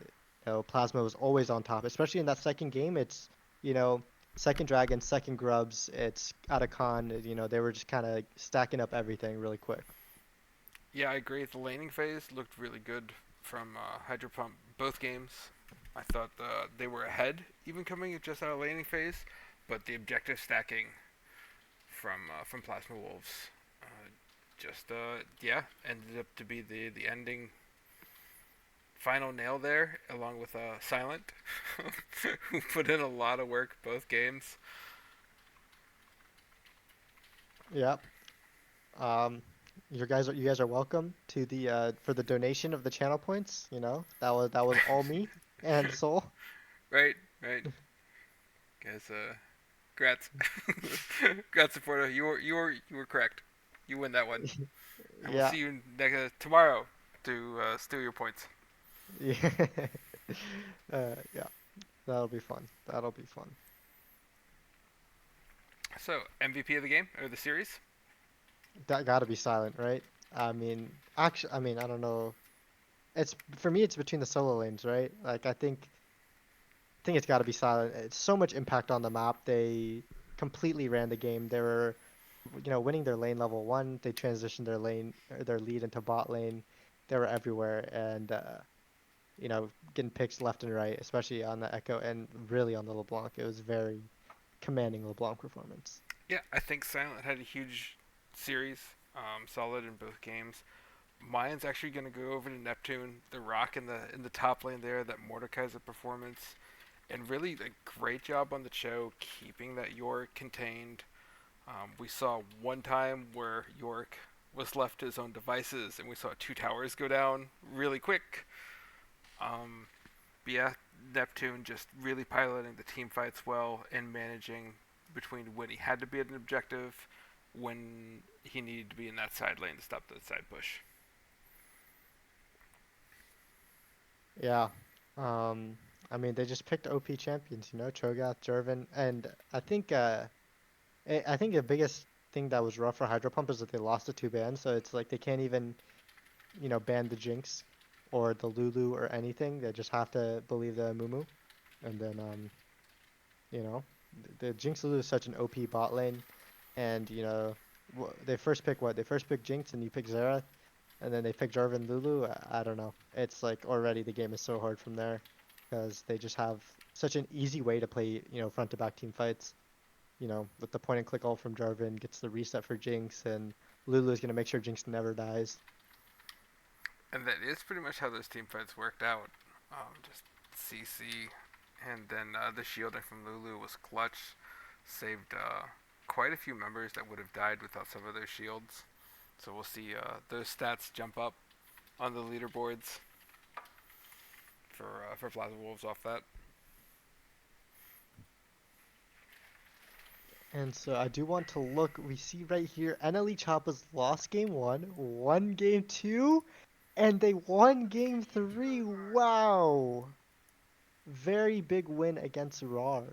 F: Plasma was always on top. Especially in that second game, it's, you know, second Dragon, second Grubs, it's Atakan, they were just kind of stacking up everything really quick.
G: Yeah, I agree. The laning phase looked really good from HydroPump both games. I thought they were ahead, even coming just out of laning phase, but the objective stacking from Plasma Wolves yeah, ended up to be the ending final nail there, along with Silent, who put in a lot of work both games.
F: Yep. You guys are welcome to the for the donation of the channel points. That was all me and Soul.
G: Right, right. Guys, congrats, congrats, supporter. You were correct. You win that one. And we'll
F: Yeah.
G: see you tomorrow to steal your points.
F: Yeah. Yeah. That'll be fun. That'll be fun.
G: So, MVP of the game or the series?
F: That gotta be Silent, right? I don't know. It's for me. It's between the solo lanes, right? Like I think it's gotta be Silent. It's so much impact on the map. They completely ran the game. They were, winning their lane level 1. They transitioned their lead into bot lane. They were everywhere and getting picks left and right, especially on the Echo and really on the LeBlanc. It was very commanding LeBlanc performance.
G: Yeah, I think Silent had a huge series, solid in both games. Mine's actually going to go over to Neptune, the Rock in the top lane there, that Mordekaiser performance, and really a great job on the Cho keeping that York contained. We saw one time where York was left to his own devices, and we saw 2 towers go down really quick. But yeah, Neptune just really piloting the team fights well and managing between when he had to be at an objective, when he needed to be in that side lane to stop that side push.
F: Yeah. They just picked OP champions, Cho'Gath, Jervin, and I think the biggest thing that was rough for HydroPump is that they lost the 2 bans, so it's like they can't even, ban the Jinx or the Lulu or anything. They just have to believe the Mumu. And then, you know, the Jinx Lulu is such an OP bot lane, and they first pick what? They first pick Jinx, and you pick Xerath, and then they pick Jarvan Lulu. I don't know. It's like already the game is so hard from there, because they just have such an easy way to play, front to back team fights. With the point and click ult from Jarvan, gets the reset for Jinx, and Lulu is gonna make sure Jinx never dies.
G: And that is pretty much how those team fights worked out. Just CC, and then the shielding from Lulu was clutch. Saved quite a few members that would have died without some of their shields. So we'll see those stats jump up on the leaderboards for Plaza Wolves off that.
F: And so I do want to look. We see right here, NLE Choppa's lost game 1, won game 2, and they won game 3. Wow. Very big win against RAR.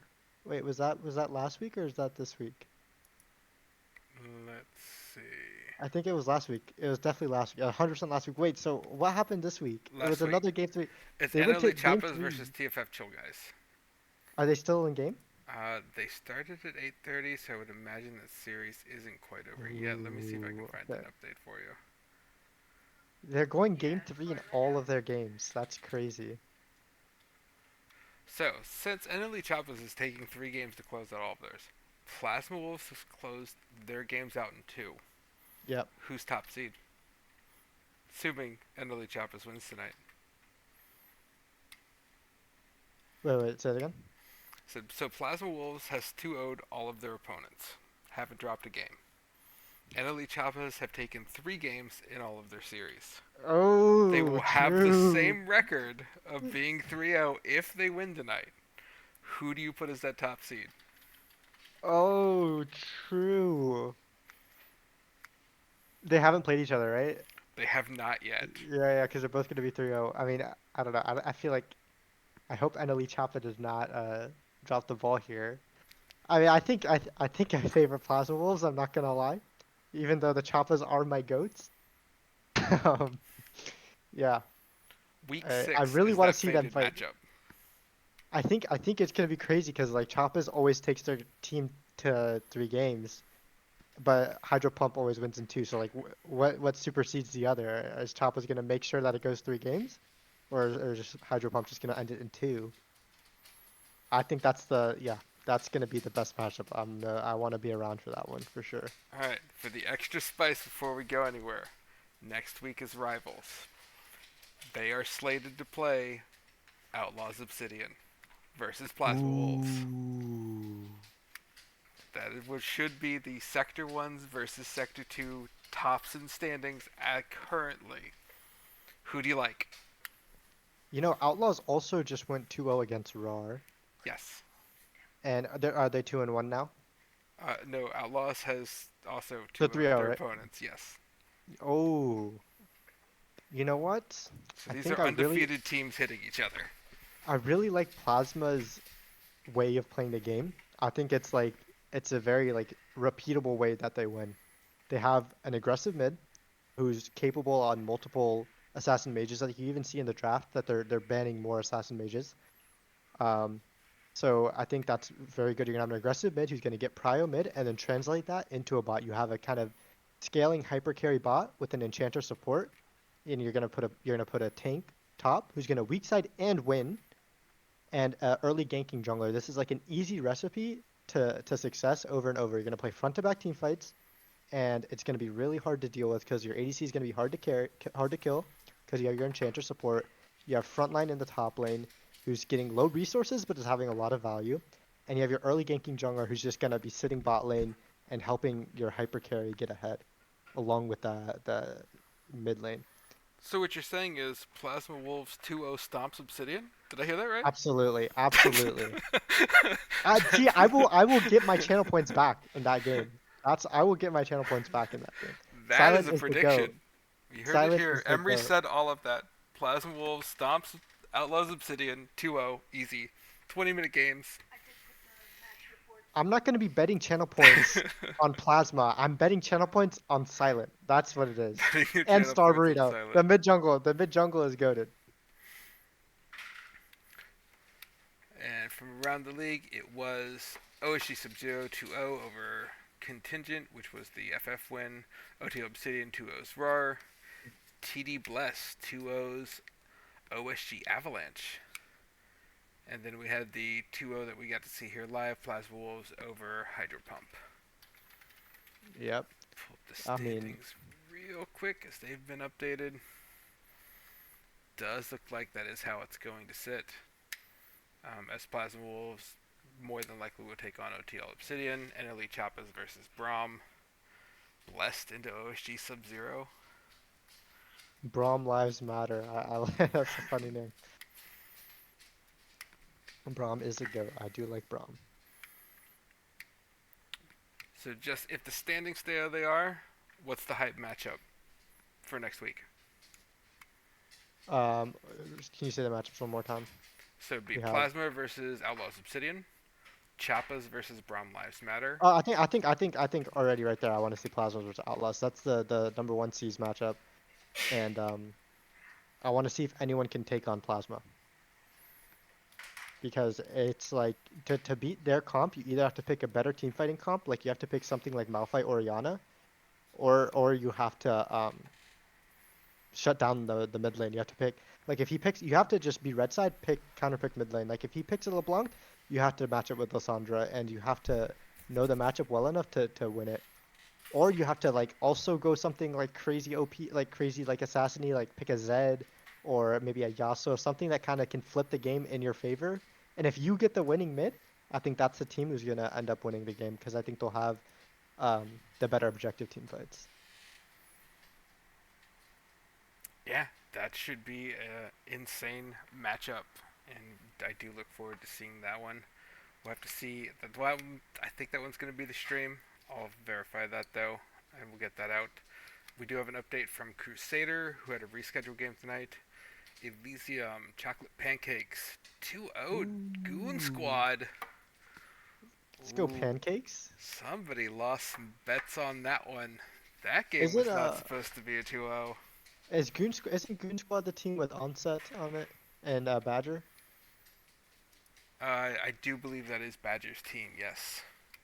F: Wait, was that last week or is that this week?
G: Let's see.
F: I think it was last week. It was definitely last week. 100% last week. Wait, so what happened this week? It
G: Last
F: was
G: week.
F: another game 3.
G: It's
F: They went to
G: NLE
F: game
G: Chappas
F: 3.
G: versus TFF Chill Guys.
F: Are they still in game?
G: They started at 8:30, so I would imagine that series isn't quite over yet. Let me see if I can find
F: Okay.
G: an update for you.
F: They're going game 3 in all of their games. That's crazy.
G: So, since NLE Chappas is taking 3 games to close out all of theirs, Plasma Wolves has closed their games out in 2.
F: Yep.
G: Who's top seed? Assuming NLE Chappas wins tonight.
F: Wait, say it again?
G: So Plasma Wolves has 2-0'd all of their opponents. Haven't dropped a game. NLE Chappas have taken 3 games in all of their series.
F: Oh,
G: They will have the
F: true.
G: same record of being 3-0 if they win tonight. Who do you put as that top seed?
F: Oh, true. They haven't played each other, right?
G: They have not yet.
F: Yeah, because they're both going to be 3-0. I mean, I don't know. I feel like I hope NLE Choppa does not drop the ball here. I mean, I think I favor Plaza Wolves. I'm not gonna lie, even though the Choppas are my goats. um, yeah,
G: Week
F: I
G: 6
F: really
G: is
F: want
G: that
F: to see them
G: fated
F: fight.
G: matchup.
F: I think it's gonna be crazy because like Choppas always takes their team to 3 games, but HydroPump always wins in 2. So like, what supersedes the other? Is Choppa's gonna make sure that it goes 3 games, or is just HydroPump just gonna end it in 2? I think that's gonna be the best matchup. I want to be around for that one for sure.
G: Alright, for the extra spice before we go anywhere, next week is Rivals. They are slated to play Outlaws Obsidian versus Plasma Wolves. That is what should be the Sector 1s versus Sector 2 tops in standings at currently. Who do you like?
F: You know, Outlaws also just went 2-0 against RAR,
G: Yes.
F: and are they 2-1 now?
G: No, Outlaws has also
F: So
G: 2 of
F: 3-0,
G: their
F: right?
G: opponents, yes.
F: Oh, you know what?
G: So
F: I
G: these
F: think
G: are undefeated teams hitting each other.
F: I really like Plasma's way of playing the game. I think it's a very like repeatable way that they win. They have an aggressive mid who's capable on multiple assassin mages. Like you even see in the draft that they're banning more assassin mages. Um, so I think that's very good. You're gonna have an aggressive mid who's gonna get prio mid and then translate that into a bot. You have a kind of scaling hyper carry bot with an enchanter support, and you're gonna put a tank top who's gonna weak side and win, and early ganking jungler. This is like an easy recipe to success over and over. You're gonna play front to back team fights, and it's gonna be really hard to deal with because your ADC is gonna be hard to kill, because you have your enchanter support. You have frontline in the top lane, who's getting low resources but is having a lot of value, and you have your early ganking jungler who's just gonna be sitting bot lane and helping your hyper carry get ahead, along with the mid lane.
G: So what you're saying is Plasma Wolves 2-0 stomps Obsidian? Did I hear that right?
F: Absolutely, absolutely. See, I will get my channel points back in that game. I will get my channel points back in that game.
G: That
F: Silent
G: is a
F: is the
G: prediction.
F: GOAT.
G: You heard
F: Silent
G: it here.
F: is the
G: Emery
F: GOAT.
G: said all of that. Plasma Wolves stomps Outlaws Obsidian 2-0, easy. 20-minute games.
F: I'm not going to be betting channel points on Plasma. I'm betting channel points on Silent. That's what it is.
G: Your
F: And
G: channel
F: Star
G: points on
F: Burrito.
G: silent.
F: The mid jungle is goated.
G: And from around the league, it was OSG Sub-Zero 2-0 over Contingent, which was the FF win. OTO Obsidian 2-0's RAR. TD Bless 2-0's OSG Avalanche. And then we had the 2-0 that we got to see here live, Plasma Wolves over HydroPump.
F: Yep.
G: pull up the
F: I mean,
G: standings real quick as they've been updated. Does look like that is how it's going to sit. As Plasma Wolves more than likely will take on OTL Obsidian and Elite Chappas versus Braum. Blessed into OSG Sub-Zero.
F: Braum Lives Matter. That's a funny name. Braum is a goat. I do like Braum.
G: So just if the standings stay how they are, what's the hype matchup for next week?
F: Can you say the matchups one more time?
G: So it'd be
F: We have-
G: Plasma versus Outlaws Obsidian, Chappas versus Braum Lives Matter.
F: I think already right there. I want to see Plasma versus Outlaws. That's the number 1 seeds matchup, and I want to see if anyone can take on Plasma. Because it's like to beat their comp, you either have to pick a better team fighting comp, like you have to pick something like Malphite or Orianna, or you have to shut down the mid lane. You have to pick, like, if he picks, you have to just be red side, counter pick mid lane. Like if he picks a LeBlanc, you have to match it with Lissandra, and you have to know the matchup well enough to win it. Or you have to like also go something like crazy OP, like crazy like Assassiny, like pick a Zed or maybe a Yasuo, something that kind of can flip the game in your favor. And if you get the winning mid, I think that's the team who's gonna end up winning the game, because I think they'll have the better objective team fights.
G: Yeah, that should be an insane matchup, and I do look forward to seeing that one. We'll have to see. I think that one's going to be the stream. I'll verify that though, and we'll get that out. We do have an update from Crusader, who had a rescheduled game tonight. Elysium Chocolate Pancakes 2-0 Goon Squad.
F: Let's go
G: Ooh,
F: Pancakes.
G: Somebody lost some bets on that one. That game
F: Is
G: was
F: it,
G: not supposed to be a 2-0.
F: Isn't Goon Squad the team with Onset on it and Badger?
G: I do believe that is Badger's team, yes.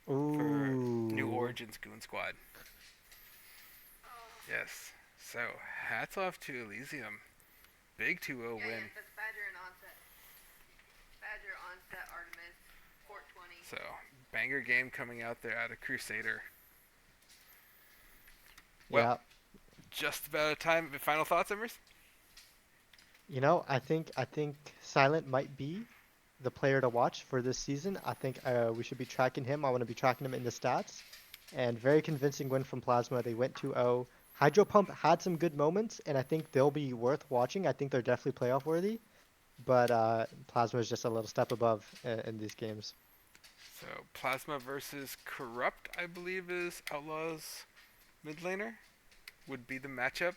F: Ooh.
G: For New Origins Goon Squad. Yes. So, hats off to Elysium. Big 2-0 win.
H: That's Badger and Onset. Badger, Onset, Artemis, 420.
G: So, banger game coming out there out of Crusader. Well,
F: Yeah.
G: just about a time. Final thoughts, Embers?
F: You know, I think Silent might be the player to watch for this season. I think we should be tracking him. I want to be tracking him in the stats. And very convincing win from Plasma. They went 2-0. HydroPump had some good moments, and I think they'll be worth watching. I think they're definitely playoff worthy. But Plasma is just a little step above in these games.
G: So, Plasma versus Corrupt, I believe, is Outlaws mid laner. Would be the matchup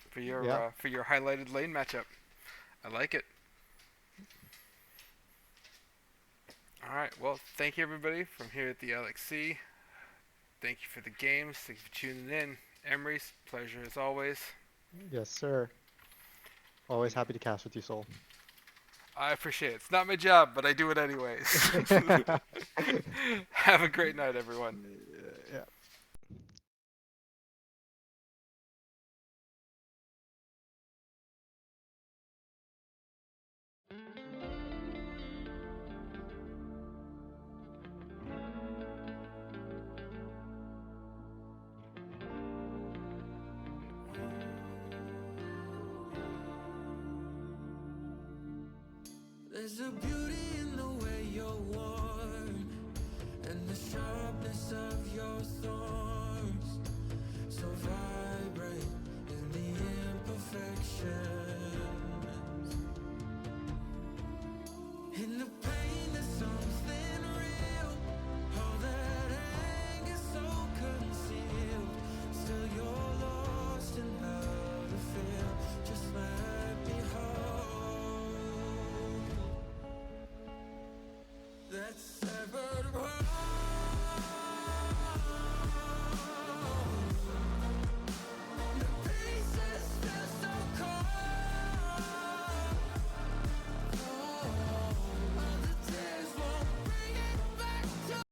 G: for your highlighted lane matchup. I like it. All right. Well, thank you everybody from here at the LXC. Thank you for the games. Thank you for tuning in. Emery's pleasure as always.
F: Yes, sir. Always happy to cast with you, Soul.
G: I appreciate it. It's not my job, but I do it anyways. Have a great night, everyone.
F: Yeah.
A: There's a beauty in the way you're warm, and the sharpness of your thorns, so vibrant in the imperfections. In the pain there's something real, all that anger so concealed. Still you're lost in how to feel, just let me hold that severed heart.